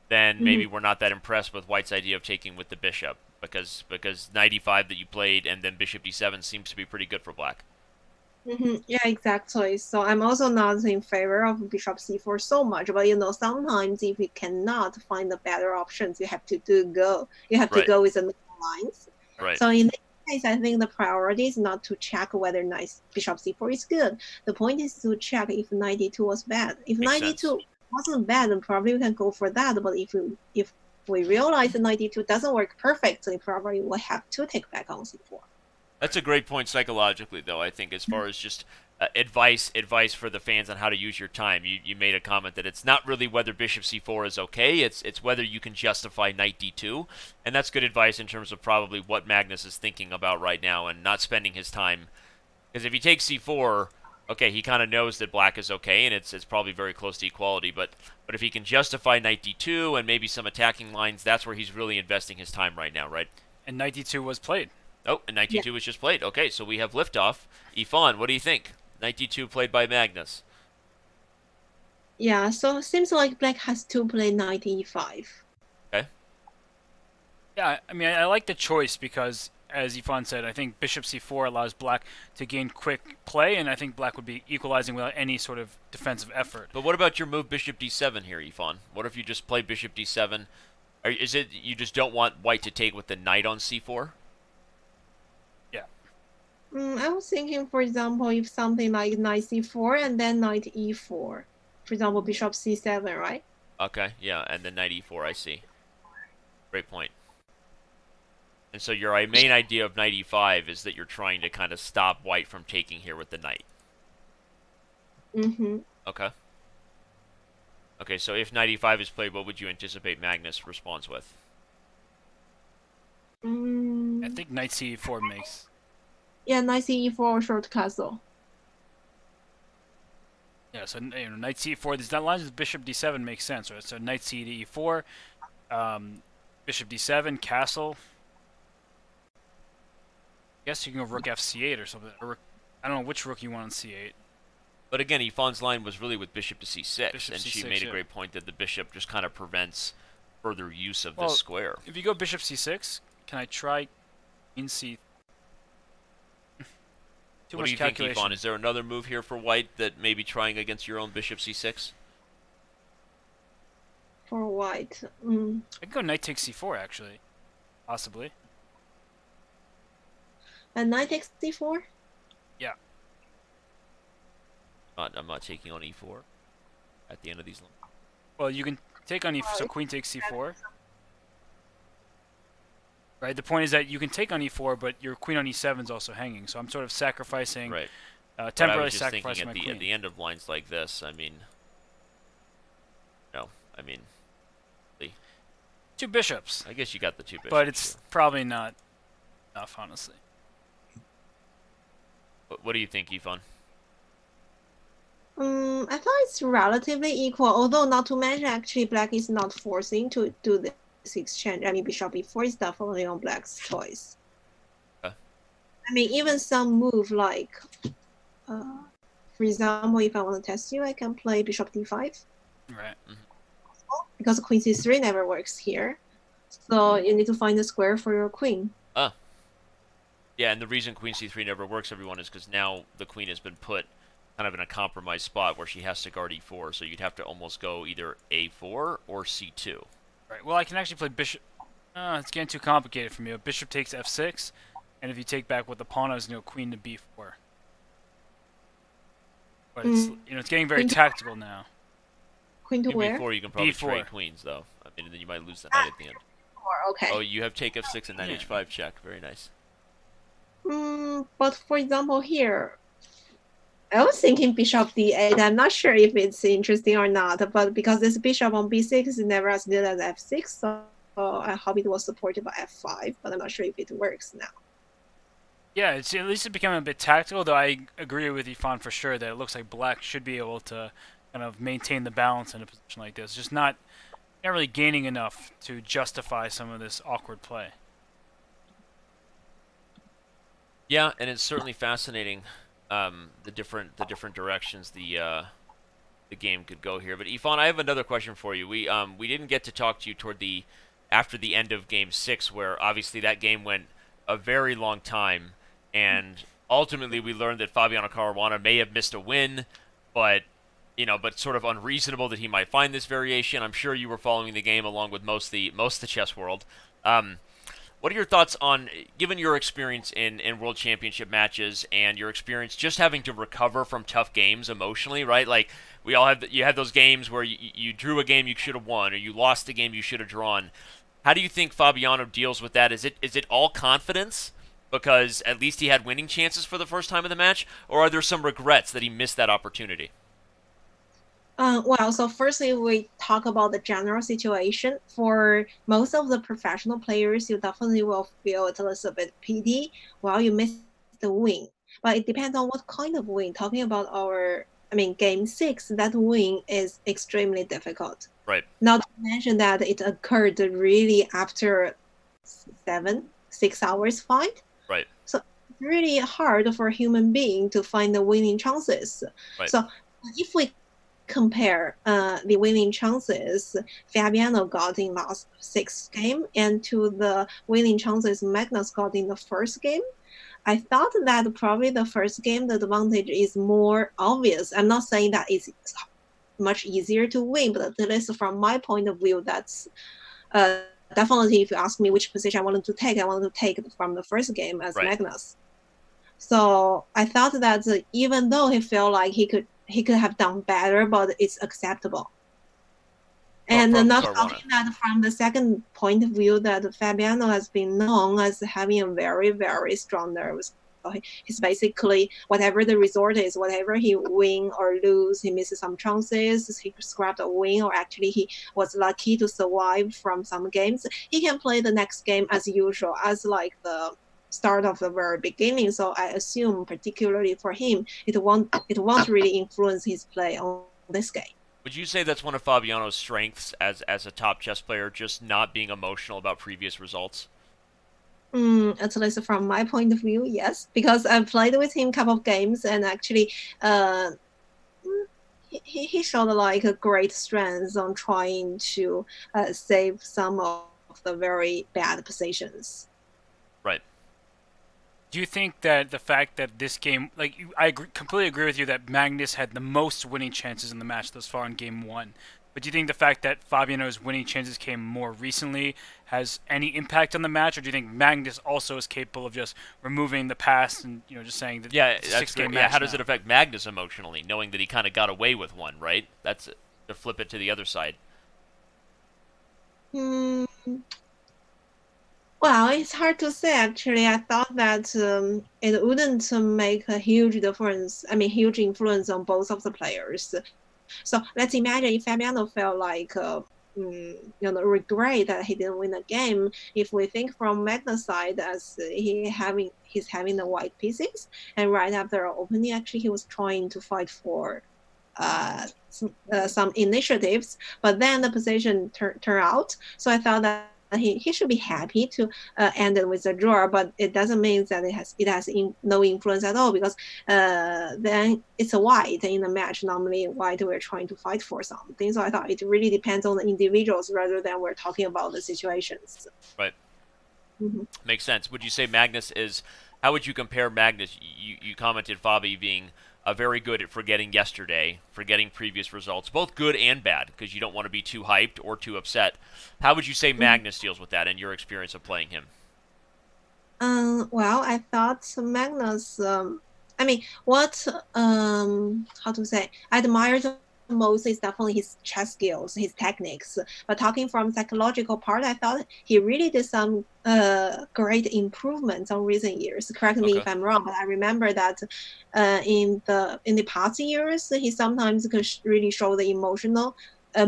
then maybe we're not that impressed with white's idea of taking with the bishop, because knight e5 that you played and then bishop d7 seems to be pretty good for black. Yeah, exactly. So I'm also not in favor of bishop c4 so much, but sometimes if you cannot find the better options, you have to go with the lines. Right. So in this case, I think the priority is not to check whether bishop c4 is good. The point is to check if knight d2 was bad. If knight d2 wasn't bad, then probably we can go for that. But if we realize that knight d2 doesn't work perfectly, probably we'll have to take back on c4. That's a great point psychologically, though, I think, as far as just advice for the fans on how to use your time. You made a comment that it's not really whether bishop c4 is okay, it's whether you can justify knight d2, and that's good advice in terms of probably what Magnus is thinking about right now and not spending his time. Because if he takes c4, okay, he kind of knows that black is okay, and it's probably very close to equality, but if he can justify knight d2 and maybe some attacking lines, that's where he's really investing his time right now, right? And knight d2 was played. Oh, and knight d2 was just played. Okay, so we have liftoff. Yifan, what do you think? Knight d2 played by Magnus. Yeah, so it seems like black has to play knight e5. Okay. Yeah, I mean, I like the choice because, as Yifan said, I think bishop c4 allows black to gain quick play, and I think black would be equalizing without any sort of defensive effort. But what about your move bishop d7 here, Yifan? What if you just play bishop d7? Is it you just don't want white to take with the knight on c4? I was thinking, for example, if something like knight c4 and then knight e4. For example, bishop c7, right? Okay, yeah, and then knight e4, I see. Great point. And so your main idea of knight e5 is that you're trying to kind of stop white from taking here with the knight. Okay. Okay, so if knight e5 is played, what would you anticipate Magnus responds with? I think knight c4 makes... Yeah, knight c4 short castle. Yeah, so knight c4. These lines with bishop d7 makes sense, right? So knight c to e4, bishop d7, castle. I guess you can go rook f8 or something. Or I don't know which rook you want on c8. But again, Yifan's line was really with bishop to c6, Bishop and c6, she made a great point that the bishop just kind of prevents further use of this square. If you go bishop c6, can I try queen c? What do you think, Yifan? Is there another move here for white that may be trying against your own bishop c6? For white, I can go knight takes c4, actually. Possibly. And knight takes c4? Yeah. I'm not taking on e4 at the end of these lines. Well, you can take on e4, so queen takes c4. Right. The point is that you can take on e4, but your queen on e7 is also hanging. So I'm sort of sacrificing But I temporarily was just thinking sacrificing my queen. at the end of lines like this, I mean, no, I mean, 2 bishops. I guess you got the 2 bishops. But it's probably not enough, honestly. What do you think, Yvonne? I thought it's relatively equal, although not to mention actually black is not forcing to do this exchange. I mean, bishop b4 is definitely on black's choice. I mean, even some move like, for example, if I want to test you, I can play bishop d5. Right. Because queen c3 never works here. So you need to find a square for your queen. Yeah, and the reason queen c3 never works, everyone, is because now the queen has been put kind of in a compromised spot where she has to guard e4, so you'd have to almost go either a4 or c2. Right. Well, I can actually play bishop. It's getting too complicated for me. A bishop takes f6, and if you take back with the pawn, I was going to go queen to b4. But it's it's getting very tactical now. Queen to where? Before you can probably B4. trade queens, though. I mean, and then you might lose the knight at the end. Okay. Oh, you have take f6 and knight h5 check. Very nice. But for example here, I was thinking bishop d8. I'm not sure if it's interesting or not, but because this bishop on b6 is never as good as f6, so I hope it was supported by f5, but I'm not sure if it works now. Yeah, it's at least it's becoming a bit tactical, though I agree with Yvonne for sure that it looks like black should be able to kind of maintain the balance in a position like this. Just not really gaining enough to justify some of this awkward play. Yeah, and it's certainly fascinating the different directions the game could go here. But Yvonne, I have another question for you. We didn't get to talk to you after the end of Game 6, where obviously that game went a very long time, and ultimately we learned that Fabiano Caruana may have missed a win, but sort of unreasonable that he might find this variation. I'm sure you were following the game along with most of the chess world. What are your thoughts on, given your experience in World Championship matches and your experience just having to recover from tough games emotionally, right? Like, we all have, you had those games where you drew a game you should have won, or you lost a game you should have drawn. How do you think Fabiano deals with that? Is it all confidence, because at least he had winning chances for the first time in the match, or are there some regrets that he missed that opportunity? Well, so firstly, we talk about the general situation. For most of the professional players, you definitely will feel it's a little bit pity while you miss the win. But it depends on what kind of win. Talking about Game 6, that win is extremely difficult. Right. Not to mention that it occurred really after 6 hours fight. Right. So it's really hard for a human being to find the winning chances. Right. So if we compare the winning chances Fabiano got in last 6 game and to the winning chances Magnus got in the first game, I thought that probably the first game the advantage is more obvious. I'm not saying that it's much easier to win, but at least from my point of view, that's definitely, if you ask me which position I wanted to take from the first game as Magnus. So I thought that even though he felt like he could have done better, but it's acceptable. And not talking that from the second point of view, that Fabiano has been known as having a very, very strong nerves. He's basically, whatever the result is, whatever he win or lose, he misses some chances, he scrapped a win, or actually he was lucky to survive from some games, he can play the next game as usual, as like the start of the very beginning. So I assume, particularly for him, it won't really influence his play on this game. Would you say that's one of Fabiano's strengths as a top chess player, just not being emotional about previous results? At least from my point of view, yes, because I've played with him a couple of games, and actually he showed like a great strength on trying to save some of the very bad positions. Right. Do you think that the fact that this game, completely agree with you that Magnus had the most winning chances in the match thus far in Game 1, but do you think the fact that Fabiano's winning chances came more recently has any impact on the match, or do you think Magnus also is capable of just removing the past and just saying that it's a 6-game match? How does it affect Magnus emotionally, knowing that he kind of got away with one, right? That's to flip it to the other side. Well, it's hard to say actually. I thought that it wouldn't make a huge difference. I mean, huge influence on both of the players. So let's imagine if Fabiano felt like regret that he didn't win the game. If we think from Magnus' side, as he's having the white pieces, and right after opening, actually he was trying to fight for some initiatives, but then the position turned out. So I thought that he should be happy to end it with a draw, but it doesn't mean that it has no influence at all, because then it's a white in the match. Normally white we're trying to fight for something. So I thought it really depends on the individuals rather than we're talking about the situations. Right. Mm-hmm. Makes sense. Would you say Magnus is? How would you compare Magnus? You commented Fabi being very good at forgetting yesterday, forgetting previous results, both good and bad, because you don't want to be too hyped or too upset. How would you say Magnus deals with that in your experience of playing him? Well, I thought Magnus. I mean, what how to say? I admire the most is definitely his chess skills, his techniques. But talking from psychological part, I thought he really did some great improvements on recent years. Correct me if I'm wrong, but I remember that in the past years, he sometimes could really show the emotional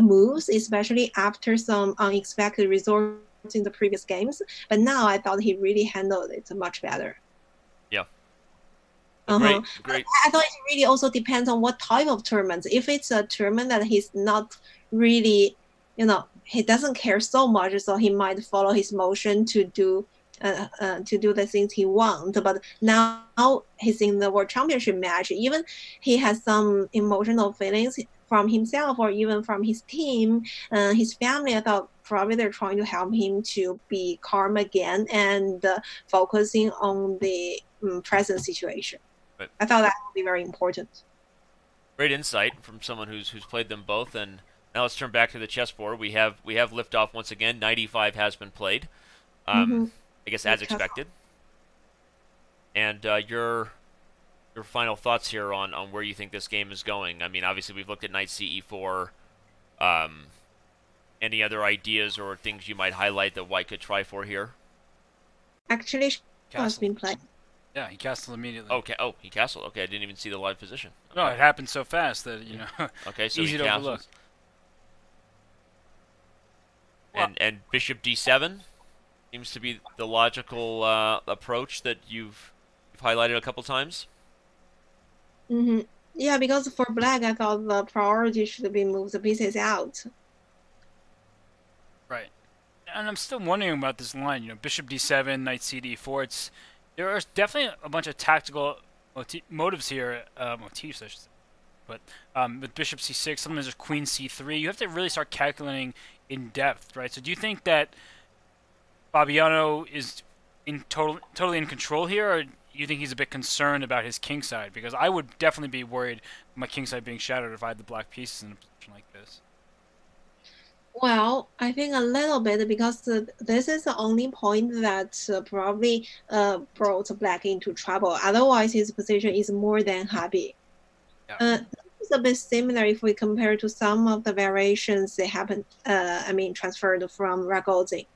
moves, especially after some unexpected results in the previous games. But now I thought he really handled it much better. Yeah. Great. I thought it really also depends on what type of tournament. If it's a tournament that he's not really, he doesn't care so much, so he might follow his motion to do the things he wants. But now he's in the World Championship match. Even he has some emotional feelings from himself or even from his team, his family. I thought probably they're trying to help him to be calm again and focusing on the present situation. Right. I thought that would be very important. Great insight from someone who's played them both. And now let's turn back to the chessboard. We have liftoff once again. 95 has been played. I guess as expected. And your final thoughts here on where you think this game is going. I mean, obviously we've looked at knight CE4. Any other ideas or things you might highlight that white could try for here? Actually, has been played. Yeah, he castled immediately. Okay. Oh, he castled. Okay, I didn't even see the live position. Okay. No, it happened so fast that okay, so easy to overlook. And bishop d7 seems to be the logical approach that you've highlighted a couple times. Yeah, because for black, I thought the priority should be move the pieces out. Right. And I'm still wondering about this line. Bishop d7, knight cd4. There are definitely a bunch of tactical motives here, motifs, I should say. But with bishop c6, sometimes there's queen c3. You have to really start calculating in depth, right? So do you think that Fabiano is totally in control here, or do you think he's a bit concerned about his king side? Because I would definitely be worried my king side being shattered if I had the black pieces in a position like this. Well, I think a little bit, because this is the only point that probably brought black into trouble. Otherwise, his position is more than happy. Yeah. It's a bit similar if we compare to some of the variations they happen. Transferred from Ragozzi.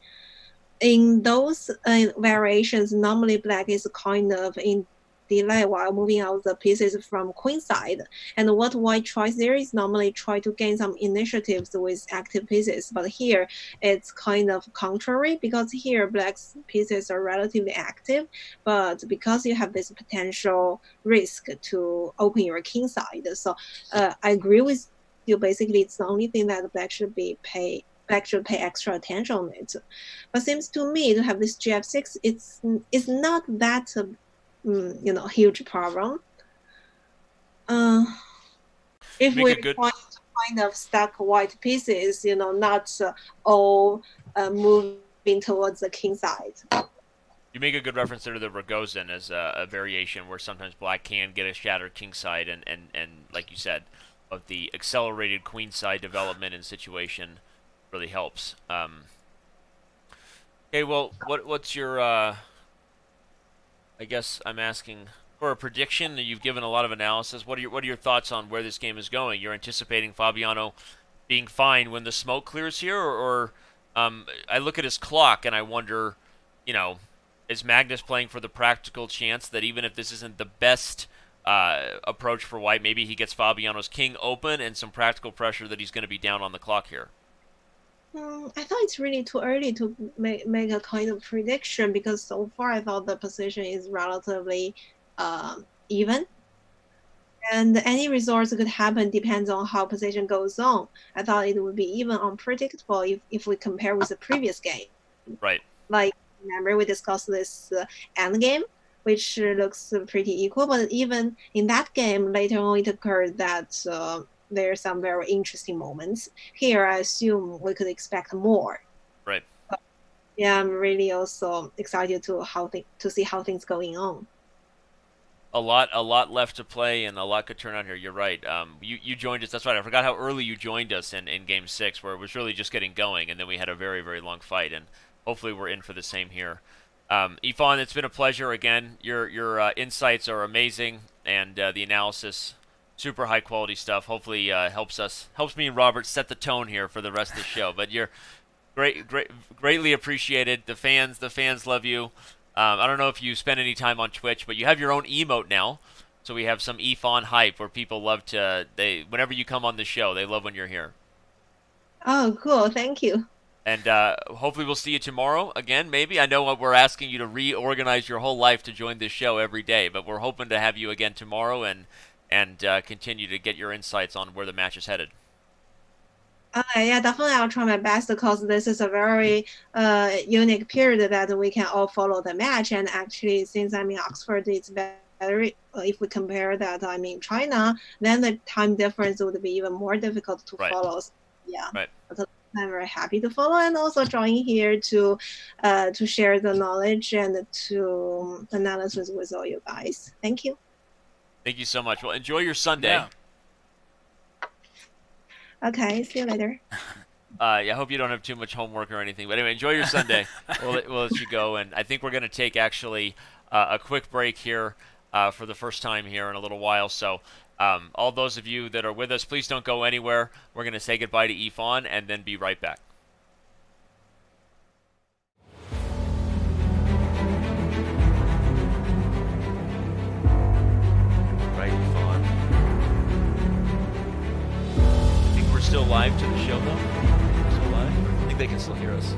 In those variations, normally black is kind of in delay while moving out the pieces from queen side. And what white tries there is normally try to gain some initiatives with active pieces. But here it's kind of contrary, because here black's pieces are relatively active, but because you have this potential risk to open your king side. So I agree with you. Basically, it's the only thing that black should pay extra attention on it. But seems to me to have this gf6, it's not that huge problem. If we're trying to kind of stack white pieces, not all moving towards the king side. You make a good reference there to the Ragozin as a variation where sometimes black can get a shattered king side, and like you said, of the accelerated queen side development and situation really helps. Okay, well, what's your I guess I'm asking for a prediction. You've given a lot of analysis. What are your thoughts on where this game is going? You're anticipating Fabiano being fine when the smoke clears here, or I look at his clock and I wonder, you know, is Magnus playing for the practical chance that even if this isn't the best approach for white, maybe he gets Fabiano's king open and some practical pressure that he's going to be down on the clock here? I thought it's really too early to make a kind of prediction, because so far I thought the position is relatively even. And any results could happen depends on how position goes on. I thought it would be even unpredictable if we compare with the previous game. Right. Like, remember we discussed this endgame, which looks pretty equal, but even in that game, later on it occurred that there are some very interesting moments. Here, I assume we could expect more. Right. But, yeah, I'm really also excited to see how things going on. A lot left to play, and a lot could turn out here. You're right. You joined us. That's right. I forgot how early you joined us in Game 6, where it was really just getting going, and then we had a very, very long fight, and hopefully we're in for the same here. Yifan, it's been a pleasure again. Your insights are amazing, and the analysis, super high quality stuff. Hopefully helps me and Robert set the tone here for the rest of the show. But you're greatly appreciated. The fans love you. I don't know if you spend any time on Twitch, but you have your own emote now. So we have some Yifan hype where people love to, whenever you come on the show, they love when you're here. Oh, cool. Thank you. And hopefully we'll see you tomorrow again, maybe. I know we're asking you to reorganize your whole life to join this show every day, but we're hoping to have you again tomorrow and continue to get your insights on where the match is headed. Yeah, definitely I'll try my best, because this is a very unique period that we can all follow the match. And actually, since I'm in Oxford, it's very, if we compare that I'm in China, then the time difference would be even more difficult to follow. So, yeah, right. But I'm very happy to follow, and also join here to share the knowledge and to analysis with all you guys. Thank you. Thank you so much. Well, enjoy your Sunday. Yeah. Okay, see you later. I hope you don't have too much homework or anything. But anyway, enjoy your Sunday. We'll let you go. And I think we're going to take actually a quick break here for the first time here in a little while. So all those of you that are with us, please don't go anywhere. We're going to say goodbye to Yifan and then be right back. Right, Yifan. We're still live to the show, though? Still live? I think they can still hear us.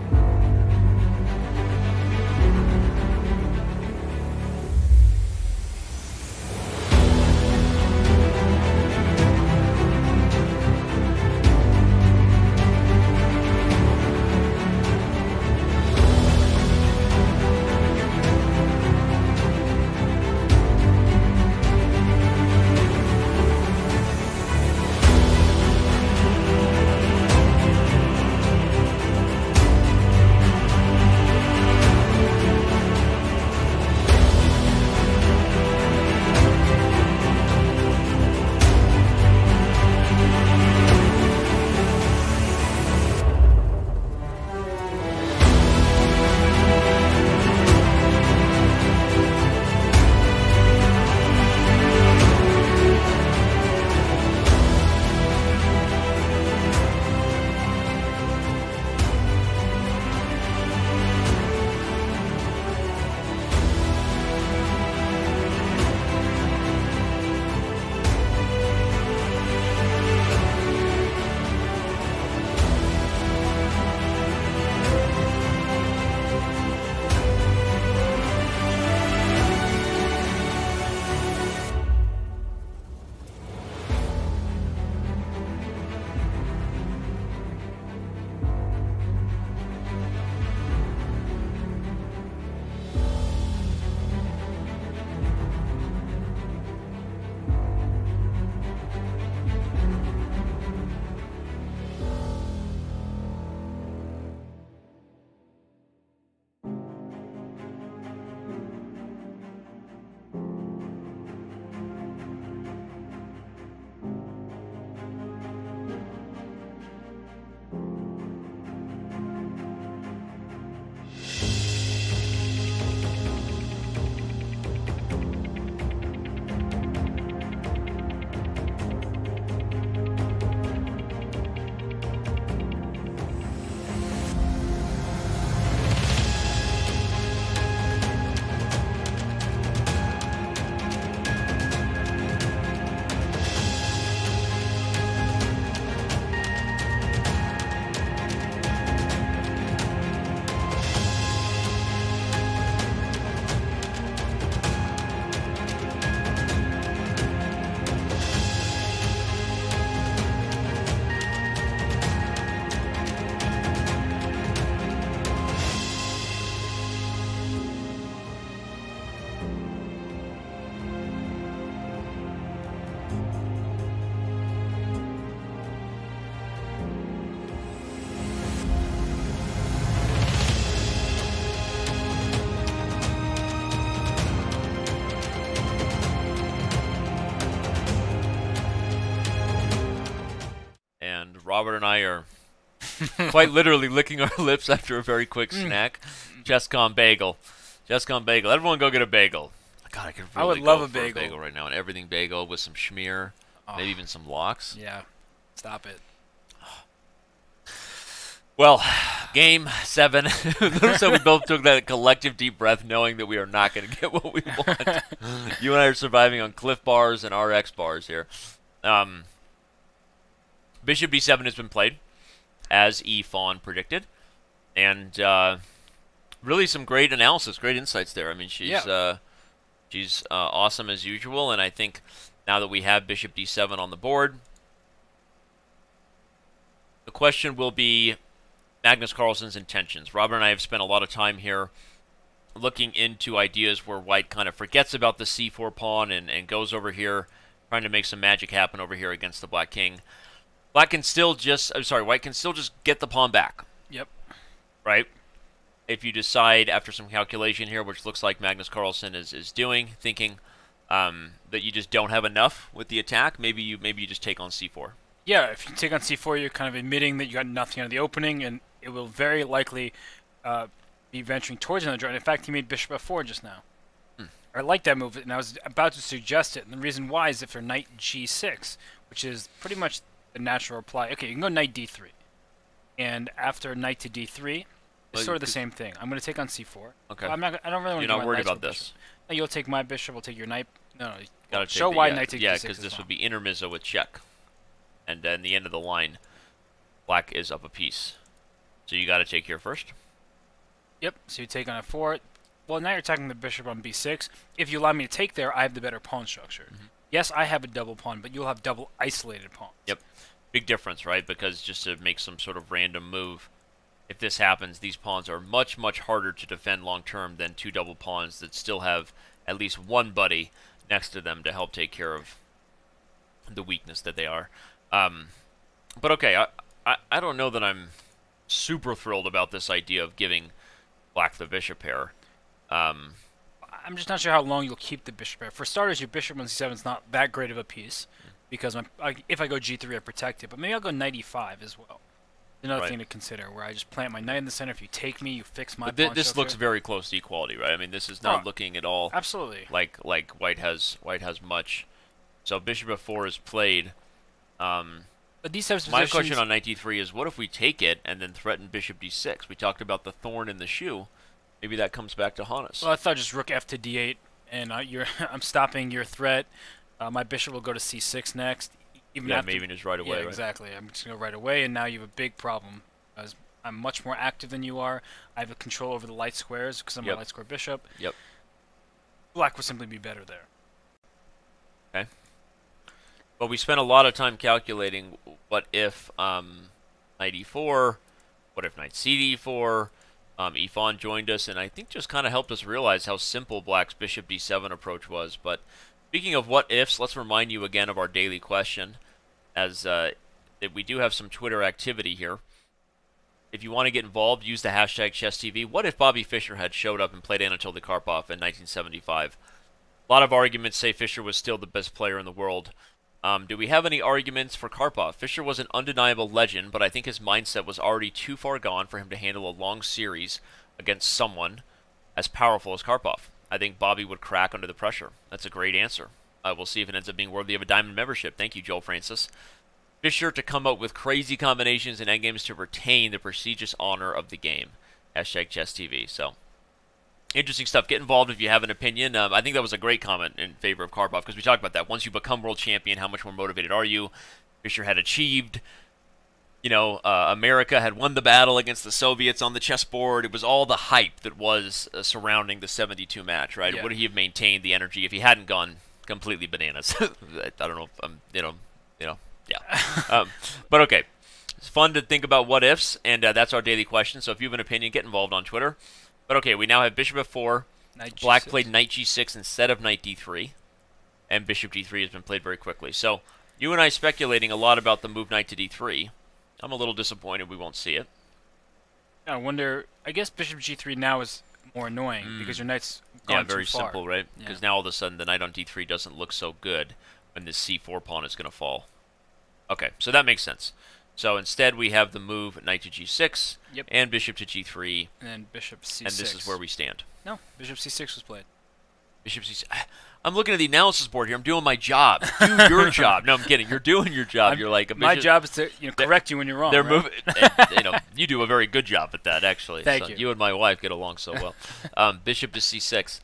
Robert and I are quite literally licking our lips after a very quick snack. Chess.com bagel. Chess.com bagel. Everyone go get a bagel. God, I could really I would love go a for bagel. right now. An everything bagel with some schmear, maybe even some lox. Yeah. Stop it. Well, game 7. So we both took that collective deep breath knowing that we are not going to get what we want. You and I are surviving on Cliff bars and RX bars here. Bishop d7 has been played, as E-Fawn predicted. And really some great analysis, great insights there. I mean, she's awesome as usual. And I think now that we have Bishop d7 on the board, the question will be Magnus Carlsen's intentions. Robert and I have spent a lot of time here looking into ideas where white kind of forgets about the c4 pawn and goes over here, trying to make some magic happen over here against the black king. White can still just get the pawn back. Yep. Right? If you decide after some calculation here, which looks like Magnus Carlsen is doing, thinking that you just don't have enough with the attack, maybe you just take on c4. Yeah, if you take on c4, you're kind of admitting that you got nothing out of the opening, and it will very likely be venturing towards another draw. In fact, he made bishop f4 just now. I like that move, and I was about to suggest it. And the reason why is if you're knight g6, which is pretty much the natural reply. Okay, you can go knight d3. And after knight to d3, it's sort of the same thing. I'm going to take on c4. Okay. Well, I don't really want to You're not worried about this. Bishop. No, you'll take my bishop, we'll take your knight. No, Gotta show take why knight takes yeah, d6 because is this fine. would be intermezzo with check. And then the end of the line, black is up a piece. So you got to take here first. Yep, so you take on f4. Well, now you're attacking the bishop on b6. If you allow me to take there, I have the better pawn structure. Yes, I have a double pawn, but you'll have double isolated pawns. Yep. Big difference, right? Because just to make some sort of random move, if this happens, these pawns are much, much harder to defend long-term than two double pawns that still have at least one buddy next to them to help take care of the weakness that they are. But okay, I don't know that I'm super thrilled about this idea of giving black the bishop pair. I'm just not sure how long you'll keep the bishop pair. For starters, your bishop on c7 is not that great of a piece, because if I go g3, I protect it. But maybe I'll go knight e5 as well. Another thing to consider, where I just plant my knight in the center. If you take me, you fix my pawn This structure. looks very close to equality, right? I mean, this is not looking at all absolutely like white has much. So bishop f4 is played. But these types of My positions, question on knight d3 is, what if we take it and then threaten bishop d6? We talked about the thorn in the shoe. Maybe that comes back to haunt us. well, I thought just rook f to d8, and I'm stopping your threat. My bishop will go to c6 next. Even after, maybe just right away. Yeah, right? exactly. I'm just going to go right away, and now you have a big problem. As I'm much more active than you are. I have a control over the light squares because I'm a light square bishop. Yep. Black would simply be better there. Okay. But we spent a lot of time calculating what if knight e4, what if knight cd4, e-Fawn joined us, and I think just kind of helped us realize how simple black's bishop d7 approach was. But speaking of what ifs, let's remind you again of our daily question, as that we do have some Twitter activity here. If you want to get involved, use the hashtag ChessTV. What if Bobby Fischer had showed up and played Anatoly Karpov in 1975? A lot of arguments say Fischer was still the best player in the world. Do we have any arguments for Karpov? Fischer was an undeniable legend, but I think his mindset was already too far gone for him to handle a long series against someone as powerful as Karpov. I think Bobby would crack under the pressure. That's a great answer. We'll see if it ends up being worthy of a diamond membership. Thank you, Joel Francis. Fischer to come up with crazy combinations and endgames to retain the prestigious honor of the game. Hashtag ChessTV. So, interesting stuff. Get involved if you have an opinion. I think that was a great comment in favor of Karpov, because we talked about that. Once you become world champion, how much more motivated are you? Fischer had achieved, America had won the battle against the Soviets on the chessboard. It was all the hype that was surrounding the 72 match, right? Yeah. Would he have maintained the energy if he hadn't gone completely bananas? I don't know if yeah. But okay, it's fun to think about what ifs, and that's our daily question. So if you have an opinion, get involved on Twitter. But okay, we now have bishop f4. Knight Black G6. played knight g6 instead of knight d3, and bishop d3 has been played very quickly. So you and I speculating a lot about the move knight to d3. I'm a little disappointed we won't see it. I wonder. I guess bishop g3 now is more annoying because your knight's gone very too far. simple, right? Yeah. Because now all of a sudden the knight on d3 doesn't look so good when this c4 pawn is going to fall. Okay, so that makes sense. So instead, we have the move knight to g6 Yep. and bishop to g3, And then bishop c6. and this is where we stand. No, bishop c6 was played. Bishop c6. I'm looking at the analysis board here. I'm doing my job. Do your job. No, I'm kidding. You're doing your job. You're like a bishop. My job is to correct you when you're wrong. They're right? moving. You do a very good job at that, actually. Thank So you. You and my wife get along so well. Bishop to c6.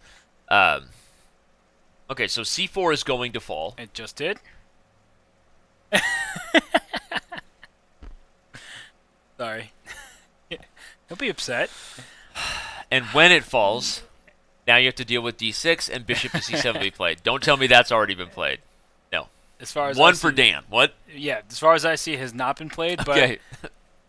Okay, so c4 is going to fall. It just did. Sorry. Don't be upset. And when it falls, now you have to deal with d6 and bishop to c7 will be played. Don't tell me that's already been played. No. As far as One I for see, Dan. What? Yeah, as far as I see, it has not been played, but Okay.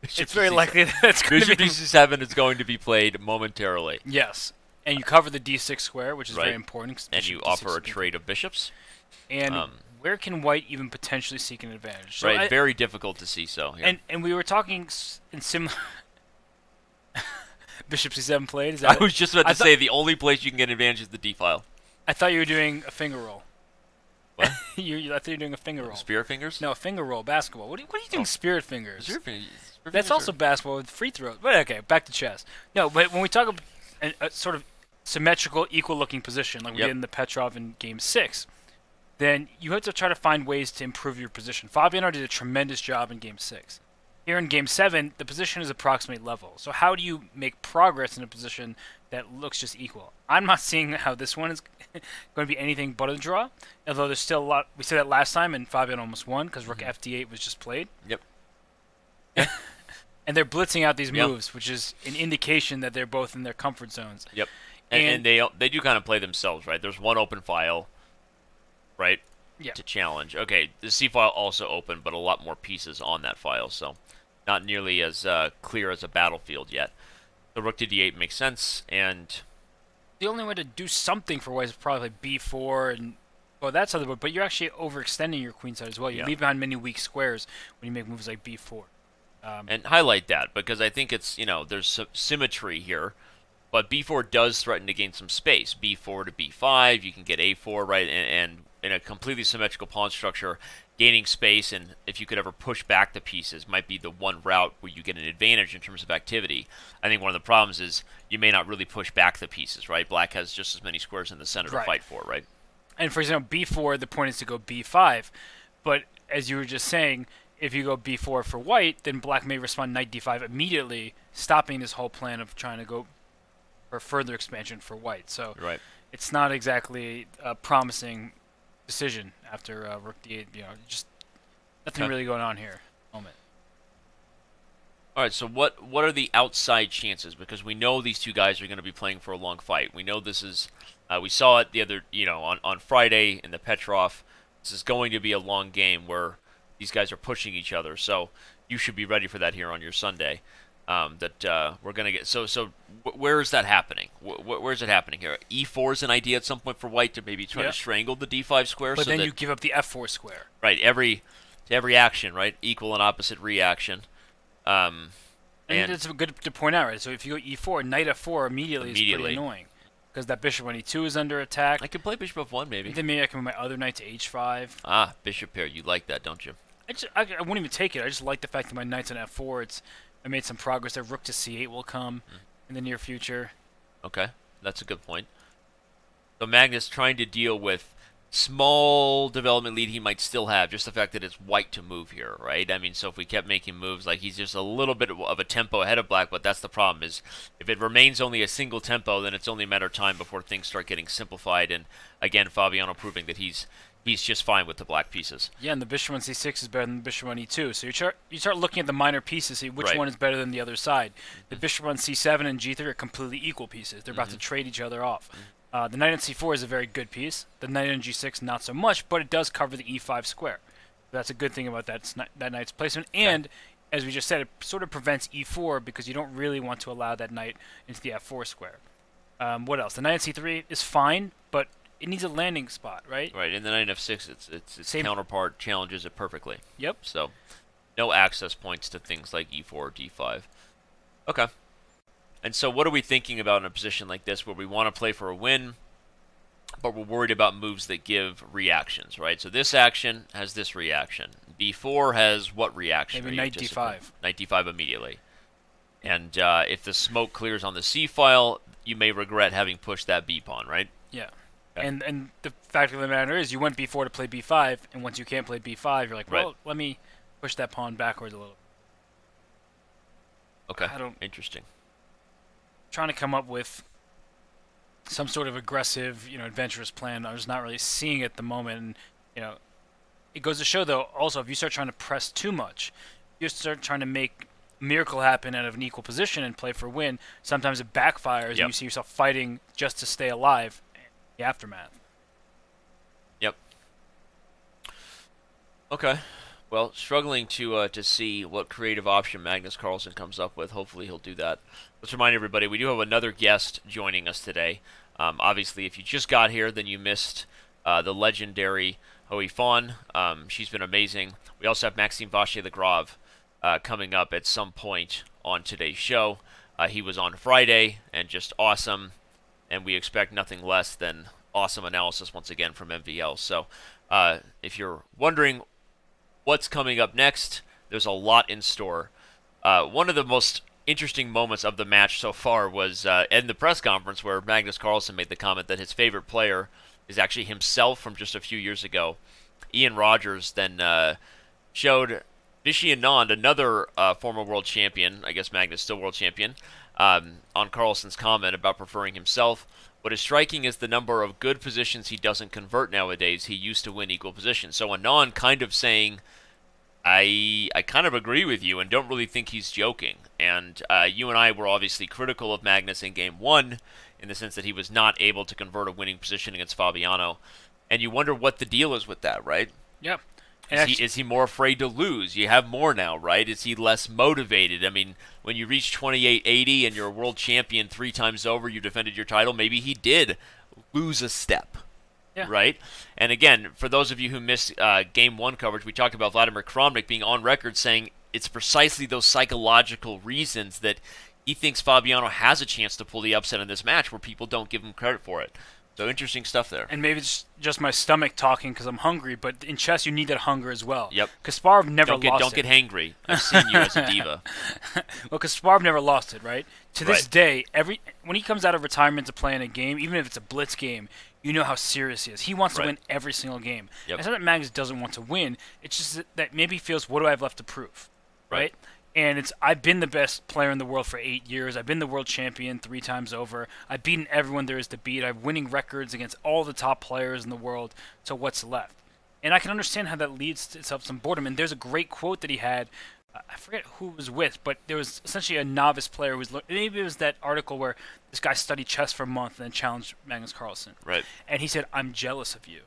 it's very likely that it's going to Bishop be. to c7 is going to be played momentarily. Yes, and you cover the d6 square, which is Right. very important. 'Cause And bishop you d6 offer a is- trade of bishops. And where can white even potentially seek an advantage? So Right, very difficult to see so. Yeah. And we were talking in similar. Bishop c7 played. Is that I was just about I to thought- say the only place you can get advantage is the d file. I thought you were doing a finger roll. What? I thought you were doing a finger roll. Spear fingers? No, a finger roll, basketball. What are you doing, spirit fingers? Spear fingers. That's also basketball with free throws. But okay, back to chess. No, but when we talk about a sort of symmetrical, equal-looking position, like we Yep. did in the Petrov in Game 6, then you have to try to find ways to improve your position. Fabiano did a tremendous job in Game 6. Here in Game 7, the position is approximately level. So how do you make progress in a position that looks just equal? I'm not seeing how this one is going to be anything but a draw, although there's still a lot. We said that last time, and Fabiano almost won because Rook fd8 was just played. Yep. And they're blitzing out these Yep. moves, which is an indication that they're both in their comfort zones. Yep. And- And they do kind of play themselves, right? There's one open file, right? Yeah. To challenge. Okay, the C file also open, but a lot more pieces on that file, so not nearly as clear as a battlefield yet. The rook to d8 makes sense, and The only way to do something for white is probably b4 and well, that's other board, but you're actually overextending your queen side as well. You Yeah. leave behind many weak squares when you make moves like b4. and highlight that because I think it's there's symmetry here, but b4 does threaten to gain some space. b4 to b5, you can get a4 right, and in a completely symmetrical pawn structure, gaining space and if you could ever push back the pieces might be the one route where you get an advantage in terms of activity. I think one of the problems is you may not really push back the pieces, right? Black has just as many squares in the center to Right. fight for, right? And for example, b4, the point is to go b5, but as you were just saying, if you go b4 for white, then black may respond knight d5 immediately, stopping this whole plan of trying to go for further expansion for white. So Right. it's not exactly a promising decision after rook d8. Just nothing Okay. really going on here. Moment. All right, so what are the outside chances? Because we know these two guys are going to be playing for a long fight. We know this is, we saw it the other, on Friday in the Petrov. This is going to be a long game where these guys are pushing each other. So you should be ready for that here on your Sunday. We're going to get. So where is that happening? Where is it happening here? E4 is an idea at some point for white to maybe try Yeah. to strangle the D5 square. But so then that, you give up the f4 square. right, every action, right, equal and opposite reaction. And And it's good to point out, right? So if you go e4, knight f4 immediately is Immediately. pretty annoying. Because that bishop on e2 is under attack. I could play bishop f1 maybe. Then maybe I can move my other knight to h5. Ah, bishop pair. You like that, don't you? I wouldn't even take it. I just like the fact that my knight's on f4. I made some progress there. Rook to c8 will come in the near future. Okay, that's a good point. So Magnus trying to deal with small development lead he might still have, just the fact that it's white to move here, right? I mean, so if we kept making moves, like he's just a little bit of a tempo ahead of black, but that's the problem is if it remains only a single tempo, then it's only a matter of time before things start getting simplified. And again, Fabiano proving that he's just fine with the black pieces. Yeah, and the bishop on c6 is better than the bishop on e2. So you start looking at the minor pieces, see which Right. one is better than the other side. The bishop on c7 and g3 are completely equal pieces. They're about to trade each other off. The knight on c4 is a very good piece. The knight on g6 not so much, but it does cover the e5 square. That's a good thing about that knight's placement. And as we just said, it sort of prevents e4 because you don't really want to allow that knight into the f4 square. What else? The knight on c3 is fine, but it needs a landing spot, right? Right, and the knight f6, its Same. counterpart challenges it perfectly. Yep. So, no access points to things like e4 or d5. Okay. And so what are we thinking about in a position like this where we want to play for a win? but we're worried about moves that give reactions, right? So this action has this reaction. B4 has what reaction? Maybe knight d5. Knight d5 immediately. And if the smoke clears on the C file, you may regret having pushed that B pawn, right? Yeah. Okay. And the fact of the matter is, you went b4 to play b5, and once you can't play b5, you're like, well, let me push that pawn backwards a little. Okay. Interesting. Trying to come up with some sort of aggressive, adventurous plan. I'm just not really seeing it at the moment. And, it goes to show, though, also, if you start trying to press too much, you start trying to make a miracle happen out of an equal position and play for win. Sometimes it backfires, and you see yourself fighting just to stay alive in the aftermath. Yep. Okay. Well, struggling to see what creative option Magnus Carlsen comes up with. Hopefully he'll do that. Let's remind everybody, we do have another guest joining us today. Obviously, if you just got here, then you missed the legendary Hui Fawn. She's been amazing. We also have Maxime Vachier-Lagrave coming up at some point on today's show. He was on Friday and just awesome, and we expect nothing less than awesome analysis once again from MVL. So if you're wondering what's coming up next, there's a lot in store. One of the most interesting moments of the match so far was in the press conference where Magnus Carlsen made the comment that his favorite player is actually himself from just a few years ago. Ian Rogers then showed Vishy Anand, another former world champion, I guess Magnus still world champion, on Carlsen's comment about preferring himself. What is striking is the number of good positions he doesn't convert nowadays. He used to win equal positions. So Anand kind of saying, I kind of agree with you and don't really think he's joking. And you and I were obviously critical of Magnus in Game 1 in the sense that he was not able to convert a winning position against Fabiano. And you wonder what the deal is with that, right? Yeah. Is he more afraid to lose? You have more now, right? Is he less motivated? I mean, when you reach 2880 and you're a world champion 3 times over, you defended your title, maybe he did lose a step, right? And again, for those of you who missed Game 1 coverage, we talked about Vladimir Kramnik being on record saying it's precisely those psychological reasons that he thinks Fabiano has a chance to pull the upset in this match where people don't give him credit for it. So interesting stuff there. And maybe it's just my stomach talking because I'm hungry, but in chess you need that hunger as well. Yep. Kasparov never lost it. Don't get hangry. I've seen you as a diva. Well, Kasparov never lost it, right? To this day, when he comes out of retirement to play in a game, even if it's a blitz game, you know how serious he is. He wants to win every single game. It's not that Magnus doesn't want to win. It's just that maybe he feels, what do I have left to prove? Right? And I've been the best player in the world for 8 years. I've been the world champion 3 times over. I've beaten everyone there is to beat. I have winning records against all the top players in the world. So what's left? And I can understand how that leads to some boredom. And there's a great quote that he had. I forget who it was with, but there was essentially a novice player who was. Maybe it was that article where this guy studied chess for a month and then challenged Magnus Carlsen. Right. And he said, "I'm jealous of you."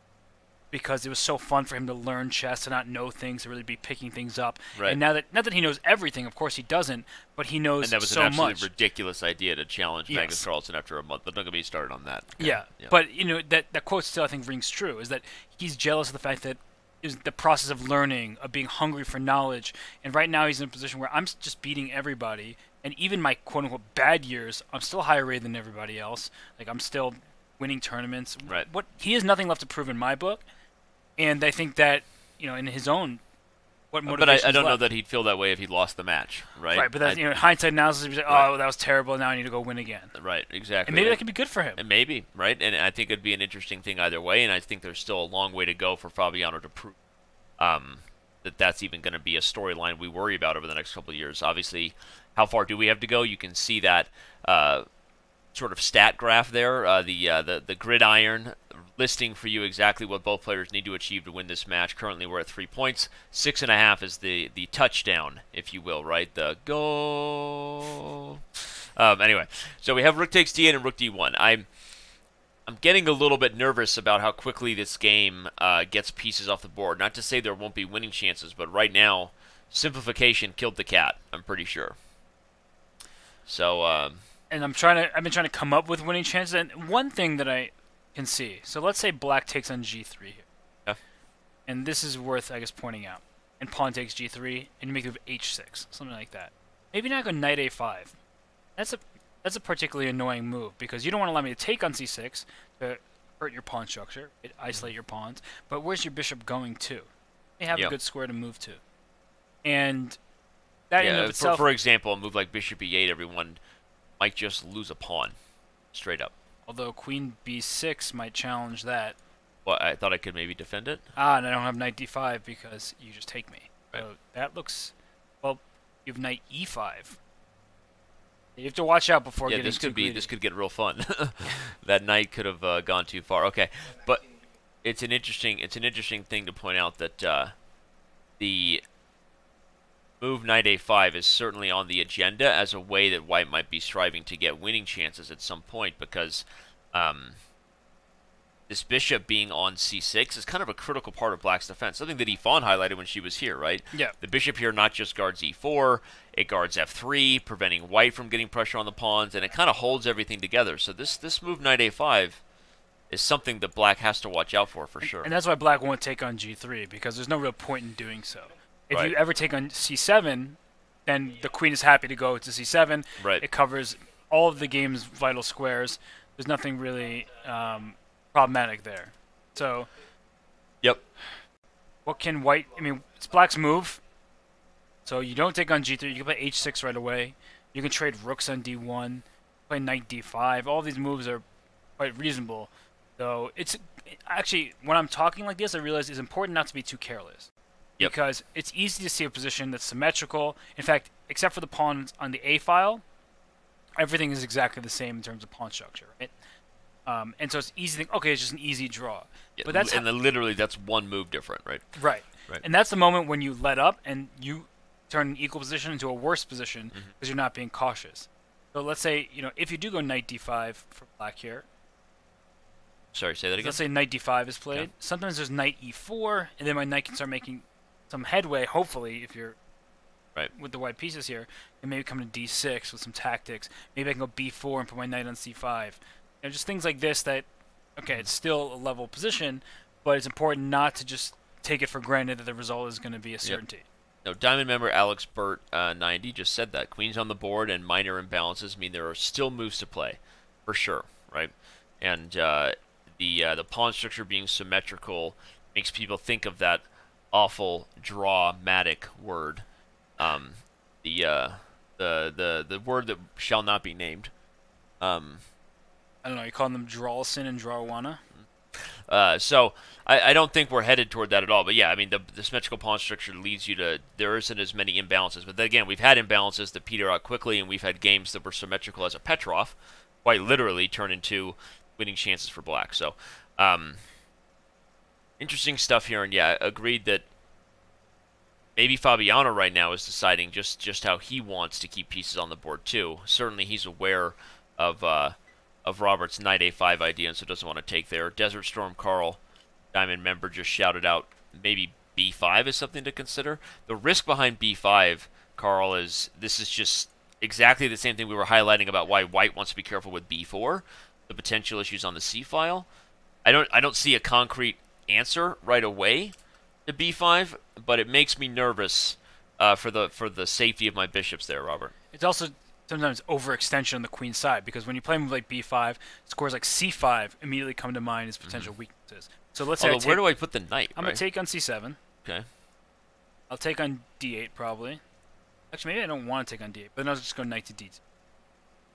Because it was so fun for him to learn chess, to not know things, to really be picking things up. Right. And now that, not that he knows everything, of course he doesn't, but he knows so much. And that was an absolutely ridiculous idea to challenge Magnus Carlsen after a month, but don't get me started on that. Okay. Yeah, but that quote still I think rings true, is that he's jealous of the fact that is the process of learning, of being hungry for knowledge, and right now he's in a position where I'm just beating everybody, and even my quote-unquote bad years, I'm still higher rated than everybody else. Like, I'm still winning tournaments. Right. He has nothing left to prove in my book. And I think that, in his own, what motivation. But I don't know that he'd feel that way if he lost the match, right? Right, but that's, hindsight analysis, he'd be like, oh, that was terrible, now I need to go win again. Right, exactly. And maybe that could be good for him. And maybe, right? And I think it'd be an interesting thing either way, and I think there's still a long way to go for Fabiano to prove that that's even going to be a storyline we worry about over the next couple of years. Obviously, how far do we have to go? You can see that sort of stat graph there, the gridiron listing for you exactly what both players need to achieve to win this match. Currently, we're at 3 points. 6.5 is the touchdown, if you will, right? The goal. Anyway, so we have rook takes d8 and rook d1. I'm getting a little bit nervous about how quickly this game gets pieces off the board. Not to say there won't be winning chances, but right now, simplification killed the cat, I'm pretty sure. So, and I've been trying to come up with winning chances, and one thing that I can see. So let's say black takes on g3 here. Yeah. And this is worth, I guess, pointing out. And pawn takes g3, and you make the move h6, something like that. Maybe not go knight a5. That's a particularly annoying move, because you don't want to allow me to take on c6 to hurt your pawn structure, it isolate your pawns. But where's your bishop going to? They have a good square to move to, and that in of itself. For example, a move like bishop e8, everyone might just lose a pawn, straight up. Although queen b6 might challenge that. Well, I thought I could maybe defend it. And I don't have knight d5 because you just take me. Right. So that looks, well, you have knight e5. You have to watch out before getting too greedy. This could get real fun. That knight could have gone too far. Okay, but it's an interesting thing to point out that the move knight a5 is certainly on the agenda as a way that white might be striving to get winning chances at some point, because this bishop being on c6 is kind of a critical part of black's defense. Something that Yvonne highlighted when she was here, right? Yeah. The bishop here not just guards e4, it guards f3, preventing white from getting pressure on the pawns, and it kind of holds everything together. So this move knight a5 is something that black has to watch out for sure. And that's why black won't take on g3, because there's no real point in doing so. If Right. you ever take on c7, then the queen is happy to go to c7. Right. It covers all of the game's vital squares. There's nothing really problematic there. So, Yep. what can white... I mean, it's black's move. So you don't take on g3. You can play h6 right away. You can trade rooks on d1. Play knight d5. All these moves are quite reasonable. So it's... Actually, when I'm talking like this, I realize it's important not to be too careless. Yep. Because it's easy to see a position that's symmetrical. In fact, except for the pawns on the a file, everything is exactly the same in terms of pawn structure, right? And so it's easy to think, okay, it's just an easy draw. Yeah, But that's and then literally that's one move different, right? right. Right. And that's the moment when you let up and you turn an equal position into a worse position because you're not being cautious. So let's say, if you do go knight d5 for black here, Sorry, say that again. let's say knight d5 is played. Okay. Sometimes there's knight e4, and then my knight can start making some headway, hopefully, if you're Right. with the white pieces here, and maybe come to d6 with some tactics. Maybe I can go b4 and put my knight on c5. Just things like this that, okay, it's still a level position, but it's important not to just take it for granted that the result is going to be a certainty. No, Diamond member Alex Burt 90 just said that. Queens on the board and minor imbalances mean there are still moves to play, for sure, right? And the pawn structure being symmetrical makes people think of that awful draw-matic word. The word that shall not be named. I don't know, you call them Drawlson and Drawana? So I don't think we're headed toward that at all. But yeah, I mean, the symmetrical pawn structure leads you to, there isn't as many imbalances. But then again, we've had imbalances that peter out quickly, and we've had games that were symmetrical as a Petrov, quite literally turn into winning chances for black. So interesting stuff here. And yeah, agreed that maybe Fabiano right now is deciding just how he wants to keep pieces on the board too. Certainly he's aware of Robert's knight a5 idea, and so doesn't want to take there. Desert Storm Carl, Diamond member, just shouted out maybe b5 is something to consider. The risk behind b5, Carl, is this is just exactly the same thing we were highlighting about why white wants to be careful with b4, the potential issues on the c file. I don't see a concrete answer right away to b5, but it makes me nervous for the safety of my bishops there, Robert. It's also sometimes overextension on the queen side, because when you play a move like b5, scores like c5 immediately come to mind as potential weaknesses. So let's say where do I put the knight? I'm going to take on c7. Okay. I'll take on d8 probably. Actually, maybe I don't want to take on d8, but then I'll just go knight to d2.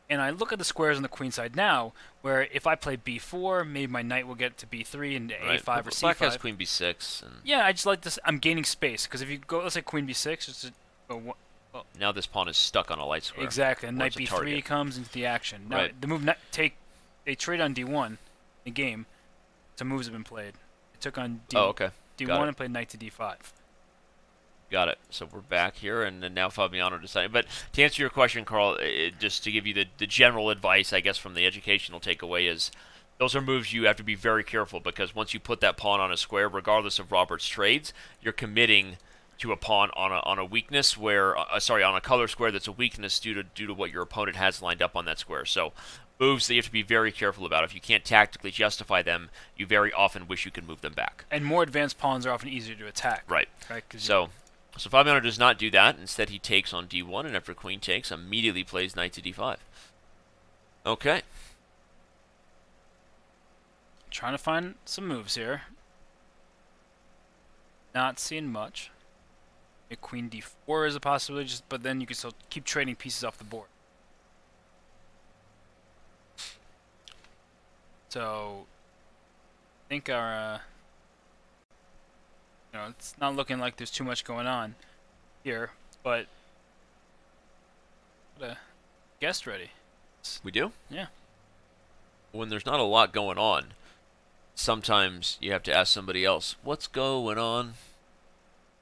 And I look at the squares on the queen side now, where if I play b4, maybe my knight will get to b3 and a5 or c5. Black has queen b6. And yeah, I just like this. I'm gaining space, because if you go, let's say queen b6, just now this pawn is stuck on a light square. exactly, and knight Wants a b3 target. comes into the action. Now, Right. the move they trade on d1 in the game. Some moves have been played. They took on okay. d1 Got it. and played knight to d5. Got it. So we're back here, and then now Fabiano decided. But to answer your question, Carl, just to give you the general advice, I guess, from the educational takeaway is those are moves you have to be very careful, because once you put that pawn on a square, regardless of Robert's trades, you're committing to a pawn on a weakness where, on a color square that's a weakness due to what your opponent has lined up on that square. So moves that you have to be very careful about. If you can't tactically justify them, you very often wish you could move them back. And more advanced pawns are often easier to attack. Right. 'Cause So Fabiano does not do that. Instead, he takes on d1, and after queen takes, immediately plays knight to d5. Okay. trying to find some moves here. Not seeing much. A queen d4 is a possibility, but then you can still keep trading pieces off the board. So, I think our, it's not looking like there's too much going on here, but got a guest ready. We do? Yeah. When there's not a lot going on, sometimes you have to ask somebody else, what's going on?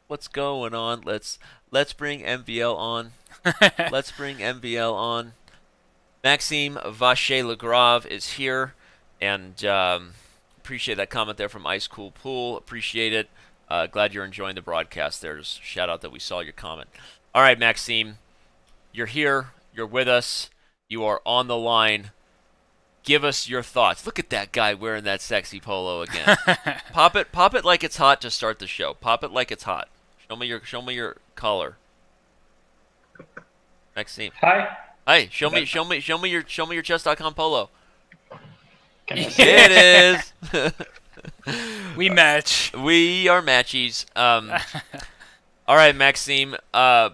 What's going on? Let's bring MVL on. Let's bring MVL on. Maxime Vacher-Legrave is here, and appreciate that comment there from Ice Cool Pool. Appreciate it. Glad you're enjoying the broadcast. There's a shout out that we saw your comment. All right, Maxime, you're here. You're with us. You are on the line. Give us your thoughts. Look at that guy wearing that sexy polo again. Pop it like it's hot to start the show. Pop it like it's hot. Show me your collar. Maxime. Hi. Hey, show me your Chess.com polo. Can I see It is. We match. We are matchies. All right, Maxime.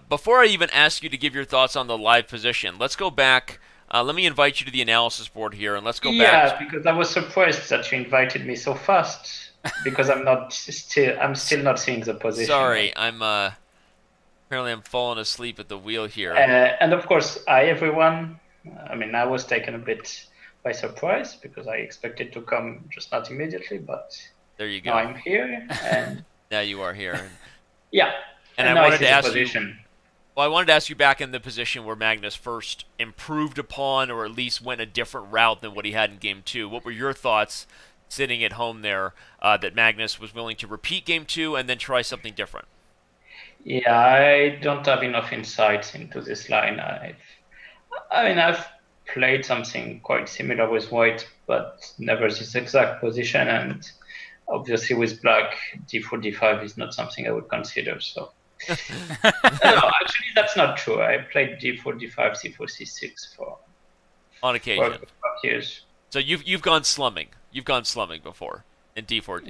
Before I even ask you to give your thoughts on the live position, let's go back. Let me invite you to the analysis board here, and let's go back. Yeah, because I was surprised that you invited me so fast. Because I'm still not seeing the position. Sorry, apparently I'm falling asleep at the wheel here. And of course, hi everyone. I mean, I was taken a bit by surprise because I expected to come just not immediately, but there you go. Now I'm here, and now you are here. Yeah. And I wanted to ask you. Well, I wanted to ask you back in the position where Magnus first improved upon, or at least went a different route than what he had in Game 2. What were your thoughts sitting at home there that Magnus was willing to repeat Game 2 and then try something different? Yeah, I don't have enough insights into this line. I've played something quite similar with white, but never this exact position. And obviously with black, d4, d5 is not something I would consider. So no, actually that's not true. I played d4, d5, c4, c6 on occasion for years. So you've gone slumming. You've gone slumming before in d4,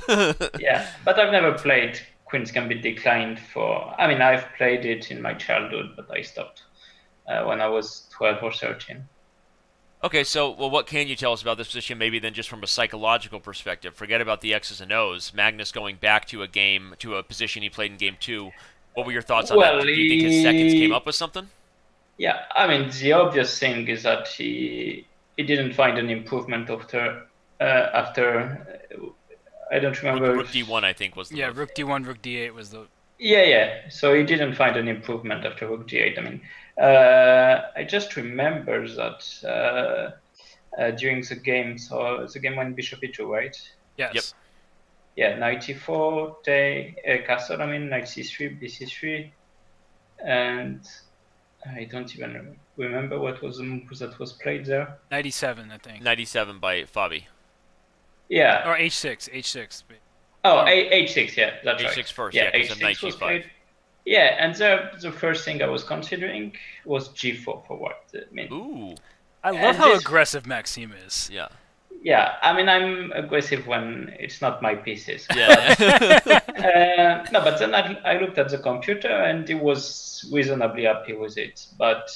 d5. Yeah, but I've never played Queen's Gambit declined for. I mean, I've played it in my childhood, but I stopped when I was 12 or 13. Okay, so what can you tell us about this position, maybe then just from a psychological perspective? Forget about the X's and O's. Magnus going back to a position he played in Game 2. What were your thoughts on that? Do you think his seconds came up with something? Yeah, I mean, the obvious thing is that he didn't find an improvement after I don't remember. Rook d1, I think, was the move. Rook d1, Rook d8 was the. Yeah. So he didn't find an improvement after Rook d8. I mean, I just remember that during the game, so the game went Bishop e2, right? Yes. Yep. Yeah, knight e4, castle. I mean, knight c3, bc3, and I don't even remember what was the move that was played there. 97, I think. 97 by Fabi. Yeah. Or h6. Oh, h6, yeah, that's right. h6 first, yeah, because of knight h6 was g5. played. Yeah, and the first thing I was considering was g4 for white. I mean, Ooh. I love how aggressive Maxime is. Yeah. Yeah, I mean, I'm aggressive when it's not my pieces. Yeah. No, but then I looked at the computer and he was reasonably happy with it, but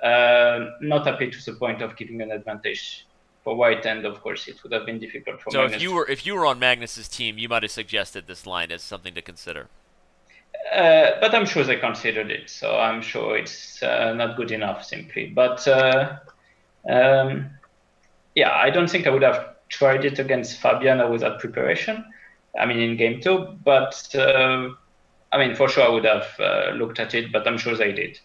not happy to the point of giving an advantage for white, and of course it would have been difficult for Magnus. So if you were on Magnus's team, you might have suggested this line as something to consider. But I'm sure they considered it, so I'm sure it's not good enough simply. But yeah, I don't think I would have tried it against Fabiano without preparation. I mean, in Game 2, but I mean, for sure I would have looked at it, but I'm sure they did.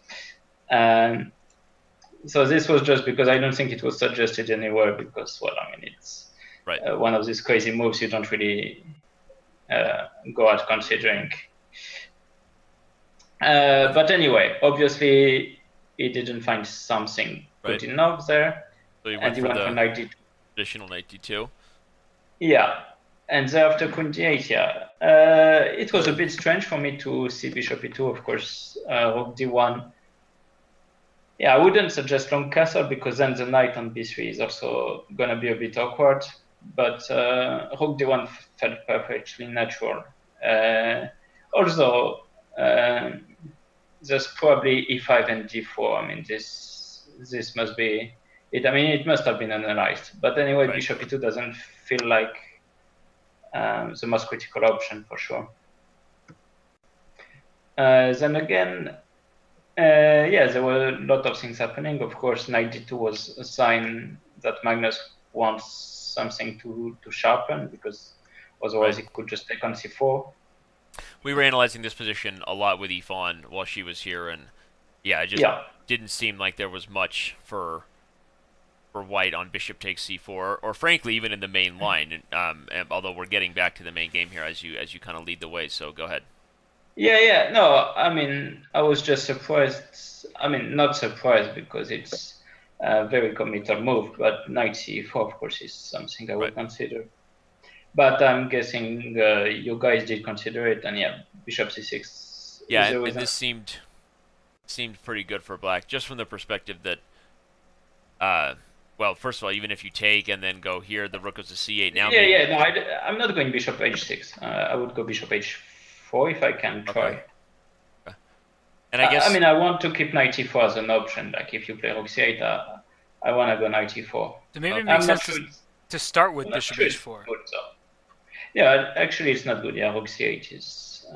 So this was just because I don't think it was suggested anywhere because, well, I mean, it's right. One of these crazy moves you don't really go out considering. But anyway, obviously, he didn't find something good enough there. So he went for knight d2. Traditional knight d2. Yeah. And thereafter Queen d8, yeah. It was a bit strange for me to see Bishop e2, of course, Rook d1. Yeah, I wouldn't suggest long castle because then the knight on b3 is also going to be a bit awkward. but rook d1 felt perfectly natural. Also, there's probably e5 and d4. I mean, this must be it. I mean, it must have been analyzed. But anyway, Right. bishop e2 doesn't feel like the most critical option for sure. Then again, yeah, there were a lot of things happening. Of course, knight d2 was a sign that Magnus wants something to sharpen, because otherwise he could just take on c4. We were analyzing this position a lot with Yvonne while she was here, and yeah, it just didn't seem like there was much for white on bishop takes c4, or frankly even in the main line. And although we're getting back to the main game here as you kind of lead the way, so go ahead. Yeah. No, I mean, I was just surprised. I mean, not surprised because it's a very committal move, but knight c4, of course, is something I would consider. But I'm guessing you guys did consider it, and yeah, bishop c6. Yeah, and this seemed pretty good for black, just from the perspective that, well, first of all, even if you take and then go here, the rook goes to c8. Now, yeah. No, I'm not going bishop h6. I would go bishop h4 if I can try. Okay. And I guess I mean, I want to keep knight e4 as an option. Like if you play rook c8, I want to go knight e4. So maybe it makes sense to start with bishop h4. Yeah, actually, it's not good. Yeah, rook c8 is.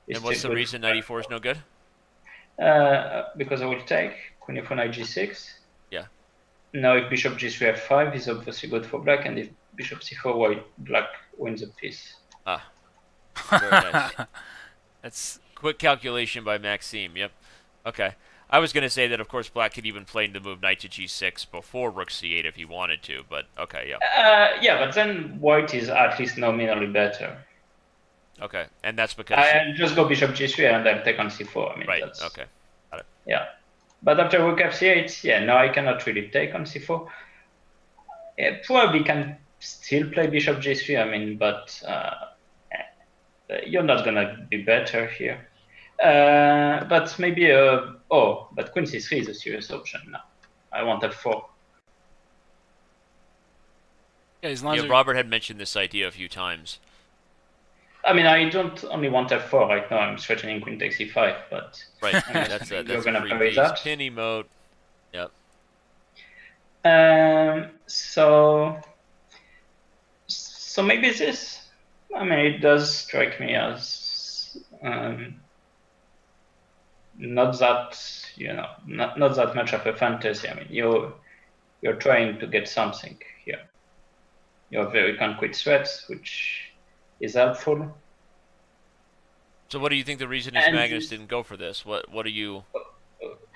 And what's the reason knight e4 is no good? Because I will take queen e4 knight g6. Yeah. Now, if bishop g3 f5 is obviously good for black, and if bishop c4 white, black wins a piece. Ah, very nice. That's quick calculation by Maxime. Yep. Okay. I was going to say that, of course, black could even play the move knight to g6 before rook c8 if he wanted to, but okay, yeah. Yeah, but then white is at least nominally better. Okay, and that's because... I just go bishop g3 and then take on c4. I mean, right, okay. Got it. Yeah. But after rook f8, yeah, no, I cannot really take on c4. Yeah, probably can still play bishop g3, I mean, but you're not going to be better here. But maybe but queen c3 is a serious option now. I want f4. Yeah, Robert had mentioned this idea a few times. I mean, I don't only want f4 right now. I'm threatening queen takes e5, but right, that's you're gonna play that. Pin emote. Yep. So maybe this. I mean, it does strike me as not that not that much of a fantasy. I mean, you're trying to get something here. You have very concrete threats, which is helpful. So what do you think the reason is Magnus didn't go for this? What are you...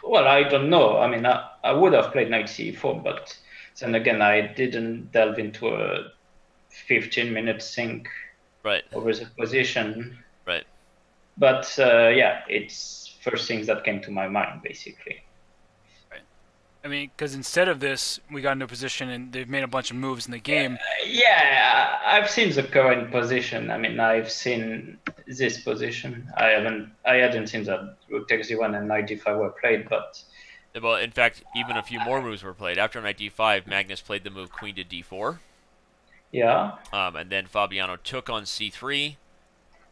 Well, I don't know. I mean, I would have played knight c4, but then again, I didn't delve into a 15-minute think over the position. Right. But yeah, it's first things that came to my mind, basically. I mean, because instead of this, we got into a position and they've made a bunch of moves in the game. Yeah, I've seen the current position. I mean, I've seen this position. I hadn't seen that rook takes d1 and knight d5 were played, but... Well, in fact, even a few more moves were played. After knight d5, Magnus played the move queen to d4. Yeah. And then Fabiano took on c3.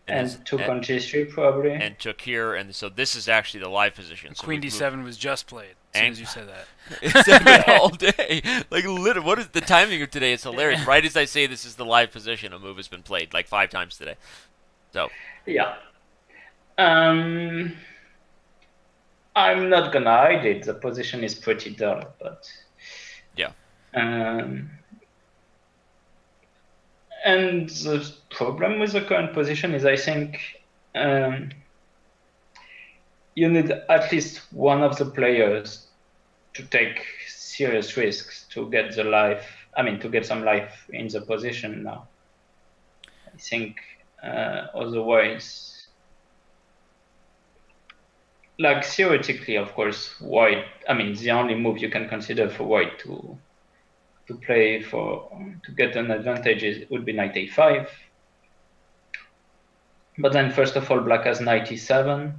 And took on g3, probably. And took here, and so this is actually the live position. So queen d7 was just played, as soon as you said that. It's been all day. Like, literally, what is the timing of today? It's hilarious. Right as I say this is the live position, a move has been played, like 5 times today. So. Yeah. I'm not gonna hide it. The position is pretty dull, but... Yeah. And the problem with the current position is, I think, you need at least one of the players to take serious risks to get the life. I mean, to get some life in the position now. I think otherwise, like theoretically, of course, white. I mean, the only move you can consider for white to play to get an advantage would be knight a5. But then, first of all, black has knight e7.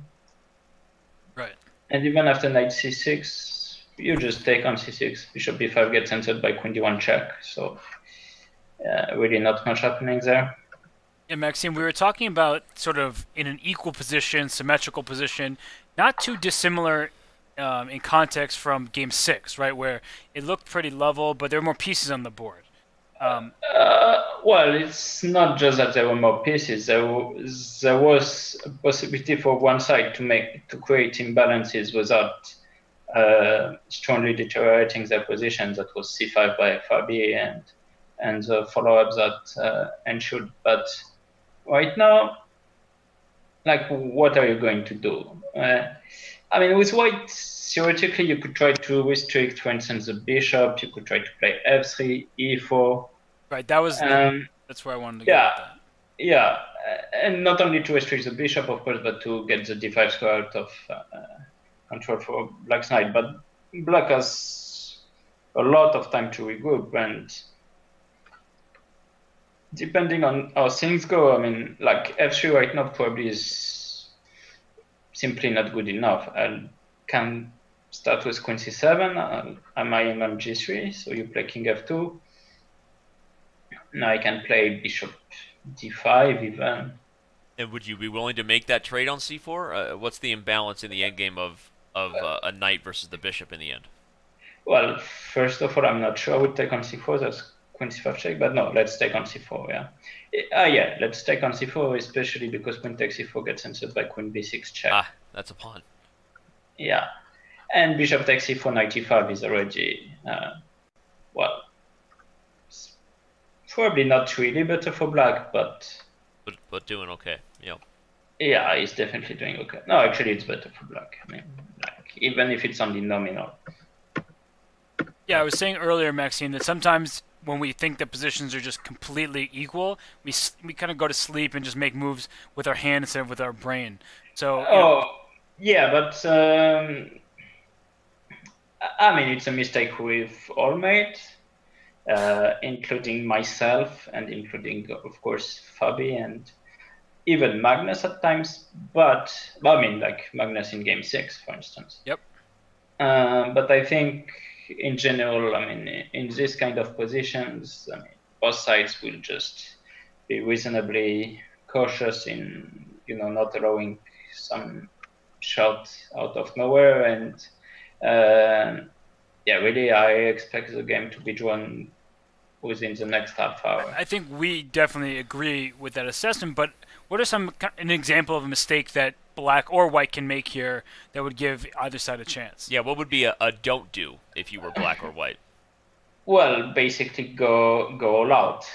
Right. And even after knight c6, you just take on c6. Bishop b5 gets answered by queen d1 check. So really not much happening there. Yeah, Maxime, we were talking about sort of in an equal position, symmetrical position, not too dissimilar in context from Game 6, right, where it looked pretty level, but there were more pieces on the board. Well, it's not just that there were more pieces. There was a possibility for one side to create imbalances without strongly deteriorating their position. That was c5 by Fabi and the follow-up that ensued. But right now, like, what are you going to do? I mean, with white, theoretically, you could try to restrict, for instance, the bishop. You could try to play f3, e4. Right, that's where I wanted to go with that. Yeah, and not only to restrict the bishop, of course, but to get the d5 square out of control for black's knight. But black has a lot of time to regroup, and depending on how things go, I mean, like f3 right now probably is simply not good enough. I can start with queen c7. I'm eyeing on g3, so you play king f2. Now I can play bishop d5 even. And would you be willing to make that trade on c4? What's the imbalance in the endgame of a knight versus the bishop in the end? Well, first of all, I'm not sure I would take on c4. That's queen c5 check, but no, let's take on c4. Yeah, let's take on c4, especially because queen takes c4 gets answered by queen b6 check. Ah, that's a pawn. Yeah, and bishop takes c4, knight e5 is already well, probably not really better for black, but doing okay. Yeah. Yeah, it's definitely doing okay. No, actually, it's better for black. I mean, like, even if it's only nominal. Yeah, I was saying earlier, Maxime, that sometimes when we think the positions are just completely equal, we kind of go to sleep and just make moves with our hand instead of with our brain. So. Yeah, but I mean, it's a mistake we've all made. Including myself and including, of course, Fabi and even Magnus at times. But I mean, like Magnus in Game 6, for instance. Yep. But I think in general, I mean, in this kind of positions, I mean, both sides will just be reasonably cautious in, not allowing some shot out of nowhere. And really, I expect the game to be drawn within the next half hour. I think we definitely agree with that assessment, but what are an example of a mistake that black or white can make here that would give either side a chance? Yeah, what would be a don't do if you were black or white? Well, basically go all out.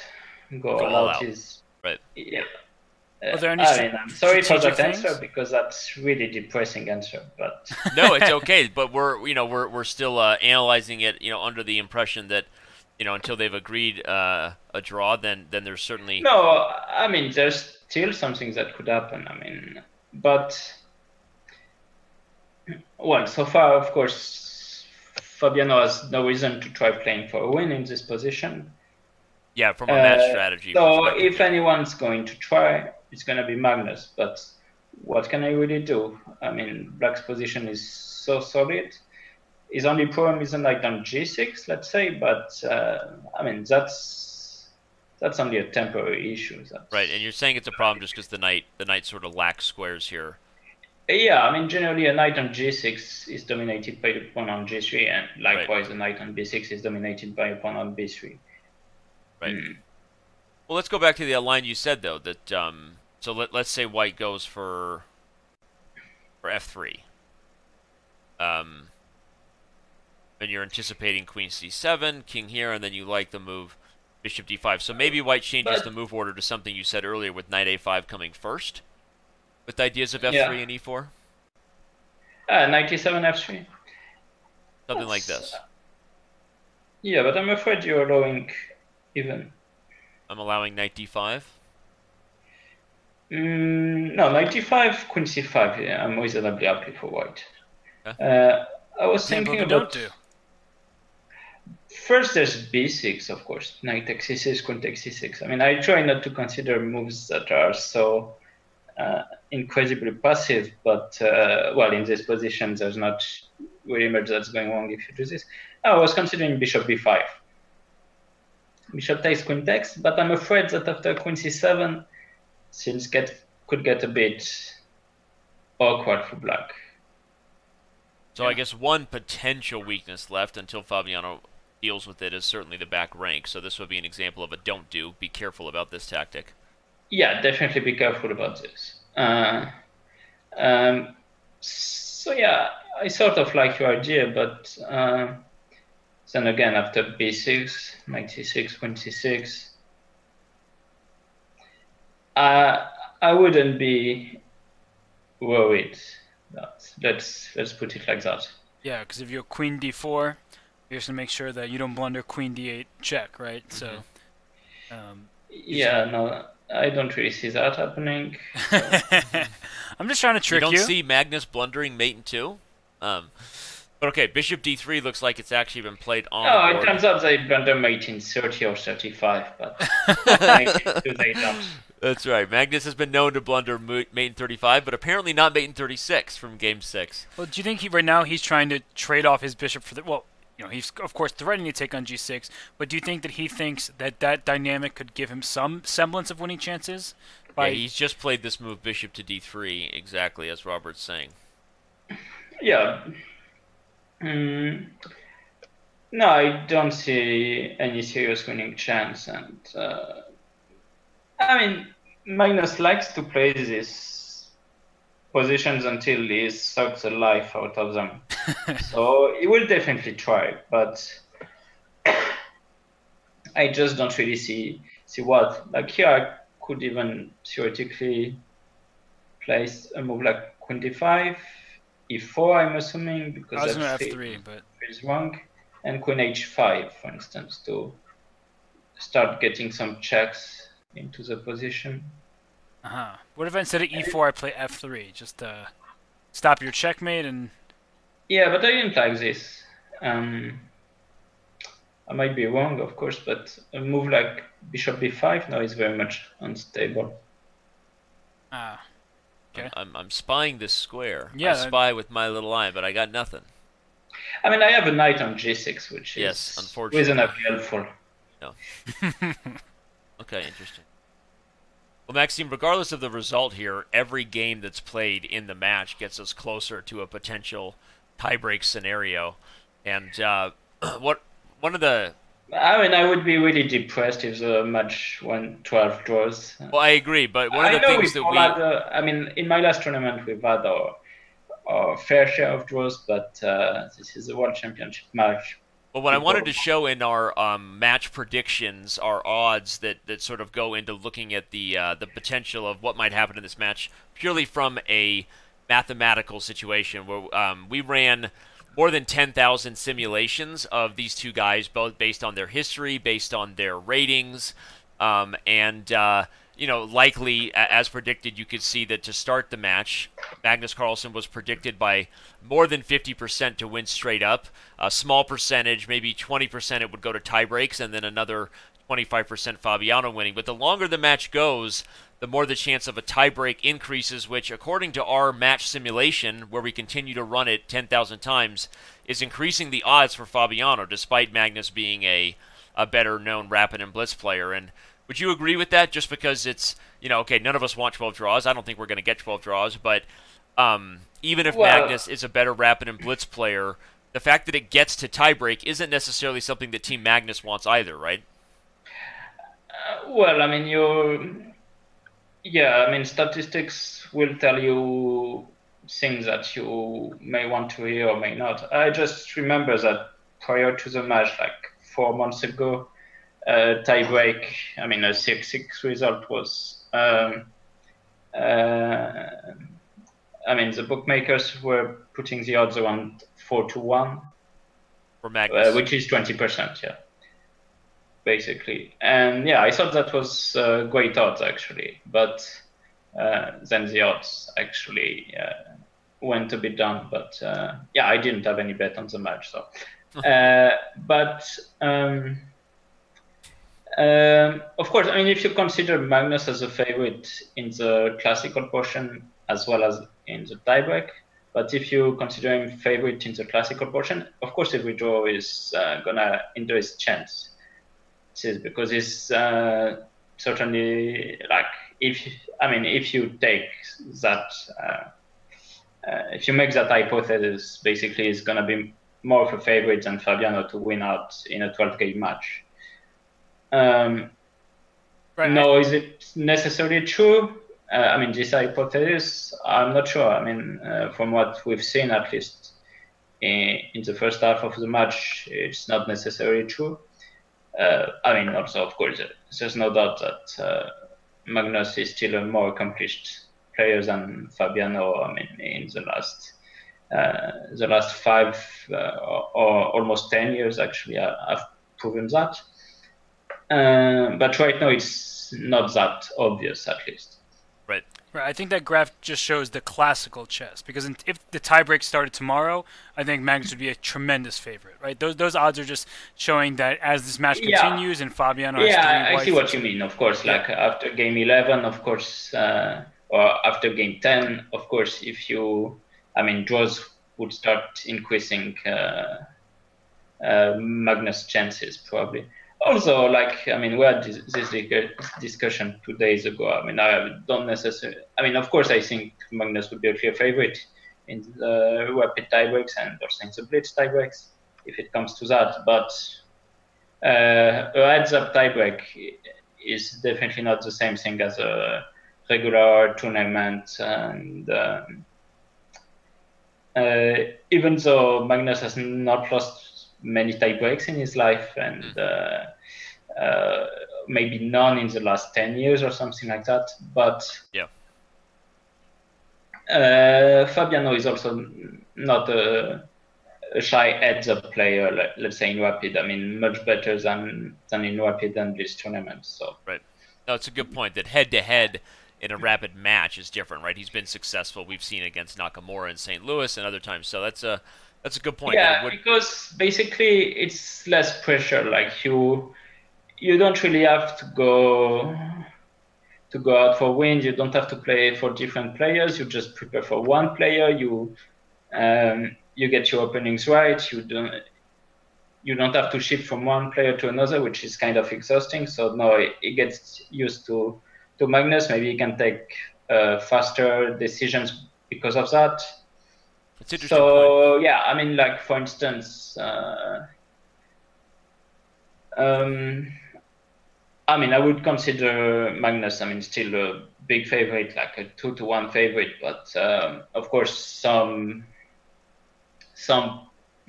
Go all out is right. Yeah. Are there any I'm sorry for that things? answer because that's really depressing answer, but no, it's okay. But we're still analyzing it, under the impression that until they've agreed a draw, then there's certainly no. I mean, there's still something that could happen. I mean, but well, so far, of course, Fabiano has no reason to try playing for a win in this position. Yeah, from a match strategy. So if anyone's going to try, it's going to be Magnus. But what can I really do? I mean, black's position is so solid. His only problem is a knight on g6, let's say. But I mean, that's only a temporary issue. Right, and you're saying it's a problem just because the knight sort of lacks squares here. Yeah, I mean, generally a knight on g6 is dominated by the pawn on g3, and likewise a knight on b6 is dominated by a pawn on b3. Right. Well, let's go back to the line you said though that so let's say white goes for f3. And you're anticipating queen c7, king here, and then you like the move bishop d5. So maybe white changes the move order to something you said earlier with knight a5 coming first, with ideas of f3 and e4. Knight e7 f3. Something like this. Yeah, but I'm afraid you're allowing even. I'm allowing knight d5. No, knight d5, queen c5. Yeah, I'm reasonably happy for white. I was thinking about. First, there's b6, of course. Knight takes c6, queen takes c6. I mean, I try not to consider moves that are so incredibly passive, but well, in this position, there's not really much that's going wrong if you do this. I was considering bishop b5. Bishop takes, queen takes, but I'm afraid that after queen c7, things could get a bit awkward for black. So yeah. I guess one potential weakness left until Fabiano deals with it is certainly the back rank. So this would be an example of a don't do. Be careful about this tactic. Yeah, definitely be careful about this. So yeah, I sort of like your idea, but then again, after b6, knight c6, queen c6, I wouldn't be worried. Let's put it like that. Yeah, because if you're queen d4, you're just gonna make sure that you don't blunder queen d8 check, right? Mm-hmm. So. Yeah, no, I don't really see that happening. So. I'm just trying to trick you. You don't see Magnus blundering mate in 2? But okay, bishop d3 looks like it's actually been played on the board. It turns out they blunder mate in 30 or 35, but they don't. That's right. Magnus has been known to blunder mate in 35, but apparently not mate in 36 from game 6. Well, do you think right now he's trying to trade off his bishop for the... Well, he's, of course, threatening to take on g6, but do you think that he thinks that that dynamic could give him some semblance of winning chances? Yeah, he's just played this move bishop to d3, exactly as Robert's saying. Yeah. No, I don't see any serious winning chance, and I mean, Magnus likes to play these positions until he sucks the life out of them. So he will definitely try, but I just don't really see what. Like here, I could even theoretically place a move like queen d5, e4, I'm assuming, because I was going to f3, but is wrong, and queen h5, for instance, to start getting some checks into the position. What if instead of e4 I play f3, just stop your checkmate and... Yeah, but I didn't like this. I might be wrong, of course, but a move like bishop b5 now is very much unstable. Okay. I'm spying this square. Yeah, I spy with my little eye, but I got nothing. I mean, I have a knight on g6, which is unfortunately reasonably helpful. No. Okay, interesting. Well, Maxime, regardless of the result here, every game that's played in the match gets us closer to a potential tiebreak scenario. And one of the... I mean, I would be really depressed if the match went 12 draws. Well, I agree, but one of the things that we... I mean, in my last tournament, we've had our fair share of draws, but this is a World Championship match. Well, what I wanted to show in our match predictions are odds that sort of go into looking at the potential of what might happen in this match purely from a mathematical situation where we ran more than 10,000 simulations of these two guys, both based on their history, based on their ratings, and likely, as predicted, you could see that to start the match, Magnus Carlsen was predicted by more than 50% to win straight up. A small percentage, maybe 20%, it would go to tiebreaks, and then another 25% Fabiano winning. But the longer the match goes, the more the chance of a tiebreak increases, which, according to our match simulation, where we continue to run it 10,000 times, is increasing the odds for Fabiano, despite Magnus being a better-known rapid and blitz player. And would you agree with that? Just because it's, okay, none of us want 12 draws. I don't think we're going to get 12 draws, but even if Magnus is a better rapid and blitz player, the fact that it gets to tiebreak isn't necessarily something that Team Magnus wants either, right? Well, I mean, statistics will tell you things that you may want to hear or may not. I just remember that prior to the match, like 4 months ago, tiebreak, I mean, a 6-6 result was, the bookmakers were putting the odds around 4-1. For Magnus. Which is 20%, yeah. Basically. And yeah, I thought that was great odds, actually. But then the odds actually went a bit down. But I didn't have any bet on the match. So, Of course, I mean, if you consider Magnus as a favorite in the classical portion as well as in the tiebreak, but if you consider him favorite in the classical portion, of course, every draw is gonna hinder his chance. This is because it's certainly like if you take that, if you make that hypothesis, basically, it's gonna be more of a favorite than Fabiano to win out in a 12-game match. Right. No, is it necessarily true? I mean, this hypothesis, I'm not sure. I mean, from what we've seen, at least in the first half of the match, it's not necessarily true. I mean, also, of course, there's no doubt that Magnus is still a more accomplished player than Fabiano. I mean, in the last 5 or almost 10 years, actually, I've proven that. But right now, it's not that obvious, at least. Right. Right. I think that graph just shows the classical chess, because if the tiebreak started tomorrow, I think Magnus would be a tremendous favorite. Right. Those odds are just showing that as this match continues and Fabiano has I see what you mean. Of course, like after game 11, of course, or after game 10, of course, draws would start increasing Magnus' chances probably. Also, we had this discussion 2 days ago. I mean, I don't necessarily. I mean, of course, I think Magnus would be a clear favorite in the rapid tiebreaks and also in the blitz tiebreaks if it comes to that. But a heads-up tiebreak is definitely not the same thing as a regular tournament. And even though Magnus has not lost many tiebreaks in his life, and maybe none in the last 10 years or something like that. But Fabiano is also not a shy heads-up player, let's say in rapid. I mean, much better than in rapid and blitz tournaments. So right. No, it's a good point that head-to-head in a rapid match is different, right? He's been successful. We've seen against Nakamura in St. Louis and other times. So that's a good point. Yeah, because basically it's less pressure. Like you don't really have to go out for wins. You don't have to play for different players. You just prepare for one player. You get your openings right. You don't have to shift from one player to another, which is kind of exhausting. So now it gets used to Magnus. Maybe he can take faster decisions because of that. It's interesting. So point. yeah, I mean, like for instance, I would consider Magnus. I mean, still a big favorite, like a 2-1 favorite. But of course, some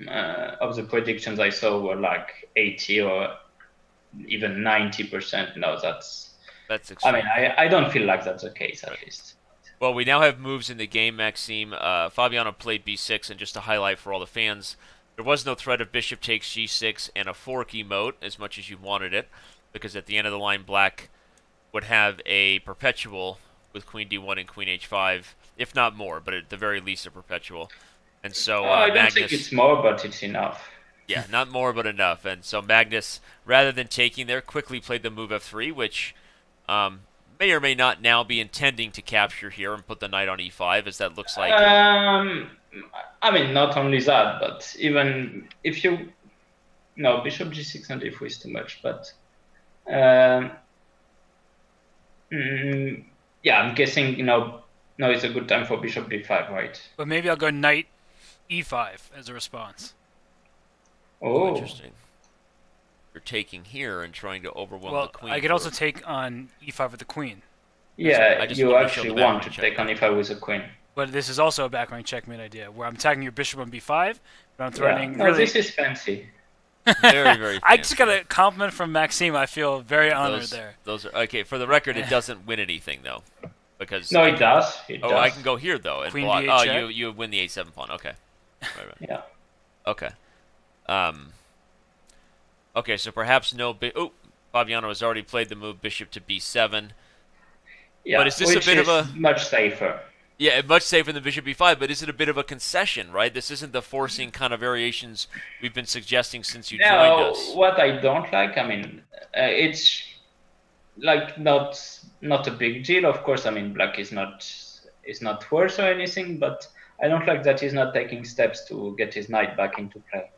of the predictions I saw were like 80 or even 90%. No, that's extreme. I mean, I don't feel like that's the case, at least. Well, we now have moves in the game, Maxime. Fabiano played b6, and just to highlight for all the fans, there was no threat of bishop takes g6 and a fork emote as much as you wanted it, because at the end of the line, black would have a perpetual with queen d1 and queen h5, if not more, but at the very least a perpetual. And so I don't think it's more, but it's enough. Yeah, not more, but enough. And so Magnus, rather than taking there, quickly played the move f3, which may or may not now be intending to capture here and put the knight on e5, as that looks like. I mean, not only that, but even if you... No, bishop g6 and f4 is too much, but... yeah, I'm guessing, now it's a good time for bishop b5, right? But maybe I'll go knight e5 as a response. Oh, interesting. You're taking here and trying to overwhelm the queen. I could also take on e5 with the queen. Yeah, you actually want to take on e5 with the queen. But this is also a backline checkmate idea, where I'm attacking your bishop on b5, but I'm threatening... Yeah. No, this is fancy. Very, very fancy. I just got a compliment from Maxime. I feel very honored there. Those are okay. For the record, it doesn't win anything, though. Because no, it does. I can go here, though, and queen block. d8 Oh, check? you win the a7 pawn. Okay. Right. Yeah. Okay. Okay, so perhaps no... Fabiano has already played the move bishop to b7. Yeah, but is this a bit of a... much safer. Yeah, much safer than bishop e5, but is it a bit of a concession, right? This isn't the forcing kind of variations we've been suggesting since you joined us. What I don't like, I mean, it's like not a big deal. Of course, I mean, black is not worse or anything, but I don't like that he's not taking steps to get his knight back into play.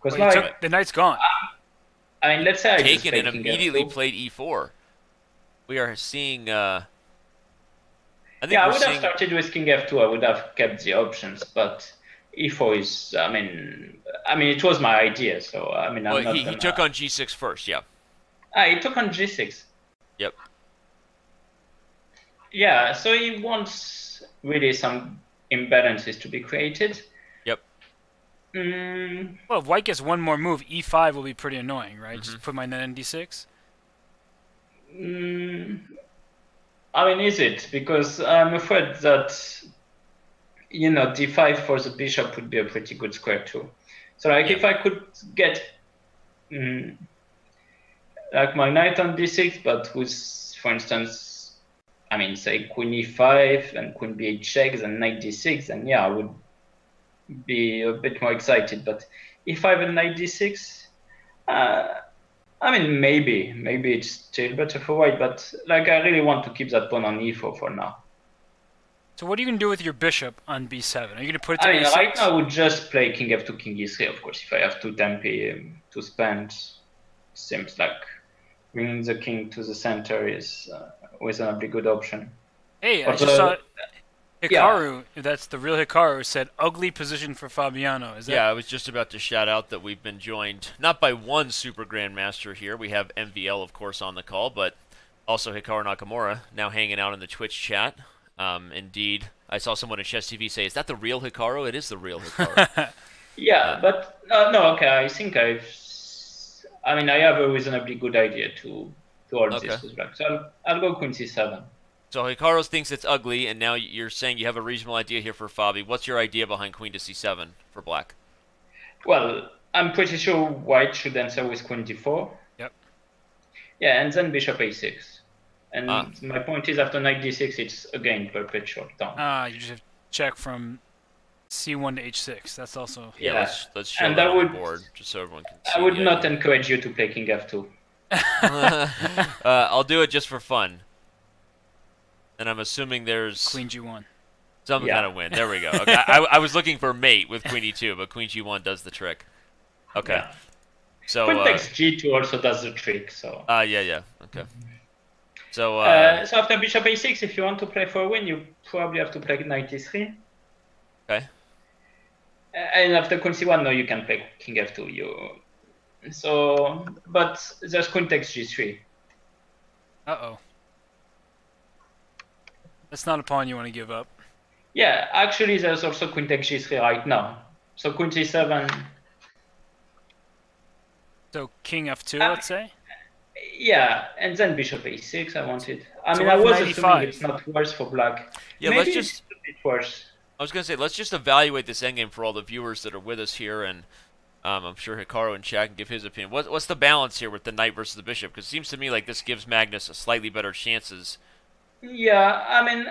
Because Well, the knight's gone. I mean, let's say I just Taken play and king immediately f2. played e4. We are seeing. I think Yeah, I we're would seeing... have started with king f2. I would have kept the options, but e4 is. I mean, it was my idea, so I mean, I'm not he gonna... took on g6 first, yeah. He took on g6. Yep. Yeah, so he wants really some imbalances to be created. Yep. Well, if white gets one more move, e5 will be pretty annoying, right? Just put my knight on d6. I mean, is it? Because I'm afraid that, d5 for the bishop would be a pretty good square too. So, like, if I could get, like, my knight on d6, but with, for instance, I mean, say queen e5 and queen b8 checks and knight d6, then yeah, I would be a bit more excited. But e5 and knight d6, I mean, maybe it's still better for white, but like I really want to keep that pawn on e4 for now. So what are you going to do with your bishop on b7? Are you going to put it to I mean, a6? right now I would just play king f2, king e3, of course. If I have 2 tempi to spend, seems like bringing the king to the center is a reasonably good option. Hey, But I just saw Hikaru, that's the real Hikaru, said ugly position for Fabiano. Is that... Yeah, I was just about to shout out that we've been joined not by one Super Grandmaster here. We have MVL, of course, on the call, but also Hikaru Nakamura now hanging out in the Twitch chat. Indeed, I saw someone at Chess TV say, "Is that the real Hikaru?" It is the real Hikaru. Yeah, but no, okay. I think I have a reasonably good idea to hold this with black. So I'll go queen c7. So Hikaru thinks it's ugly, and now you're saying you have a reasonable idea here for Fabi. What's your idea behind queen to c7 for black? Well, I'm pretty sure white should answer with queen d4. Yep. Yeah, and then bishop a6. And my point is, after knight d6, it's again perpetual down. You just have to check from c1 to h6. That's also... Yeah, let's show that on the board, just so everyone can see. I would not encourage you to play king f2. I'll do it just for fun. And I'm assuming there's... Queen g1. Some kind of win. There we go. Okay. I was looking for a mate with queen e2, but queen g1 does the trick. Okay. Yeah. So queen takes g2 also does the trick. So. Yeah. Okay. So. So after bishop a6, if you want to play for a win, you probably have to play knight e3. Okay. And after queen c1, no, you can play king f2. So, but there's queen takes g3. Uh-oh. That's not a pawn you want to give up. Yeah, actually, there's also queen takes g3 right now. So queen c7. So king f2, let's say? Yeah, and then bishop a6, I wanted. I So mean, I was 95. assuming it's not worse for black. Yeah, Maybe let's just... it's a bit worse. I was going to say, let's just evaluate this endgame for all the viewers that are with us here, and I'm sure Hikaru in chat can give his opinion. What's the balance here with the knight versus the bishop? Because it seems to me like this gives Magnus a slightly better chances. Yeah, I mean,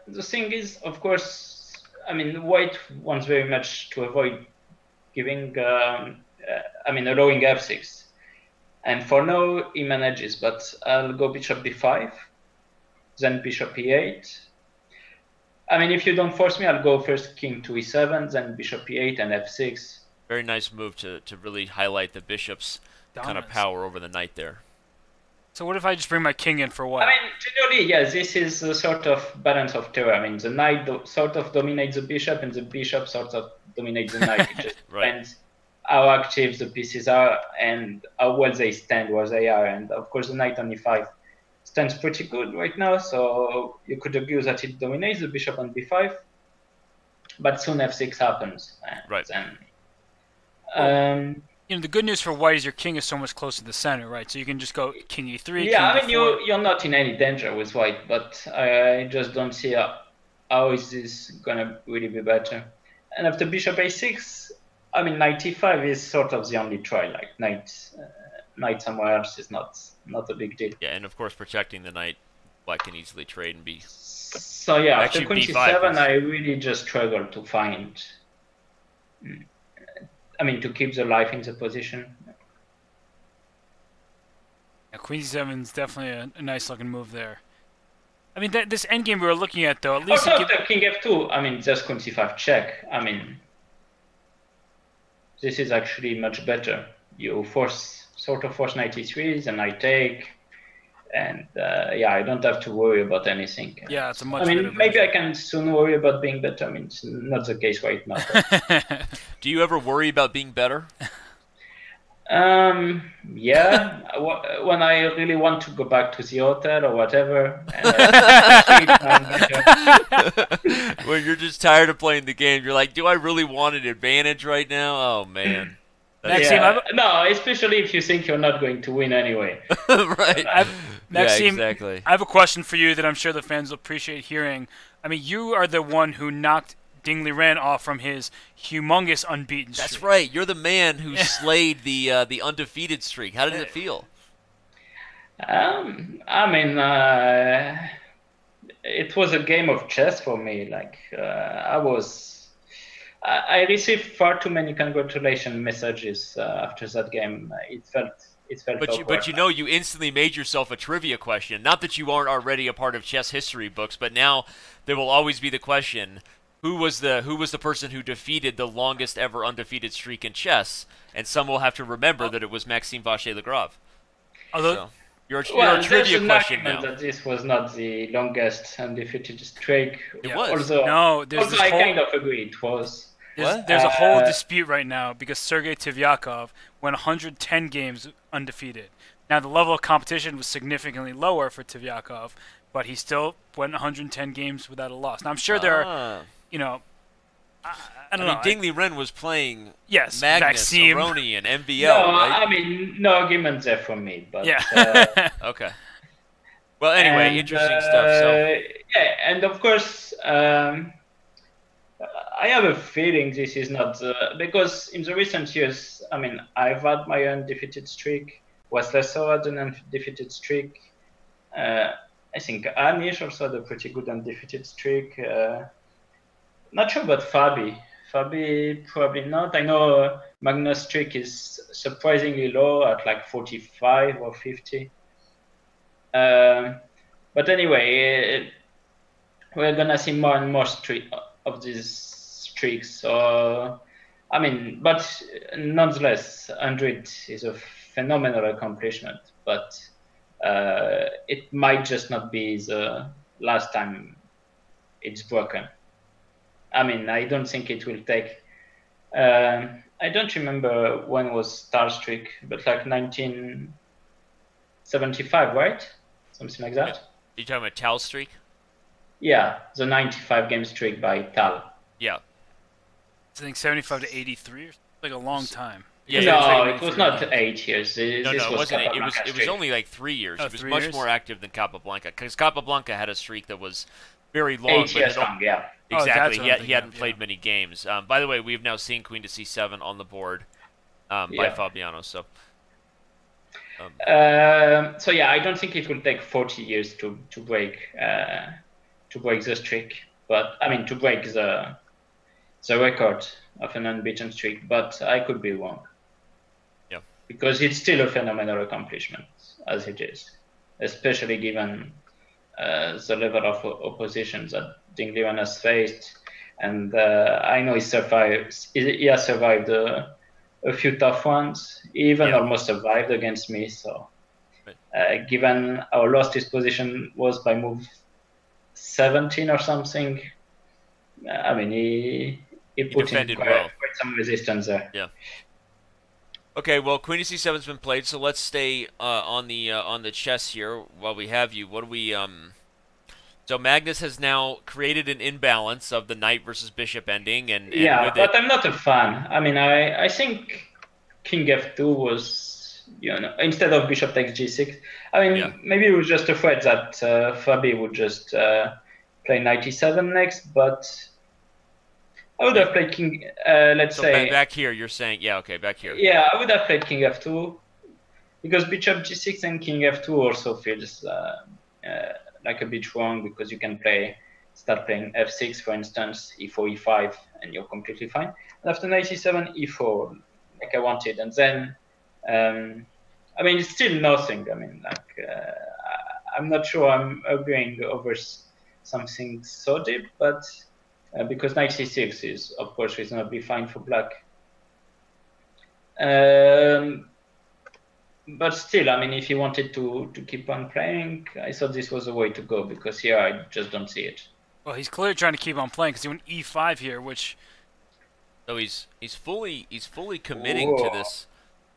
the thing is, of course, I mean, white wants very much to avoid giving, allowing f6. And for now, he manages, but I'll go bishop b5, then bishop e8. I mean, if you don't force me, I'll go first king to e7, then bishop e8 and f6. Very nice move to really highlight the bishop's kind of power over the knight there. So what if I just bring my king in for white? I mean, generally, yeah, this is a sort of balance of terror. I mean, the knight sort of dominates the bishop, and the bishop sort of dominates the knight. It just depends how active the pieces are and how well they stand where they are. And of course, the knight on e5 stands pretty good right now, so you could argue that it dominates the bishop on b5. But soon f6 happens. Right. Then, the good news for white is your king is so much closer to the center, right? So you can just go king e3. Yeah, king I mean, you're not in any danger with white, but I just don't see how is this gonna really be better. And after bishop a6, I mean, knight e5 is sort of the only try. Like knight somewhere else is not a big deal. Yeah, and of course protecting the knight Black can easily trade and be. So yeah, after Actually, queen B5 c7, is- I really just struggled to find. I mean, to keep the life in the position. Yeah, queen c7 is definitely a nice looking move there. I mean, this endgame we were looking at, though, at least Also, it gives... after king f2, I mean, just queen c5 check. I mean, this is actually much better. You sort of force knight e3, then I take, and yeah, I don't have to worry about anything. Yeah, it's a much I mean, better maybe version. I can soon worry about being better. I mean, it's not the case right now. Do you ever worry about being better? Yeah, when I really want to go back to the hotel or whatever. When you're just tired of playing the game, you're like, do I really want an advantage right now? Oh, man. Maxime, yeah. No, especially if you think you're not going to win anyway. Right. Maxime, yeah, exactly. I have a question for you that I'm sure the fans will appreciate hearing. I mean, you are the one who knocked Ding Liren off from his humongous unbeaten streak. That's right. You're the man who slayed the undefeated streak. How did it feel? I mean, it was a game of chess for me. Like I received far too many congratulation messages after that game. It felt awkward. But you know, you instantly made yourself a trivia question. Not that you aren't already a part of chess history books, but now there will always be the question: who was the person who defeated the longest ever undefeated streak in chess? And some will have to remember that it was Maxime Vachier-Lagrave. Although, So, you're a Well, trivia there's an question argument now. that this was not the longest undefeated streak. It was. Also, No, there's also this I whole- kind of agree it was. there's a whole dispute right now because Sergei Tivyakov went 110 games undefeated. Now, the level of competition was significantly lower for Tivyakov, but he still went 110 games without a loss. Now, I'm sure there are, you know, I don't know. Ding Liren was playing Yes, Magnus, Maxime. Aroni, and MVL, No, right? I mean, no argument there from me. But, Yeah. Okay. Well, anyway, and, interesting stuff. So, yeah, and of course, I have a feeling this is not because in the recent years, I mean, I've had my undefeated streak. Wesley had an undefeated streak. I think Anish also had a pretty good undefeated streak. Not sure about Fabi. Fabi probably not. I know Magnus' streak is surprisingly low at like 45 or 50. But anyway, we're gonna see more and more of these streaks. So, I mean, but nonetheless, 100 is a phenomenal accomplishment. But it might just not be the last time it's broken. I mean, I don't think it will take. I don't remember when was Star Streak, but like 1975, right? Something like that. you talking about Tal streak? Yeah, the 95 game streak by Tal. Yeah. I think 75 to 83, or like a long time. Yeah, No, it was not 8 years. No, This no, it was wasn't. It was. Capablanca It was streak. only like 3 years. Oh, He was 3 much years? more active than Capablanca because Capablanca had a streak that was very long. 8 but years it don't- long, yeah. Oh, that's Exactly. what He, I'm he thinking hadn't of, played yeah. many games. By the way, we've now seen Queen to C7 on the board by Yeah. Fabiano. So. So yeah, I don't think it will take 40 years to break the streak, but I mean to break the record of an unbeaten streak. But I could be wrong. Yeah. Because it's still a phenomenal accomplishment as it is, especially given the level of opposition that Ding Liren has faced, and I know he has survived a few tough ones. He even almost survived against me. So, given how lost his position was by move 17 or something, I mean, he put in defended well. quite some resistance there. Yeah. Okay, well, Queen to C7's been played, so let's stay on the chess here while we have you. What do we So Magnus has now created an imbalance of the knight versus bishop ending, and Yeah, with but it, I'm not a fan. I mean, I think King F2 was, instead of bishop takes G6. I mean, maybe he was just afraid that Fabi would just play knight E7 next, but I would have played King, let's so say... back here, you're saying, back here. Yeah, I would have played King F2, because bishop G6 and King F2 also feels like a bit wrong because you can start playing f6, for instance, e4, e5, and you're completely fine. And after knight e7, e4, like I wanted, and then, I mean, it's still nothing. I mean, like, I'm not sure I'm agreeing over something so deep, but because knight c6 is, of course, reasonably fine for black. But still, I mean, if you wanted to keep on playing, I thought this was the way to go, because here I just don't see it. Well, he's clearly trying to keep on playing because he went e5 here, which. So he's fully committing to this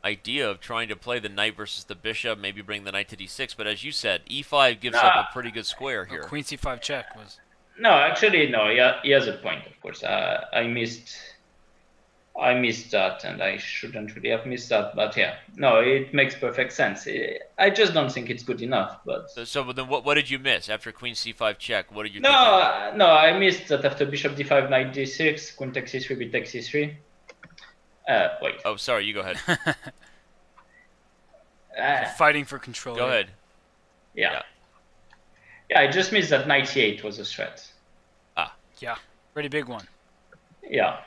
idea of trying to play the knight versus the bishop, maybe bring the knight to d6. But as you said, e5 gives up a pretty good square here. Queen c5 check was. No, actually, no. Yeah, he has a point, of course. I missed that, and I shouldn't really have missed that. But yeah, no, it makes perfect sense. I just don't think it's good enough. But so then, what did you miss after queen c5 check? What did you? No, I missed that after bishop d5, knight d6, queen takes c3, b takes c3. Wait. Oh, sorry. You go ahead. Fighting for control. Go ahead. Yeah, I just missed that knight e8 was a threat. Yeah, pretty big one. Yeah.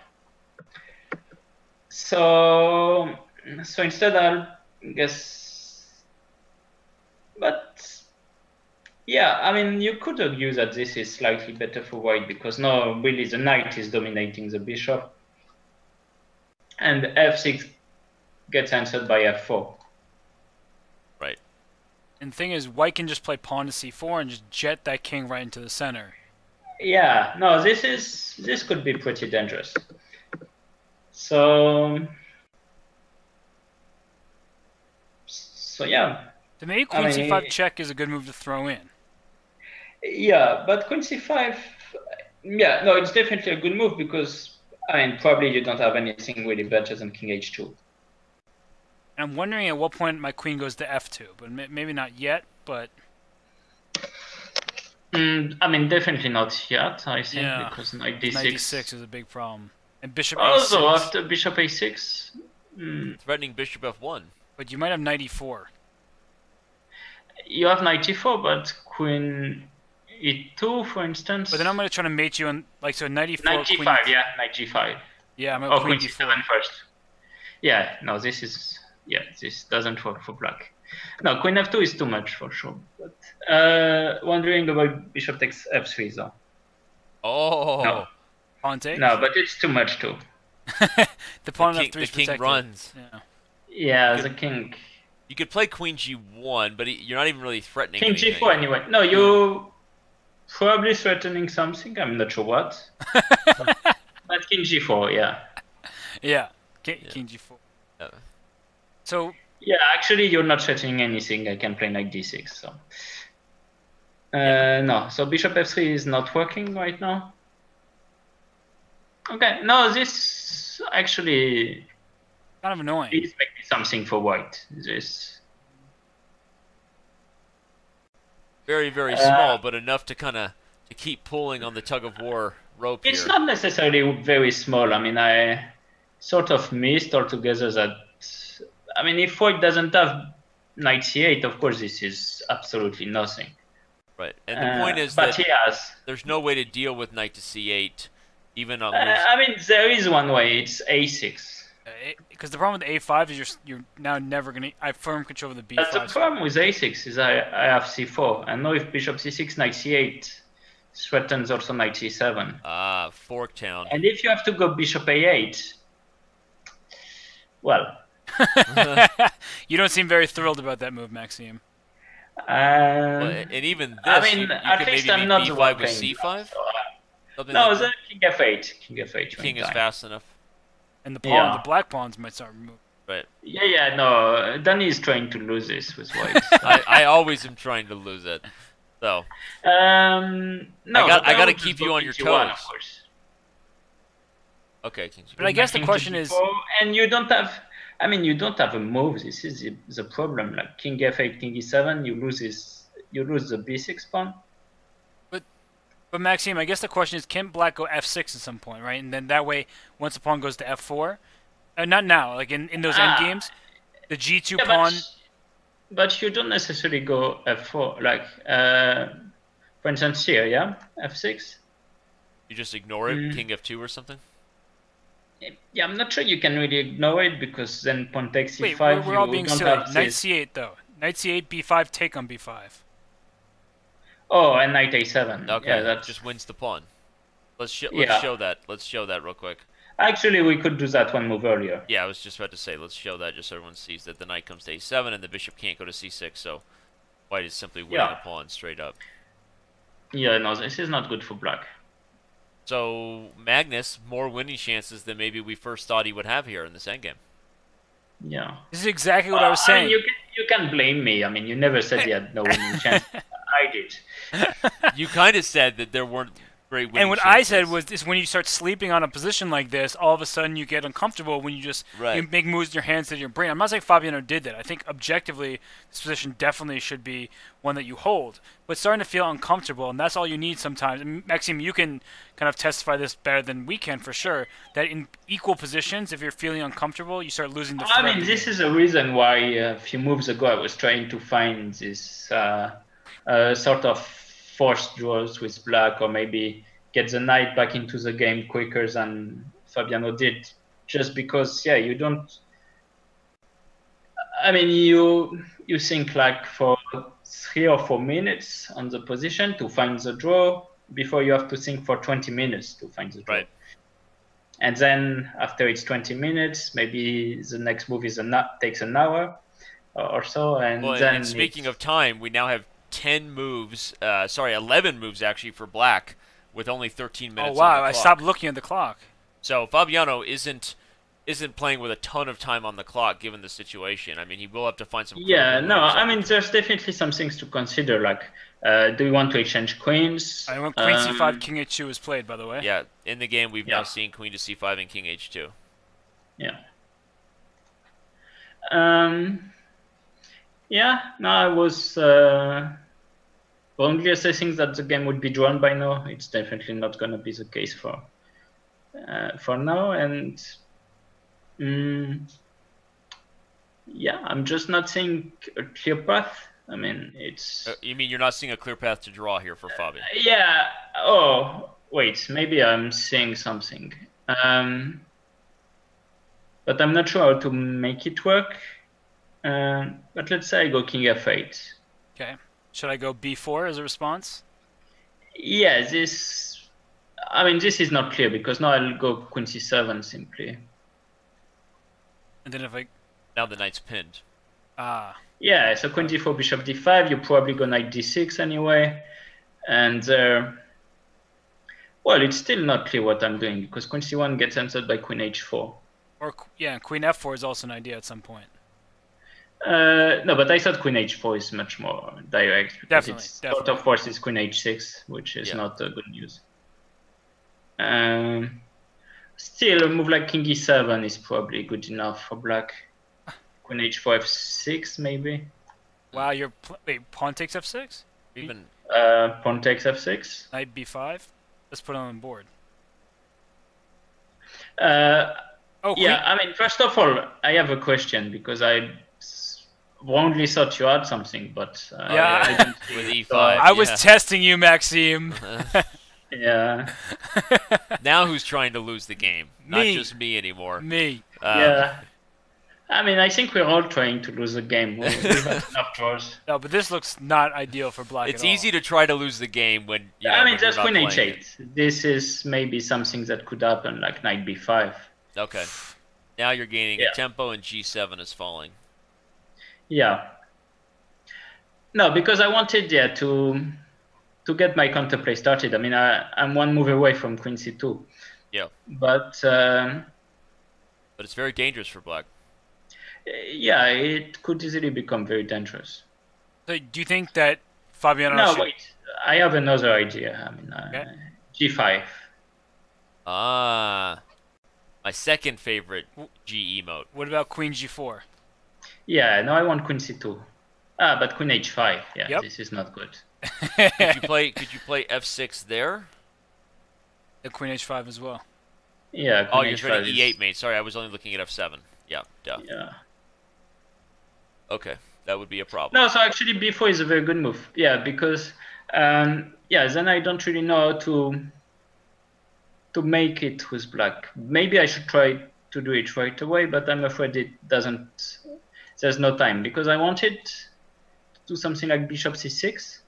So instead, I'll guess. But yeah, I mean, you could argue that this is slightly better for white because now really the knight is dominating the bishop, and f6 gets answered by f4. Right. And the thing is, white can just play pawn to c4 and just jet that king right into the center. Yeah, no, this could be pretty dangerous. So yeah. To me, queen c5 check is a good move to throw in. Yeah, but queen c5, yeah, no, it's definitely a good move because, I mean, probably you don't have anything really better than king h2. I'm wondering at what point my queen goes to f2, but maybe not yet, but... I mean, definitely not yet, I think, because knight d6... Knight d6 is a big problem. And bishop a6... Also, after bishop a6... Threatening bishop f1. But you might have knight e4. You have knight e4, but queen e2, for instance... But then I'm going to try to mate you on... Like, so knight e4... Knight g5, queen... yeah, knight g5. Yeah, I'm going to queen c7 first. Yeah, no, this is... Yeah, this doesn't work for black. No, queen f2 is too much for sure. But wondering about bishop takes f3 though. Oh. No. Pawn takes? No, but it's too much too. The pawn on f3 is the king protected. runs. Yeah, the king. You could play queen g1, but you're not even really threatening king anything. g4 anyway. No, you're probably threatening something. I'm not sure what. But king g4, yeah. Yeah, king g4. So... Yeah, actually, you're not threatening anything. I can play knight d6. So, no. So bishop f3 is not working right now. Okay, no, this actually kind of annoying. Is maybe something for white. This very, very small, but enough to kind of to keep pulling on the tug of war rope here. It's not necessarily very small. I mean, I sort of missed altogether that. I mean, if white doesn't have knight c8, of course, this is absolutely nothing. Right, and the point is but that there's no way to deal with knight to c8, even on. I mean, there is one way. It's a6. Because the problem with a5 is you're now never gonna. I have firm control of the b5. But the problem with a6 is I have c4, and now if bishop c6, knight c8 threatens also knight c7. Ah, fork town. And if you have to go bishop a8, well. You don't seem very thrilled about that move, Maxime. And even this, I mean, you at could least maybe I'm not beat the b5 one with playing. c5. No, the king f8. King f8. King is fast enough. And the pawn, the black pawns might start moving. Right. Yeah, no. Danny is trying to lose this with white. I always am trying to lose it. So. No, I got to keep you on your toes. Of course. Okay, king g4. But I guess the question is, and you don't have. I mean, you don't have a move. This is the problem. Like king f8, king e7, you lose this. You lose the b6 pawn. But Maxime, I guess the question is, can black go f6 at some point, right? And then that way, once the pawn goes to f4, not now, like in those endgames, the g2 pawn. But you don't necessarily go f4. Like For instance, here, yeah, f6. You just ignore it, king f2 or something? Yeah, I'm not sure you can really ignore it because then pawn takes Wait, c5. we're all you being don't silly. have Knight this. c8 though. Knight c8, b5, take on b5. Oh, and knight a7. Okay, Yeah, that's just wins the pawn. Let's Yeah. show that. Let's show that real quick. actually we could do that one move earlier. Yeah, I was just about to say, let's show that just so everyone sees that the knight comes to a7 and the bishop can't go to c6, so white is simply winning Yeah. the pawn straight up. Yeah, no, this is not good for black. So Magnus, more winning chances than maybe we first thought he would have here in this endgame. Yeah. This is exactly what I was I saying. mean, you can blame me. I mean, you never said he had no winning chance. I did. You kind of said that there weren't great winning And what chances. I said was, is when you start sleeping on a position like this, all of a sudden you get uncomfortable when you just Right. you make moves in your hands to your brain. I'm not saying Fabiano did that. I think objectively, this position definitely should be one that you hold. But starting to feel uncomfortable, and that's all you need sometimes. And Maxime, you can kind of testify this better than we can for sure, that in equal positions, if you're feeling uncomfortable, you start losing the I thread. mean, this is a reason why a few moves ago I was trying to find this sort of forced draws with black, or maybe get the knight back into the game quicker than Fabiano did, just because, yeah, you don't. I mean, you think like for 3 or 4 minutes on the position to find the draw before you have to think for 20 minutes to find the draw. Right. And then after it's 20 minutes, maybe the next move takes an hour or so. And Well, then and speaking of time, we now have 11 moves actually for black, with only 13 Oh minutes. wow! on the I clock. stopped looking at the clock. So Fabiano isn't playing with a ton of time on the clock given the situation. I mean, he will have to find some. Yeah, critical no, moves. I mean, there's definitely some things to consider. Like, do you want to exchange queens? I went queen c5, king h2 is played, by the way. Yeah, in the game we've Yeah. now seen queen to c5 and king h2. Yeah. Yeah, no, I was wrongly assessing that the game would be drawn by now. It's definitely not going to be the case for now. And yeah, I'm just not seeing a clear path. I mean, it's You mean you're not seeing a clear path to draw here for Fabi? yeah. Oh, wait, maybe I'm seeing something. But I'm not sure how to make it work. But let's say I go king f8. Okay. Should I go b4 as a response? Yeah, this is not clear because now I'll go queen c7 simply. And then if I Now the knight's pinned. Yeah, so queen d4, bishop d5, you probably go knight d6 anyway. And well, it's still not clear what I'm doing because queen c1 gets answered by queen h4. or yeah, queen f4 is also an idea at some point. No, but I thought queen h4 is much more direct because Definitely, it's definitely. sort of forces queen h6, which is not good news. Still, a move like king e7 is probably good enough for black. Queen h4 f6 maybe. Wow, wait, pawn takes f6? Even Pawn takes f6. Knight b5? Let's put it on the board. Yeah, I mean, first of all, I have a question because I wrongly thought you had something, but Yeah. I didn't see with it, e5. so I was testing you, Maxime. yeah. now who's trying to lose the game? Not Me. just me anymore. Me. Yeah. I mean, I think we're all trying to lose the game. We have enough draws. No, but this looks not ideal for black It's at all. easy to try to lose the game when you know, I mean, when you're just not queen playing it. h8. This is maybe something that could happen, like knight b5. Okay. Now you're gaining Yeah. a tempo and g7 is falling. Yeah. No, because I wanted to get my counterplay started. I mean, I'm one move away from queen c2. Yeah. But But it's very dangerous for black. yeah, it could easily become very dangerous. So do you think that Fabiano No, should... wait. I have another idea. I mean, Okay. g5. Ah. My second favorite G emote. What about queen g4? Yeah, no, I want queen c2. But queen h5. Yeah, Yep. this is not good. Could you play f6 there? The queen h5 as well. Yeah, Oh, queen you're h5 trying to is- e8 mate. Sorry, I was only looking at f7. Yeah, duh. Yeah. Okay, that would be a problem. No, so actually b4 is a very good move. Yeah, because Yeah, then I don't really know how to make it with black. Maybe I should try to do it right away, but I'm afraid it doesn't. There's no time because I wanted to do something like bishop c6,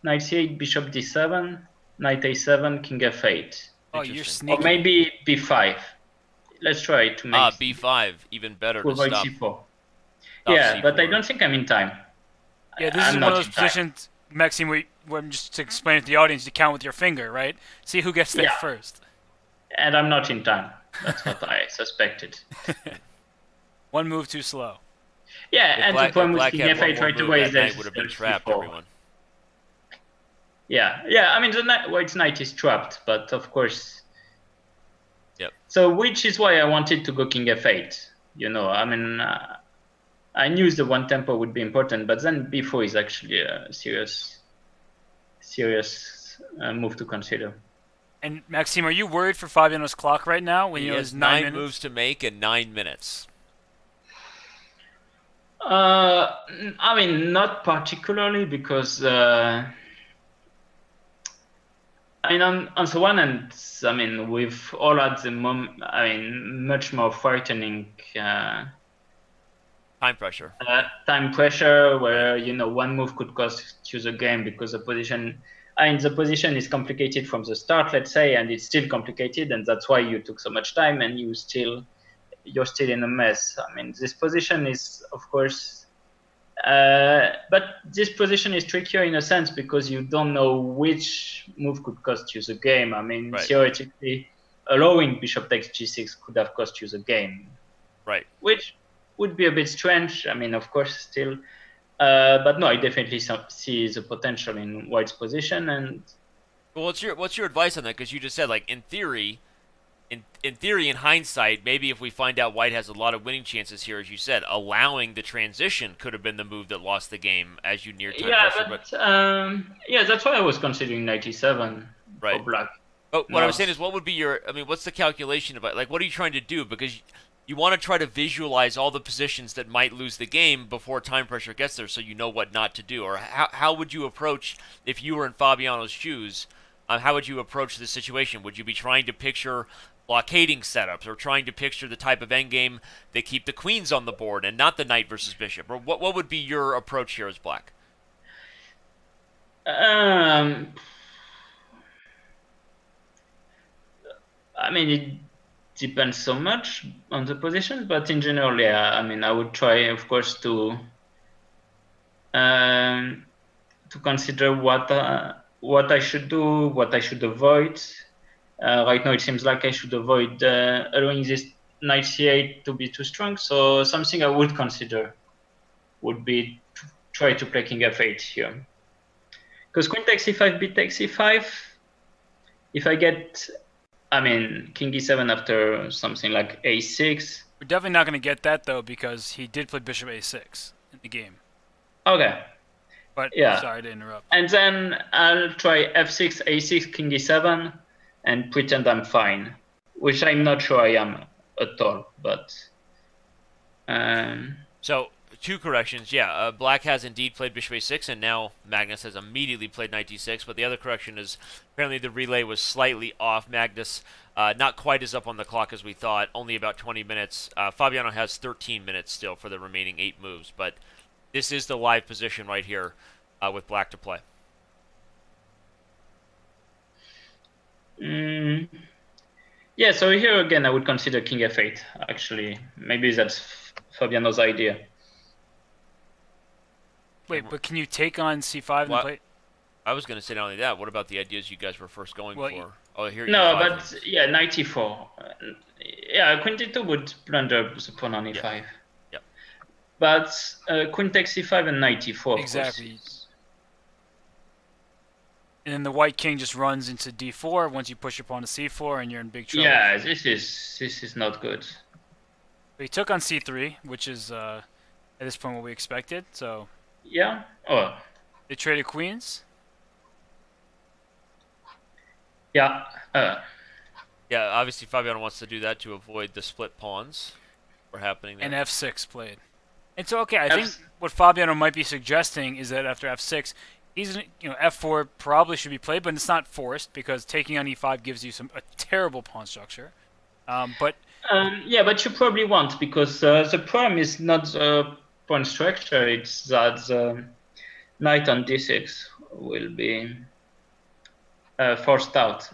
knight c8, bishop d7, knight a7, king f8. Oh, you're Interesting. sneaky. Or maybe b5. Let's try to make b5, even better to to avoid stop. c4. Yeah, But I don't think I'm in time. Yeah, this I'm is one not of those in time. positions, Maxime, where just to explain to the audience, you count with your finger, right? See who gets there Yeah. first. And I'm not in time. That's what I suspected. One move too slow. Yeah, and the point with Black king had one f8 more right move, away that is knight that would have been there's trapped, c4. everyone. Yeah. I mean, the white knight is trapped, but of course. Yep. So, which is why I wanted to go king f8. You know, I mean, I knew the one tempo would be important, but then b4 is actually a serious move to consider. And Maxime, are you worried for Fabiano's clock right now? When He you know has it's 9 minutes? moves to make in 9 minutes. I mean, not particularly because I mean, on the one hand, I mean, we've all at the moment, I mean, much more frightening Time pressure. time pressure where, you know, one move could cost you the game because the position is complicated from the start, let's say, and it's still complicated, and that's why you took so much time and you're still in a mess. I mean, this position is, of course, but this position is trickier in a sense because you don't know which move could cost you the game. I mean, Right. Theoretically, allowing bishop takes g6 could have cost you the game. Right. Which would be a bit strange. I mean, of course, still. But no, I definitely see the potential in White's position. And well, what's your advice on that? Because you just said, like, in theory, in hindsight, maybe if we find out White has a lot of winning chances here, as you said, allowing the transition could have been the move that lost the game as you near time pressure. But that's why I was considering 97 right. for black. But what I was saying is, what would be what's the calculation about? Like, what are you trying to do? Because you want to try to visualize all the positions that might lose the game before time pressure gets there, so you know what not to do. Or how would you approach, if you were in Fabiano's shoes, how would you approach this situation? Would you be trying to picture blockading setups, or trying to picture the type of endgame that keep the queens on the board and not the knight versus bishop? Or what would be your approach here as black? I mean, it depends so much on the position, but in general, yeah. I mean, I would try, of course, to consider what I should do, what I should avoid. Right now, it seems like I should avoid allowing this knight c8 to be too strong. So something I would consider would be to try to play king f8 here. Because queen takes e5, b takes e5, if I get, I mean, king e7 after something like a6. We're definitely not going to get that, though, because he did play bishop a6 in the game. Okay. But yeah. Sorry to interrupt. And then I'll try f6, a6, king e7, and pretend I'm fine, which I'm not sure I am at all. But so 2 corrections. Yeah, black has indeed played bishop a6, and now Magnus has immediately played knight d6. But the other correction is apparently the relay was slightly off. Magnus not quite as up on the clock as we thought, only about 20 minutes. Fabiano has 13 minutes still for the remaining 8 moves. But this is the live position right here with black to play. Yeah, so here again I would consider king f8, actually. Maybe that's Fabiano's idea. Wait, but can you take on c5 and play? I was going to say not only that, what about the ideas you guys were first going for? Oh, here no, but yeah, knight e4. Yeah, queen d2 would blunder the pawn on e5. Yep. But queen takes e5 and knight e4, exactly. Of course. And then the white king just runs into d4 once you push your pawn to c4, and you're in big trouble. Yeah, this is not good. But he took on c3, which is at this point what we expected. So yeah. Oh. They traded queens. Yeah. Yeah. Obviously, Fabiano wants to do that to avoid the split pawns for happening there. And f6 played. And so, okay, I think what Fabiano might be suggesting is that after f6, f4 probably should be played, but it's not forced because taking on e5 gives you a terrible pawn structure. Yeah, but you probably won't, because the problem is not the pawn structure, it's that the knight on d6 will be forced out,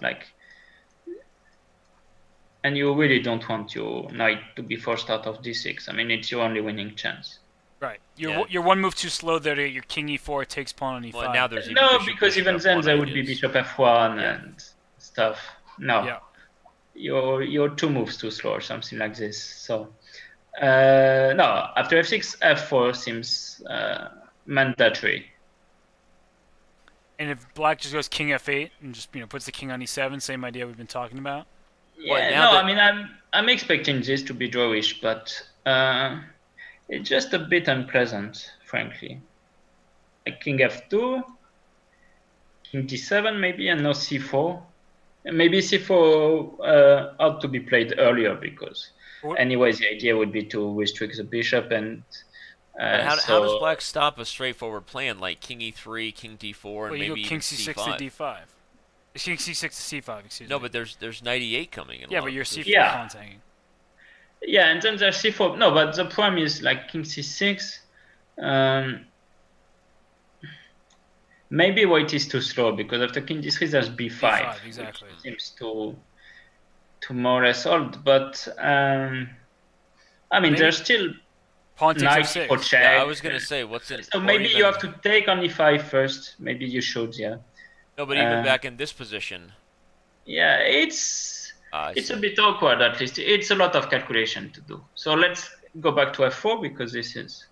and you really don't want your knight to be forced out of d6. I mean, it's your only winning chance. Right. You're one move too slow there to get your king e4 takes pawn on e5. Well, now there's because even then there would be bishop f1 and stuff. No. Yeah. You're 2 moves too slow or something like this. So no, after f6, f4 seems mandatory. And if black just goes king f8 and just puts the king on e7, same idea we've been talking about. Yeah, I mean, I'm expecting this to be drawish, but it's just a bit unpleasant, frankly. Like king f2, king d7 maybe, and no c4. Maybe c4 ought to be played earlier, because anyways the idea would be to restrict the bishop. And how does black stop a straightforward plan like king e3, king d4, and maybe king c5? c6 to d5. King c6 to c5, excuse me. No, but there's knight e8 coming in. Yeah, but your c4 pawn's hanging. Yeah, and then there's c4. No, but the problem is like king c6. Maybe white is too slow, because after king d3 there's b5. b5, exactly. Which seems to more or less hold. But I mean, there's still pawn takes knight f6. for check. Yeah, I was gonna say, what's in? So maybe you have to take on e5 first. Maybe you should, yeah. No, but even back in this position. Yeah, it's a bit awkward, at least. It's a lot of calculation to do. So let's go back to f4, because this is...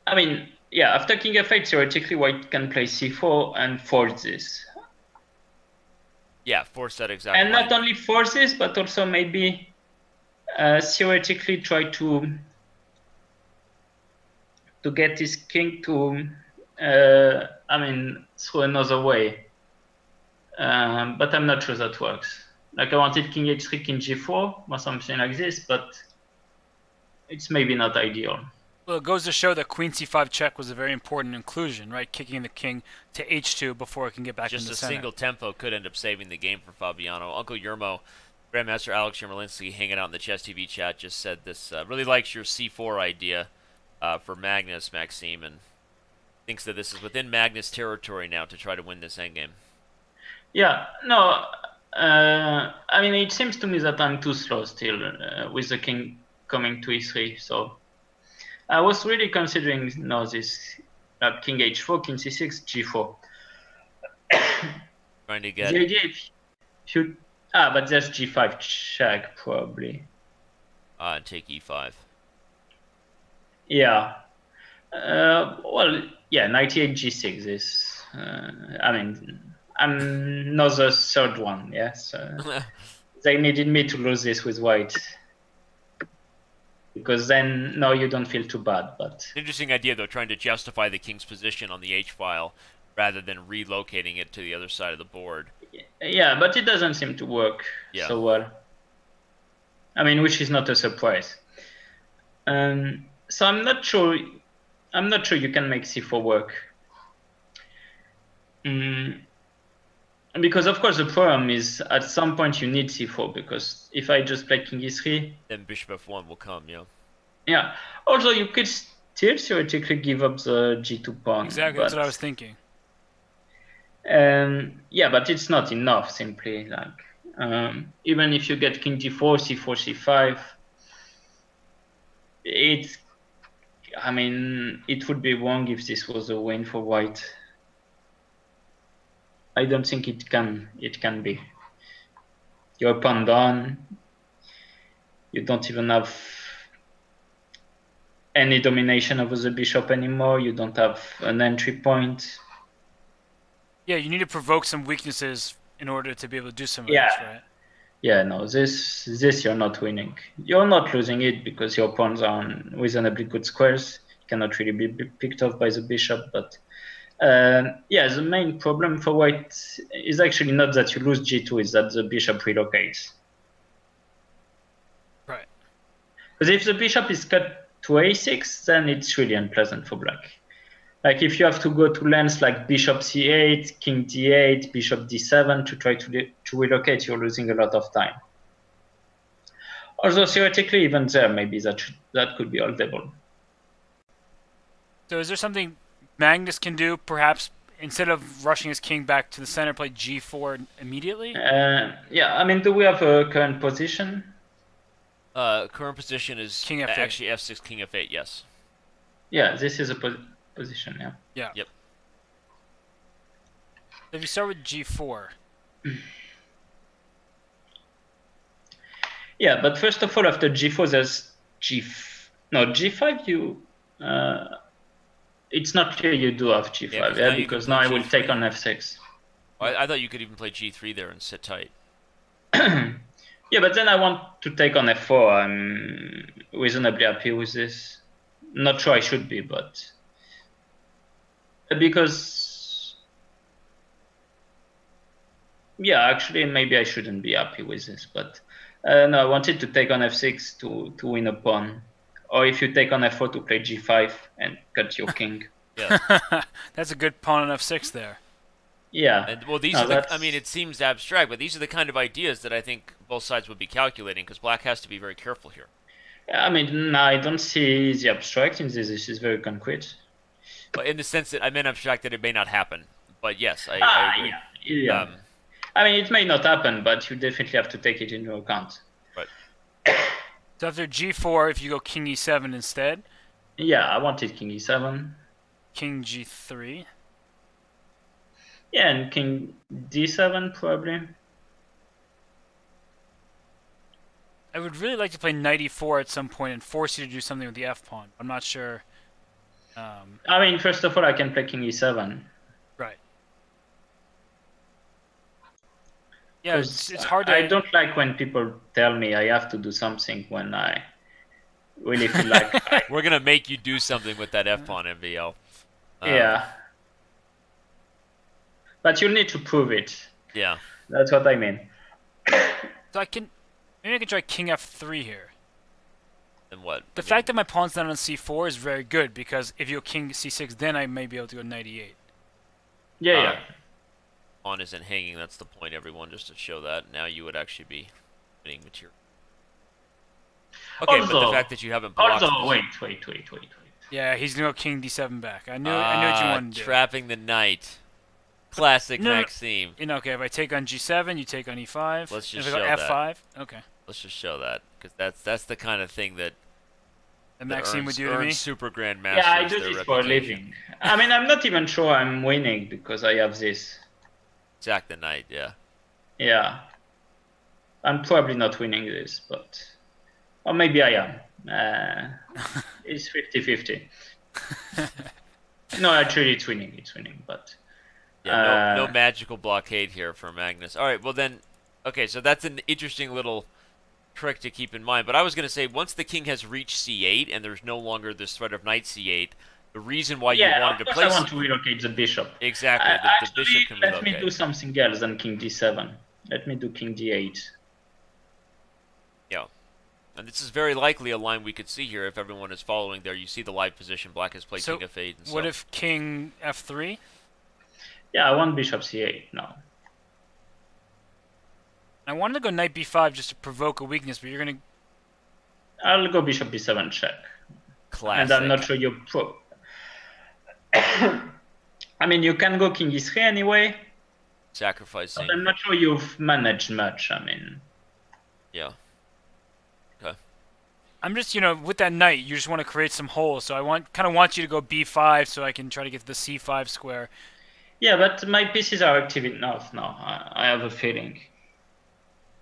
I mean, yeah, after king f8, theoretically, white can play c4 and force this. Yeah, force that exactly. And not only force this, but also maybe theoretically try to get this king to, through another way. But I'm not sure that works. Like I wanted king h3, king g4, or something like this, but it's maybe not ideal. Well, it goes to show that queen c5 check was a very important inclusion, right? Kicking the king to h2 before it can get back into the center. Just a single tempo could end up saving the game for Fabiano. Uncle Yermo, Grandmaster Alex Yermolinsky, hanging out in the Chess TV chat, just said this really likes your c4 idea for Magnus, Maxime, and thinks that this is within Magnus territory now to try to win this endgame. Yeah, no, I mean, it seems to me that I'm too slow still with the king coming to e3, so I was really considering this king h4, king c6, g4. Trying to get... The idea if you... but there's g5 check, probably. And take e5. Yeah. Well, yeah, knight e8, g6 is... I mean, I'm not the third one, yes. They needed me to lose this with white. Because then, no, you don't feel too bad, but... Interesting idea, though, trying to justify the king's position on the h-file rather than relocating it to the other side of the board. Yeah, but it doesn't seem to work so well. I mean, which is not a surprise. So I'm not sure you can make c4 work. Because of course the problem is at some point you need c4, because if I just play king e3, then bishop f1 will come. Yeah. Also, you could still theoretically give up the g2 pawn. Exactly, that's what I was thinking. Yeah, but it's not enough. Simply even if you get king g4, c4, c5, it would be wrong if this was a win for white. I don't think it can be. You're pawn down. You don't even have any domination over the bishop anymore. You don't have an entry point. Yeah, you need to provoke some weaknesses in order to be able to do some of this, right? Yeah, no, this you're not winning. You're not losing it because your pawns are on reasonably good squares. You cannot really be picked off by the bishop, but the main problem for white is actually not that you lose g2, it's that the bishop relocates. Right. Because if the bishop is cut to a6, then it's really unpleasant for black. Like if you have to go to lands like bishop c8, king d8, bishop d7 to try to relocate, you're losing a lot of time. Although theoretically, even there, maybe that could be holdable. So is there something Magnus can do, perhaps, instead of rushing his king back to the center, play g4 immediately? Yeah, I mean, do we have a current position? Current position is King f8. actually f6, king f8, yes. Yeah, this is a position, yeah. Yeah. Yep. If you start with g4. Yeah, but first of all, after g4, there's g5. It's not clear you do have g5, yeah, because now I will take on f6. I thought you could even play g3 there and sit tight. Yeah, but then I want to take on f4. I'm reasonably happy with this. Not sure I should be, but because yeah, actually maybe I shouldn't be happy with this, but no, I wanted to take on f6 to win a pawn, or if you take on f4 to play g5 and cut your king. Yeah. That's a good pawn on f6 there. Yeah. And well, these are I mean, it seems abstract, but these are the kind of ideas that I think both sides would be calculating, because black has to be very careful here. I mean, I don't see the abstract in this. This is very concrete. But in the sense that I meant abstract that it may not happen. But yes, I agree. Yeah. I mean, it may not happen, but you definitely have to take it into account. Right. So after g4, if you go king e7 instead. Yeah, I wanted king e7. King g3. Yeah, and king d7 probably. I would really like to play knight e4 at some point and force you to do something with the f-pawn. I'm not sure. I mean, first of all, I can play king e7. Right. Yeah, it's hard to... I don't like when people tell me I have to do something when I really feel like... We're going to make you do something with that f-pawn, MVL. Yeah. But you'll need to prove it. Yeah. That's what I mean. So maybe I can try king f3 here. Then what? The fact that my pawn's not on c4 is very good, because if you go king c6, then I may be able to go knight e8. Yeah. Pawn isn't hanging, that's the point, everyone, just to show that. Now you would actually be winning material. Okay, also, but the fact that you haven't blocked... Also, wait. Yeah, he's going to go king d7 back. I knew what you wanted to do. Trapping the knight. Classic Maxime. Okay, if I take on g7, you take on e5. Let's just if I show go f5, that. okay. Let's just show that, because that's the kind of thing that Maxime would do to me. super grandmasters. Yeah, I do this for a living. I mean, I'm not even sure I'm winning because I have this. Jack the knight, yeah. Yeah. I'm probably not winning this, but... Or maybe I am. It's 50-50. No, actually it's winning, but... Yeah, no magical blockade here for Magnus. All right, well then... Okay, so that's an interesting little trick to keep in mind. But I was going to say, once the king has reached c8 and there's no longer this threat of knight c8, the reason why you wanted to play... I want to relocate the bishop. Exactly, the bishop can relocate. Let me do something else than king d7. Let me do king d8. Yeah. And this is very likely a line we could see here if everyone is following there. You see the live position. Black has played king f8. And what if king f3? Yeah, I want bishop c8 now. I wanted to go knight b5 just to provoke a weakness, but you're going to... I'll go bishop b7 check. Classic. And I'm not sure you're pro. I mean, you can go king e3 anyway. Sacrificing. But I'm not sure you've managed much, I mean. Yeah. Okay. I'm just, with that knight, you just want to create some holes. So I kind of want you to go b5 so I can try to get to the c5 square. Yeah, but my pieces are active enough now. I have a feeling.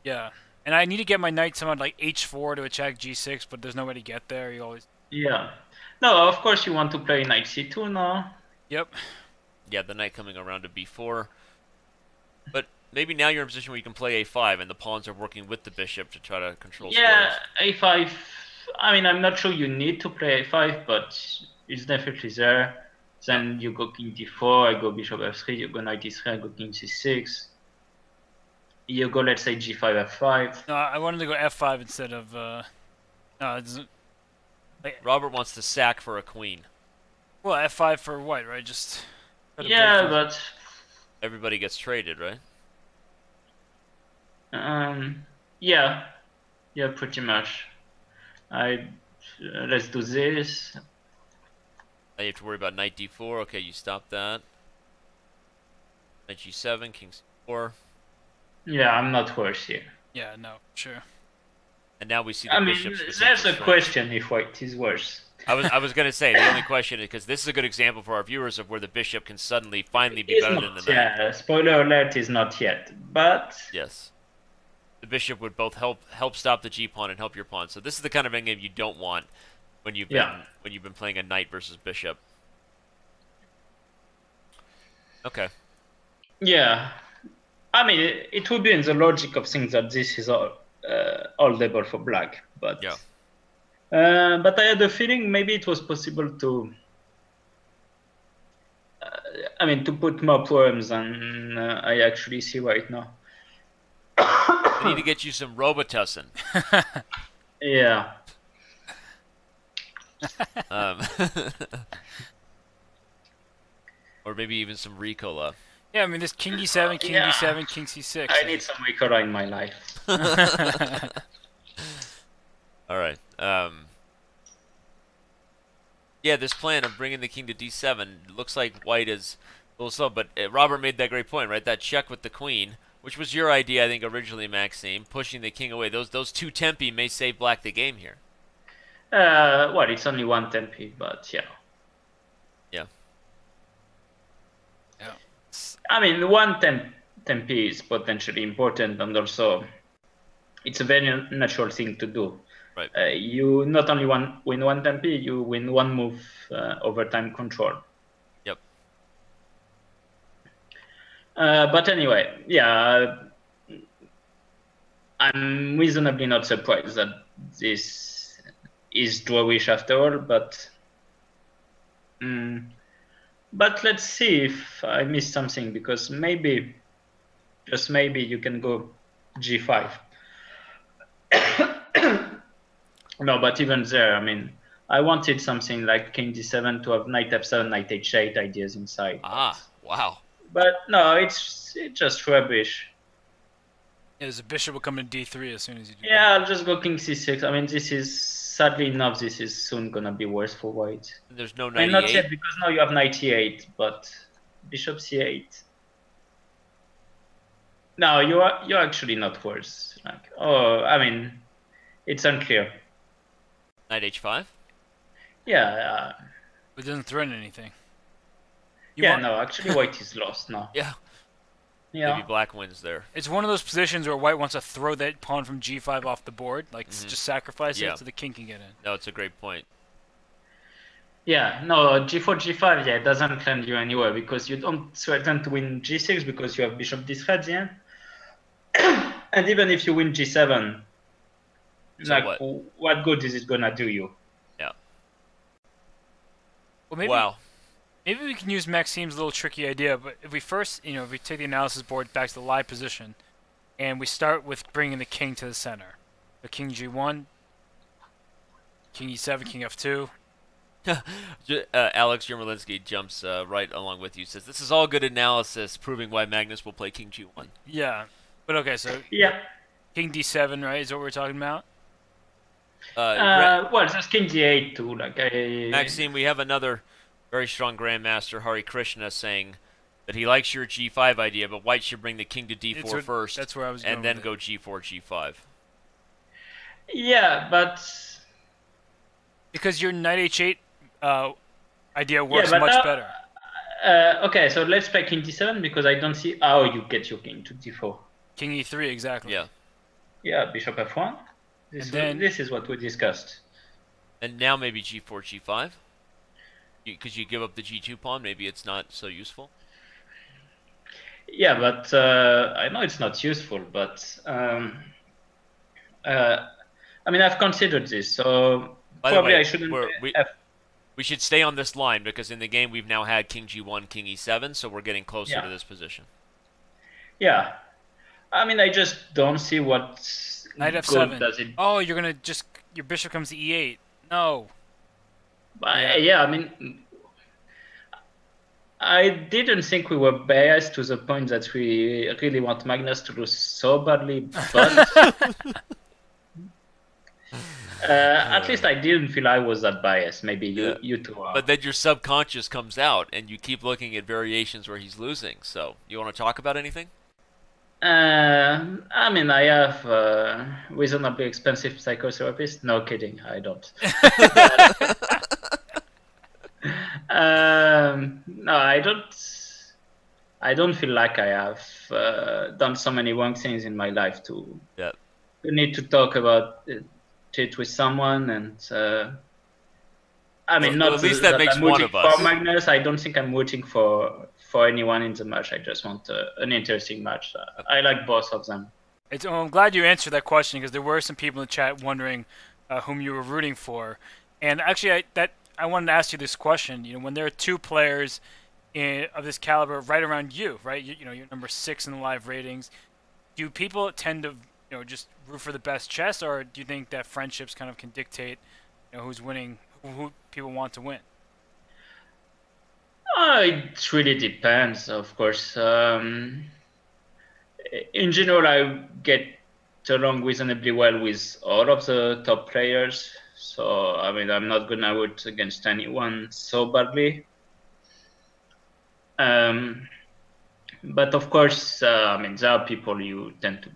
Yeah. And I need to get my knight somehow like h4 to attack g6, but there's no way to get there. You always... Yeah. No, of course you want to play knight c2 now. Yep. Yeah, the knight coming around to b4. But maybe now you're in a position where you can play a5 and the pawns are working with the bishop to try to control squares. Yeah, a5. I mean, I'm not sure you need to play a5, but it's definitely there. Then you go king d4, I go bishop f3, you go knight e3, I go king c6. You go, let's say, g5, f5. No, I wanted to go f5 instead of... no, Robert wants to sack for a queen. Well, F5 for white, right? Just. Yeah, but everybody gets traded, right? Yeah, pretty much. Let's do this. Now you have to worry about knight d4. Okay, you stop that. Knight g7, king c4. Yeah, I'm not worse here. Yeah, no, sure. And now we see the bishops. There's a question if white is worse. I was going to say, the only question is, because this is a good example for our viewers of where the bishop can suddenly finally be better than the knight. Yeah, spoiler alert is not yet, but... Yes. The bishop would both help stop the g-pawn and help your pawn. So this is the kind of endgame you don't want when you've been playing a knight versus bishop. Okay. Yeah. I mean, it would be in the logic of things that this is all double for black, but... Yeah. But I had a feeling maybe it was possible to, to put more poems than I actually see right now. I need to get you some Robitussin. Yeah. Or maybe even some Ricola. Yeah, I mean, there's king d7, king d7, king c6. I need some Ricola in my life. All right. Yeah, this plan of bringing the king to d7 looks like white is a little slow, but Robert made that great point, right? That check with the queen, which was your idea, I think, originally, Maxime, pushing the king away. Those two tempi may save black the game here. Well, it's only one tempi, but yeah. Yeah. Yeah. I mean, one tempi is potentially important, and also it's a very natural thing to do. Right. You not only win one tempi, you win one move over time control. Yep. But anyway, yeah, I'm reasonably not surprised that this is drawish after all, but let's see if I missed something, because maybe, just maybe, you can go g5. No, but even there, I mean, I wanted something like king d7 to have knight f7, knight h8 ideas inside. Ah, wow. But no, it's just rubbish. Yeah, there's a bishop will come in d3 as soon as you do Yeah, I'll just go king c6. I mean, this is, sadly enough, this is soon going to be worse for white. There's no knight and e8? Not yet, because now you have knight e8, but bishop c8. No, you're actually not worse. Like, I mean, it's unclear. Knight h5? Yeah. It doesn't threaten anything. No, actually white is lost now. Yeah. Yeah. Maybe black wins there. It's one of those positions where white wants to throw that pawn from g5 off the board, like just sacrifice it so the king can get in. No, it's a great point. Yeah, no, g4, g5, it doesn't land you anywhere, because you don't threaten to win g6 because you have bishop d3 at the end. And even if you win g7, so like, what good is it gonna do you? Yeah. Well, maybe, wow. Maybe we can use Maxime's little tricky idea, but if we first, if we take the analysis board back to the live position, and we start with bringing the king to the center. The king g1, king e7, king f2. Alex Yermolinsky jumps right along with you, says, this is all good analysis, proving why Magnus will play king g1. Yeah. But okay, so king d7, right, is what we're talking about? Well, just king d8 too. Maxime, we have another very strong grandmaster, Hari Krishna, saying that he likes your g5 idea, but white should bring the king to d4 first. That's where I was going and then with go g4, g5. Yeah, but because your knight h8 idea works much better. Okay, so let's play king d7, because I don't see how you get your king to d4. King e3, exactly. Yeah. Yeah, bishop f1. This is what we discussed. And now maybe g4, g5? Because you give up the g2 pawn, maybe it's not so useful? Yeah, but I know it's not useful, but I mean, I've considered this, so probably I shouldn't... We should stay on this line, because in the game we've now had king g1, king e7, so we're getting closer to this position. Yeah. I mean, I just don't see what knight f7. does it. Oh, you're going to just... Your bishop comes to e8. No. But yeah, I mean, I didn't think we were biased to the point that we really want Magnus to lose so badly, but at least I didn't feel I was that biased. Maybe you two are. But then your subconscious comes out, and you keep looking at variations where he's losing. So, you want to talk about anything? I mean, I have reasonably expensive psychotherapist. No kidding, I don't. No, I don't. I don't feel like I have done so many wrong things in my life to need to talk about it with someone. And I mean, well, not at least that makes I'm one rooting of us. for Magnus. I don't think I'm rooting for anyone in the match. I just want an interesting match. I like both of them. I'm glad you answered that question because there were some people in the chat wondering whom you were rooting for. And actually, I wanted to ask you this question. You know, when there are two players of this caliber right around you, right? You know, you're number 6 in the live ratings. Do people tend to, you know, just root for the best chess, or do you think that friendships kind of can dictate, you know, who's winning, who people want to win? It really depends, of course. In general, I get along reasonably well with all of the top players. So, I mean, I'm not going to root against anyone so badly. But of course, I mean, there are people you tend to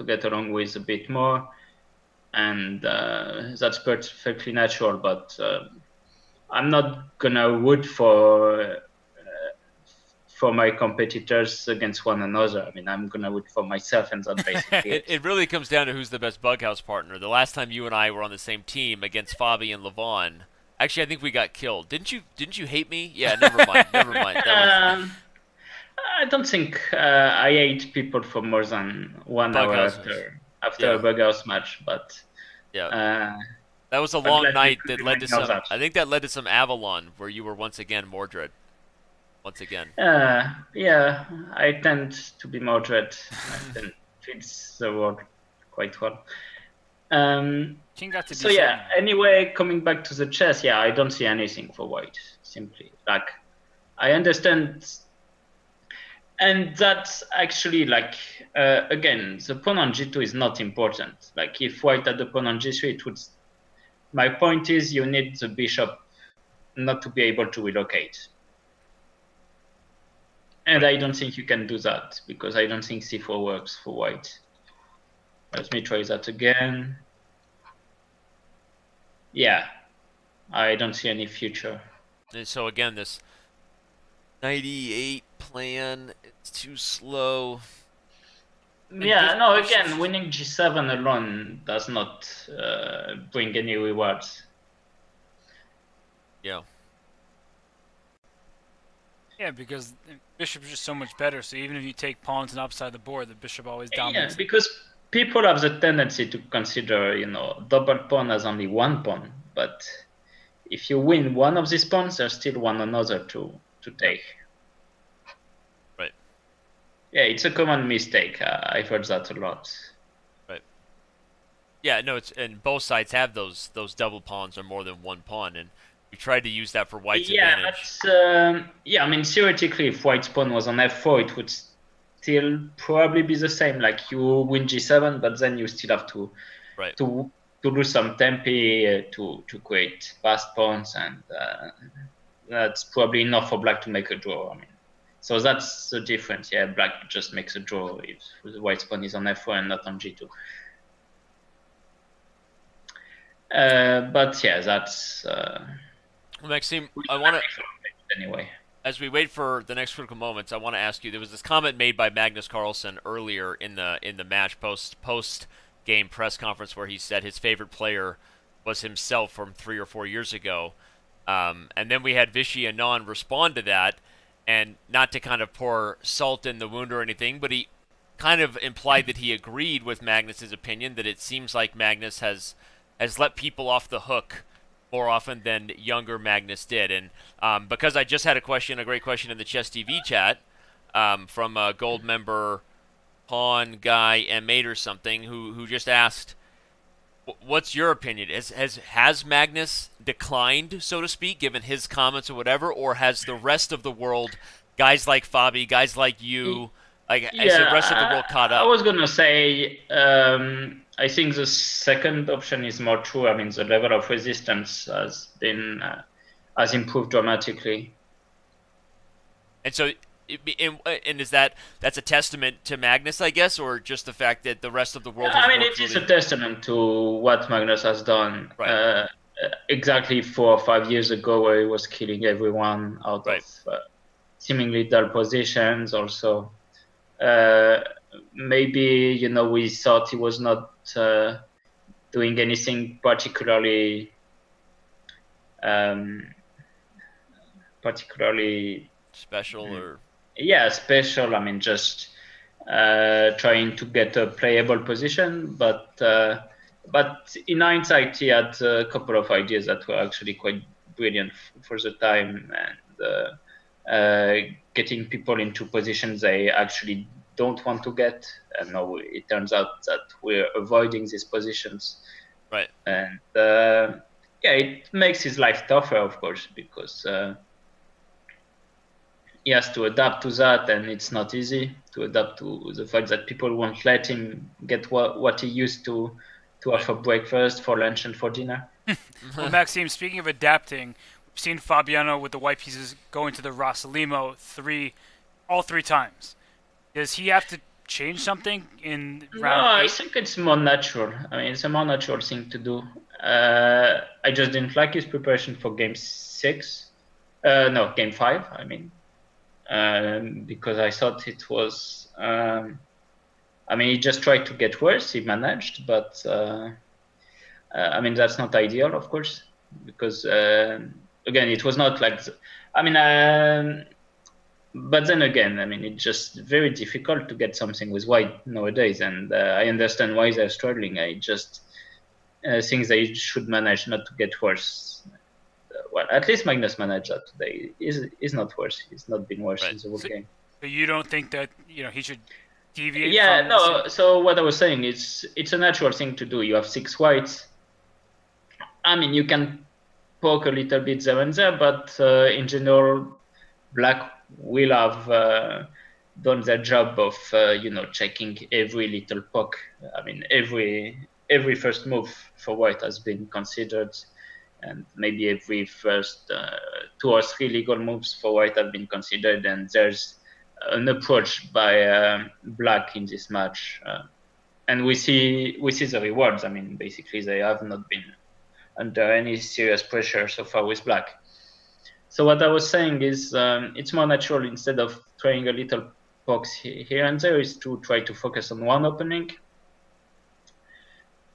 get along with a bit more, and that's perfectly natural. But I'm not gonna root for my competitors against one another. I mean, I'm gonna root for myself, and that's basically it really comes down to who's the best Bughouse partner. The last time you and I were on the same team against Fabi and Levon, actually, I think we got killed. Didn't you hate me? Yeah, never mind. Never mind. That was... I don't think I hate people for more than 1 hour after a Bughouse match, but that was a long night that led to some. I think that led to some Avalon, where you were once again Mordred. Once again. Yeah, I tend to be Mordred. That fits the word quite well. So yeah. Anyway, coming back to the chess, yeah, I don't see anything for White. Simply, like, I understand. And that's actually, like, again, the pawn on g2 is not important. Like, if White had the pawn on g3, it would... My point is, you need the bishop not to be able to relocate. And I don't think you can do that, because I don't think c4 works for White. Let me try that again. Yeah, I don't see any future. And so again, this 98 plan, it's too slow. Yeah, no, again, winning g7 alone does not bring any rewards. Yeah. Yeah, because bishop is just so much better, so even if you take pawns and upside the board, the bishop always dominates. Yeah, because people have the tendency to consider, you know, double pawn as only one pawn, but if you win one of these pawns, there's still one another to take. Right. Yeah, it's a common mistake. I've heard that a lot. Right. Yeah, no, and both sides have those double pawns or more than one pawn, and we tried to use that for White's advantage. Yeah, I mean, theoretically, if White's pawn was on f4, it would still probably be the same. Like, you win g7, but then you still have to lose some tempi to create fast pawns, and that's probably enough for Black to make a draw. I mean, so that's the difference. Yeah, Black just makes a draw if the White's pawn is on f4 and not on g2. But yeah, that's. Well, Maxime, I want to. Anyway, as we wait for the next critical moments, I want to ask you. There was this comment made by Magnus Carlsen earlier in the match post game press conference where he said his favorite player was himself from 3 or 4 years ago, and then we had Vishy Anand respond to that, and not to kind of pour salt in the wound or anything, but he kind of implied that he agreed with Magnus's opinion, that it seems like Magnus has let people off the hook more often than younger Magnus did. And because I just had a great question in the Chess TV chat from a gold member Pawn Guy M8 or something, who just asked, What's your opinion? Has Magnus declined, so to speak, given his comments or whatever, or has the rest of the world, guys like Fabi, guys like you, like has the rest of the world caught I up? was gonna say, I think the second option is more true. I mean, the level of resistance has improved dramatically. And so, and is that's a testament to Magnus, I guess, or just the fact that the rest of the world has I mean, worked it is really... a testament to what Magnus has done. Right. Exactly 4 or 5 years ago, where he was killing everyone out Right. of seemingly dull positions. Also, maybe we thought he was not doing anything particularly Special or... special. I mean, just trying to get a playable position, but in hindsight, he had a couple of ideas that were actually quite brilliant for the time, and getting people into positions they actually don't want to get. And now it turns out that we're avoiding these positions. Right. And it makes his life tougher, of course, because he has to adapt to that, and it's not easy to adapt to the fact that people won't let him get what he used to have for breakfast, for lunch, and for dinner. Well, Maxime, speaking of adapting, we've seen Fabiano with the white pieces go into the Rossalimo all three times. Does he have to change something in round 8? I think it's more natural. I mean, it's a more natural thing to do. I just didn't like his preparation for game 6. No, game 5, I mean. Because I thought it was... I mean, he just tried to get worse. He managed, but... I mean, that's not ideal, of course, because, again, it was not like... I mean... but then again, I mean, it's just very difficult to get something with white nowadays, and I understand why they're struggling. I just think they should manage not to get worse. Well, at least Magnus managed that today. He's not worse. He's not been worse in the whole game. But you don't think that he should deviate? Yeah, from no. So what I was saying is, it's a natural thing to do. You have 6 whites. I mean, you can poke a little bit there and there, but in general, black will have done their job of checking every little poke. I mean, every first move for white has been considered, and maybe every first 2 or 3 legal moves for white have been considered, and there's an approach by black in this match, and we see the rewards. I mean, basically they have not been under any serious pressure so far with black. So what I was saying is, it's more natural, instead of trying a little box here and there, is to try to focus on one opening,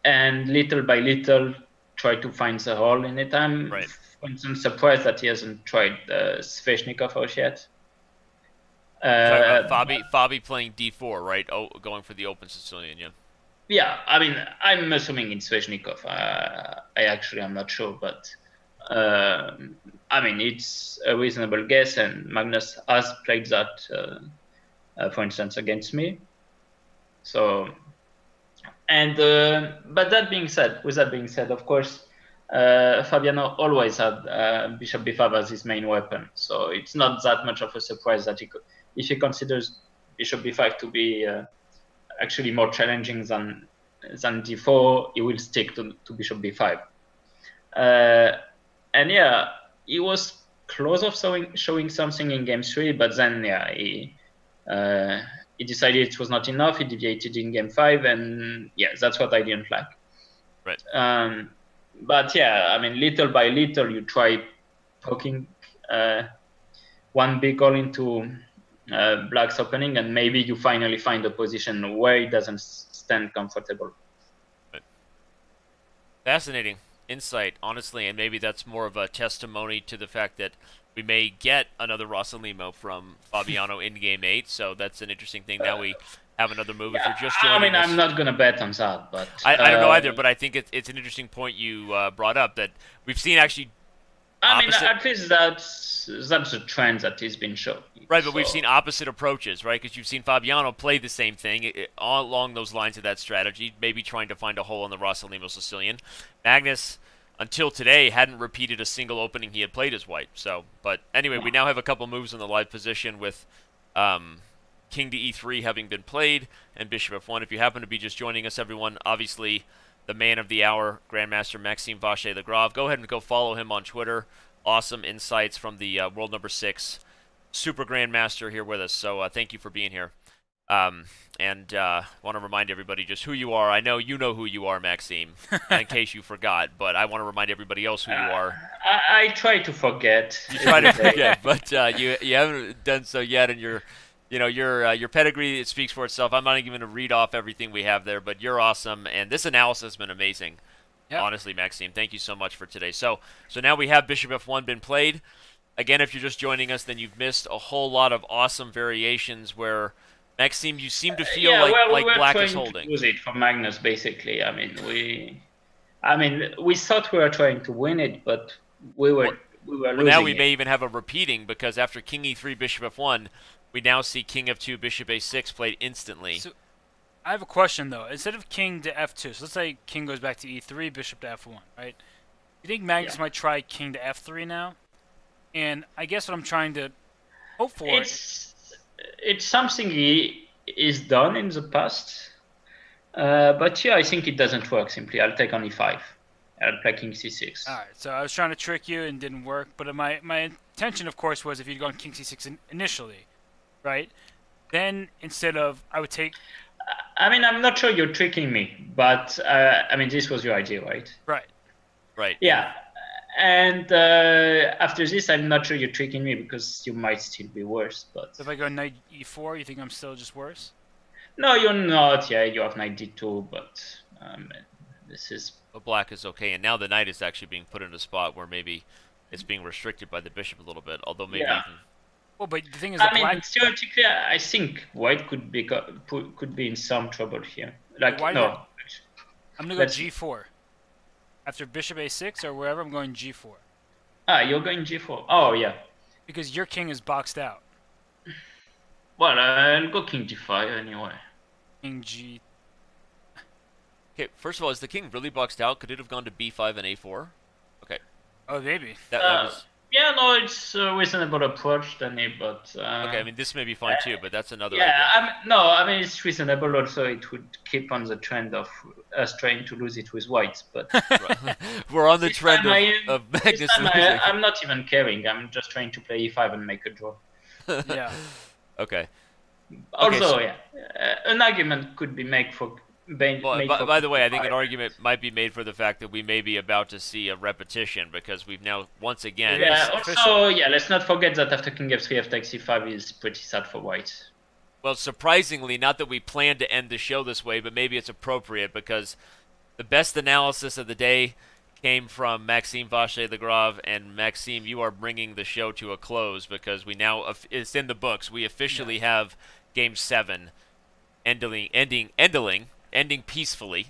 and little by little try to find the hole in it. I'm, for instance, surprised that he hasn't tried Sveshnikov out yet. Fabi playing d4, right? Oh, going for the open Sicilian, yeah. Yeah, I mean, I'm assuming it's Sveshnikov. I actually am not sure, but I mean, it's a reasonable guess, and Magnus has played that, for instance, against me. So, and but with that being said, of course, Fabiano always had Bishop b5 as his main weapon. So it's not that much of a surprise that if he considers Bishop b5 to be actually more challenging than d4, he will stick to Bishop b5. And yeah, he was close of showing something in game 3, but then he decided it was not enough. He deviated in game 5, and yeah, that's what I didn't like. Right. But yeah, I mean, little by little, you try poking one big hole into black's opening, and maybe you finally find a position where it doesn't stand comfortable. Right. Fascinating insight, honestly, and maybe that's more of a testimony to the fact that we may get another Rossalimo from Fabiano in game 8. So that's an interesting thing. Now we have another move. If you're just joining us, I'm not going to bet on that, but I don't know either. But I think it's an interesting point you brought up, that we've seen actually I mean, opposite. at least that's a trend that has been shown. Right, but we've seen opposite approaches, right? Because you've seen Fabiano play the same thing all along those lines of that strategy, maybe trying to find a hole in the Rossalimo Sicilian. Magnus, until today, hadn't repeated a single opening he had played as white. So, but anyway, we now have a couple moves in the live position with King to E3 having been played and Bishop F1. If you happen to be just joining us, everyone, obviously the man of the hour, Grandmaster Maxime Vacher-Lagrave. Go ahead and go follow him on Twitter. Awesome insights from the world number 6 super grandmaster here with us. So thank you for being here. And want to remind everybody just who you are. I know you know who you are, Maxime, in case you forgot, but I want to remind everybody else who you are. I try to forget. You try to forget, but you haven't done so yet, and your pedigree, it speaks for itself. I'm not even going to read off everything we have there, but you're awesome, and this analysis has been amazing. Yep. Honestly, Maxime, thank you so much for today. So now we have Bishop F1 been played. Again, if you're just joining us, then you've missed a whole lot of awesome variations where, Maxime, you seem to feel like black is holding. We were trying to lose it for Magnus, basically. I mean, we thought we were trying to win it, but we were losing now we it. may even have a repeating, because after King E3, Bishop F1, we now see King F2, Bishop A6 played instantly. So, I have a question, though. Instead of King to F2, so let's say King goes back to E3, Bishop to F1, right? You think Magnus might try King to F3 now? And I guess what I'm trying to hope for... It's something he is done in the past. But yeah, I think it doesn't work simply. I'll take on E5. I'll play King C6. Alright, so I was trying to trick you and didn't work. But my intention, of course, was if you'd gone King C6 initially, right? Then, instead of... I would take... I mean, I'm not sure you're tricking me. But, I mean, this was your idea, right? Right. Yeah. And after this, I'm not sure you're tricking me because you might still be worse. But so if I go Knight E4, you think I'm still just worse? No, you're not. Yeah, you have Knight D2, but this is... But black is okay, and now the knight is actually being put in a spot where maybe it's being restricted by the bishop a little bit, although maybe even... Well, but the thing is, I mean, theoretically, I think white could be in some trouble here. Like, no. I'm going to go G4. After Bishop A6 or wherever, I'm going G4. Ah, you're going G4. Oh, yeah. Because your king is boxed out. Well, I'll go King G5 anyway. King G... Okay, first of all, is the king really boxed out? Could it have gone to B5 and A4? Okay. Oh, maybe. That was... Yeah, no, it's a reasonable approach, Danny, but... okay, I mean, this may be fine too, but that's another idea. I mean, it's reasonable also. It would keep on the trend of us trying to lose it with white, but... We're on the trend of Magnus losing. I'm not even caring. I'm just trying to play E5 and make a draw. Yeah. Okay. Also, an argument could be made for... by the way, I think an argument might be made for the fact that we may be about to see a repetition because we've now once again. Yeah. Also, let's not forget that after King F3, F takes C5 is pretty sad for white. Well, surprisingly, not that we planned to end the show this way, but maybe it's appropriate because the best analysis of the day came from Maxime Vacher-Lagrave, and Maxime, you are bringing the show to a close because we now it's in the books. We officially have Game 7 ending peacefully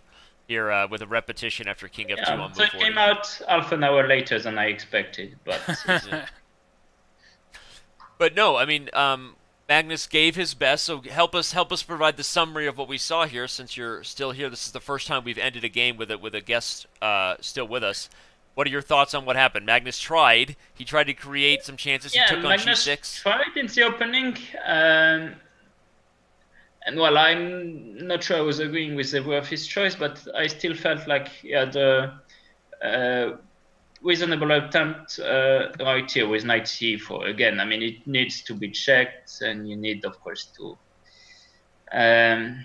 here with a repetition after King F2 on move 40. So it came out half an hour later than I expected, but... But no, I mean, Magnus gave his best, so help us provide the summary of what we saw here since you're still here. This is the first time we've ended a game with a guest still with us. What are your thoughts on what happened? Magnus tried. He tried to create some chances. He took on Magnus G6. Tried in the opening. And well, I'm not sure I was agreeing with every of his choice, but I still felt like he had a reasonable attempt right here with Knight C4. Again, I mean, it needs to be checked, and you need, of course, to... I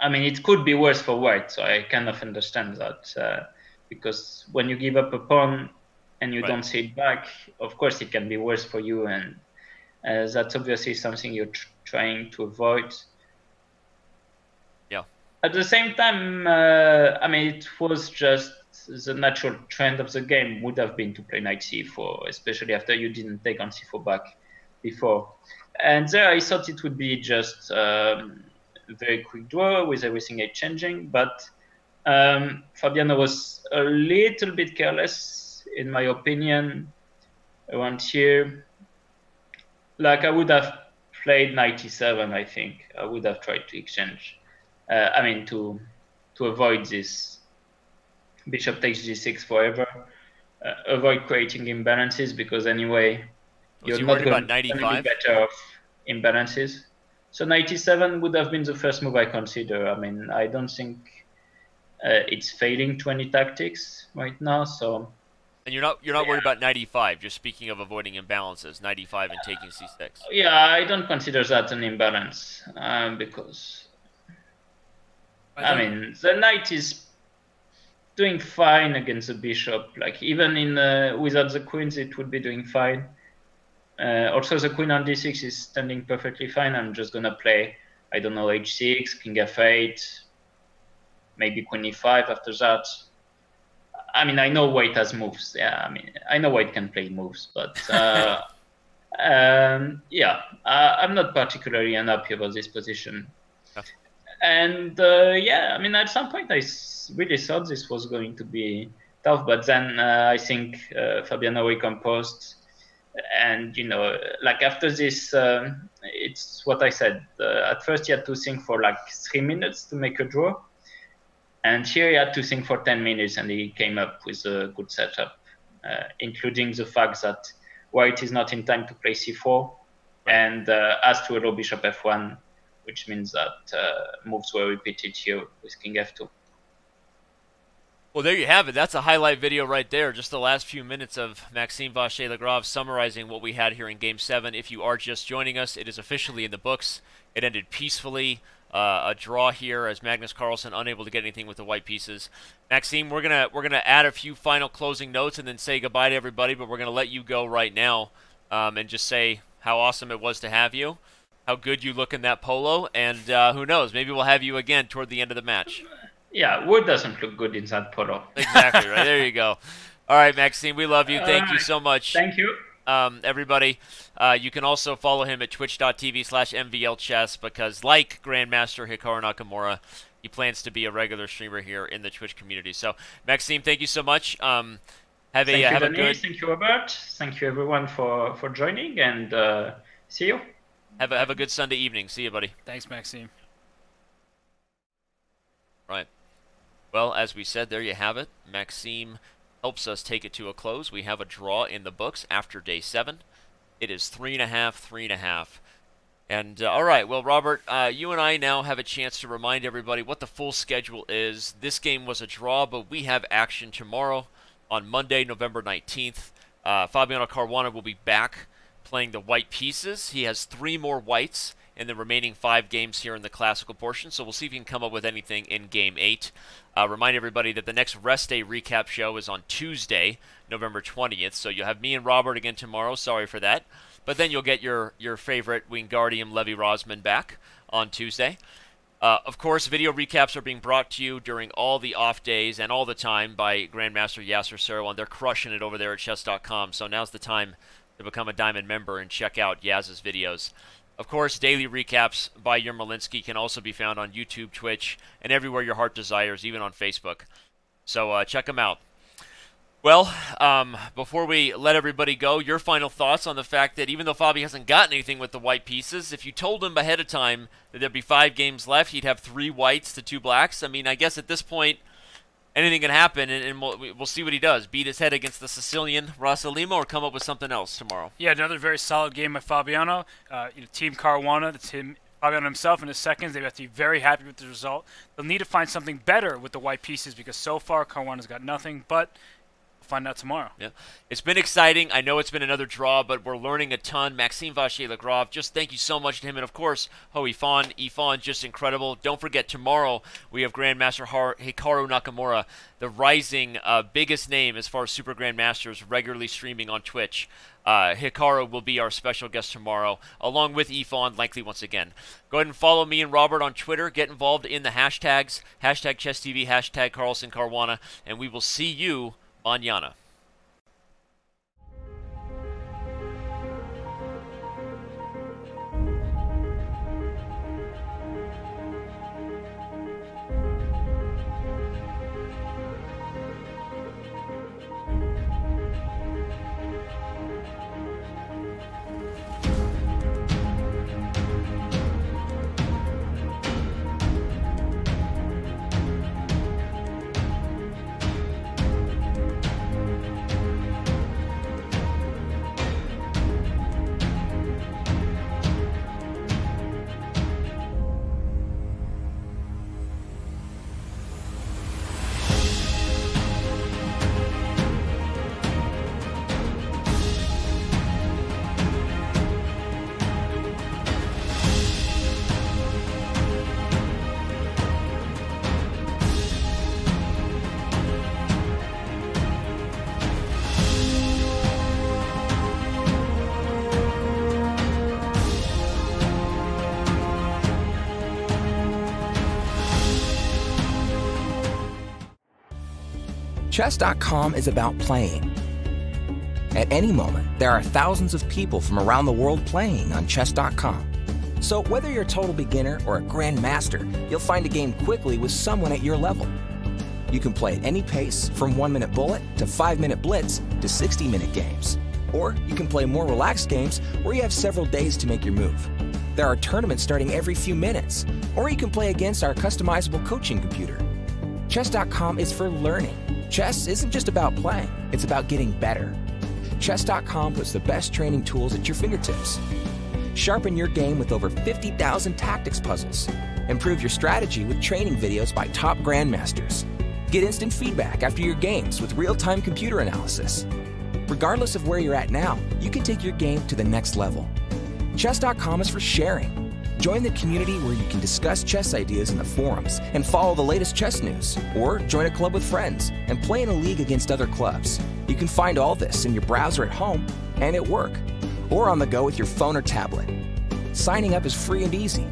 mean, it could be worse for white, so I kind of understand that. Because when you give up a pawn and you don't see it back, of course, it can be worse for you, and that's obviously something you're trying to avoid. Yeah. At the same time, I mean, it was just the natural trend of the game would have been to play Knight C4, especially after you didn't take on C4 back before. And there I thought it would be just a very quick draw with everything changing, but Fabiano was a little bit careless in my opinion, around here, like I would have played knight e7. I think I would have tried to exchange. I mean to avoid this bishop takes g6 forever. Avoid creating imbalances because anyway Was you're he not worried going about to be 95? better off imbalances. So knight e7 would have been the first move I consider. I mean, I don't think it's failing to any tactics right now. So And you're not worried about 95. Just speaking of avoiding imbalances, 95 and taking c6. yeah, I don't consider that an imbalance because I mean the knight is doing fine against the bishop. Like even in without the queens, it would be doing fine. Also, the queen on d6 is standing perfectly fine. I'm just gonna play, I don't know, h6, king f8, maybe queen e5 after that. I mean, I know white has moves. Yeah, I mean, I know white can play moves, but yeah, I'm not particularly unhappy about this position. And yeah, I mean, at some point I really thought this was going to be tough, but then I think Fabiano recomposed, and like after this, it's what I said. At first, he had to think for like 3 minutes to make a draw, and here he had to think for 10 minutes, and he came up with a good setup, including the fact that white is not in time to play c4, and has to allow bishop f1. Which means that moves were repeated here with king f2. Well, there you have it. That's a highlight video right there. Just the last few minutes of Maxime Vachier-Lagrave summarizing what we had here in Game 7. If you are just joining us, it is officially in the books. It ended peacefully. A draw here as Magnus Carlsen unable to get anything with the white pieces. Maxime, we're gonna add a few final closing notes and then say goodbye to everybody, but we're gonna let you go right now and just say how awesome it was to have you. How good you look in that polo, and who knows, maybe we'll have you again toward the end of the match. Yeah, Wood doesn't look good in that polo. Exactly, right, there you go. All right, Maxime, we love you. Thank you so much. Thank you. Everybody, you can also follow him at twitch.tv/mvlchess because, like Grandmaster Hikaru Nakamura, he plans to be a regular streamer here in the Twitch community. So, Maxime, thank you so much. Have a good. Thank you, Robert. Thank you, everyone, for joining, and see you. Have a good Sunday evening. See you, buddy. Thanks, Maxime. Right. Well, as we said, there you have it. Maxime helps us take it to a close. We have a draw in the books after day 7. It is 3.5, 3.5. And, all right, well, Robert, you and I now have a chance to remind everybody what the full schedule is. This game was a draw, but we have action tomorrow on Monday, November 19th. Fabiano Caruana will be back playing the white pieces. He has 3 more whites in the remaining 5 games here in the classical portion, so we'll see if he can come up with anything in Game 8. Remind everybody that the next rest day recap show is on Tuesday, November 20th, so you'll have me and Robert again tomorrow. Sorry for that. But then you'll get your favorite Wingardium Levi Rosman back on Tuesday. Of course, video recaps are being brought to you during all the off days and all the time by Grandmaster Yasser Serouan. They're crushing it over there at Chess.com, so now's the time to become a Diamond member and check out Yaz's videos. Of course, daily recaps by Yermolinsky can also be found on YouTube, Twitch, and everywhere your heart desires, even on Facebook. So check them out. Well, before we let everybody go, your final thoughts on the fact that even though Fabi hasn't gotten anything with the white pieces, if you told him ahead of time that there'd be 5 games left, he'd have 3 whites to 2 blacks. I mean, I guess at this point, anything can happen, and we'll see what he does. Beat his head against the Sicilian Rasa Lima or come up with something else tomorrow. Yeah, another very solid game by Fabiano. Team Caruana, the team Fabiano himself in his seconds, they have to be very happy with the result. They'll need to find something better with the white pieces because so far Caruana's got nothing, but we'll find out tomorrow. Yeah, it's been exciting. I know it's been another draw, but we're learning a ton. Maxime Vachier-Lagrave, just thank you so much to him. And, of course, Ifan, just incredible. Don't forget, tomorrow we have Grandmaster Hikaru Nakamura, the rising biggest name as far as Super Grandmasters, regularly streaming on Twitch. Hikaru will be our special guest tomorrow, along with Ifan, likely once again. Go ahead and follow me and Robert on Twitter. Get involved in the hashtags, #ChessTV, #CarlsenCaruana, and we will see you mañana. Chess.com is about playing. At any moment, there are thousands of people from around the world playing on Chess.com. So whether you're a total beginner or a grand master, you'll find a game quickly with someone at your level. You can play at any pace, from 1-minute bullet to 5-minute blitz to 60-minute games. Or you can play more relaxed games where you have several days to make your move. There are tournaments starting every few minutes. Or you can play against our customizable coaching computer. Chess.com is for learning. Chess isn't just about playing, it's about getting better. Chess.com puts the best training tools at your fingertips. Sharpen your game with over 50,000 tactics puzzles. Improve your strategy with training videos by top grandmasters. Get instant feedback after your games with real-time computer analysis. Regardless of where you're at now, you can take your game to the next level. Chess.com is for sharing. Join the community where you can discuss chess ideas in the forums and follow the latest chess news. Or join a club with friends and play in a league against other clubs. You can find all this in your browser at home and at work, or on the go with your phone or tablet. Signing up is free and easy.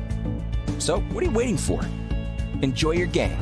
So what are you waiting for? Enjoy your game.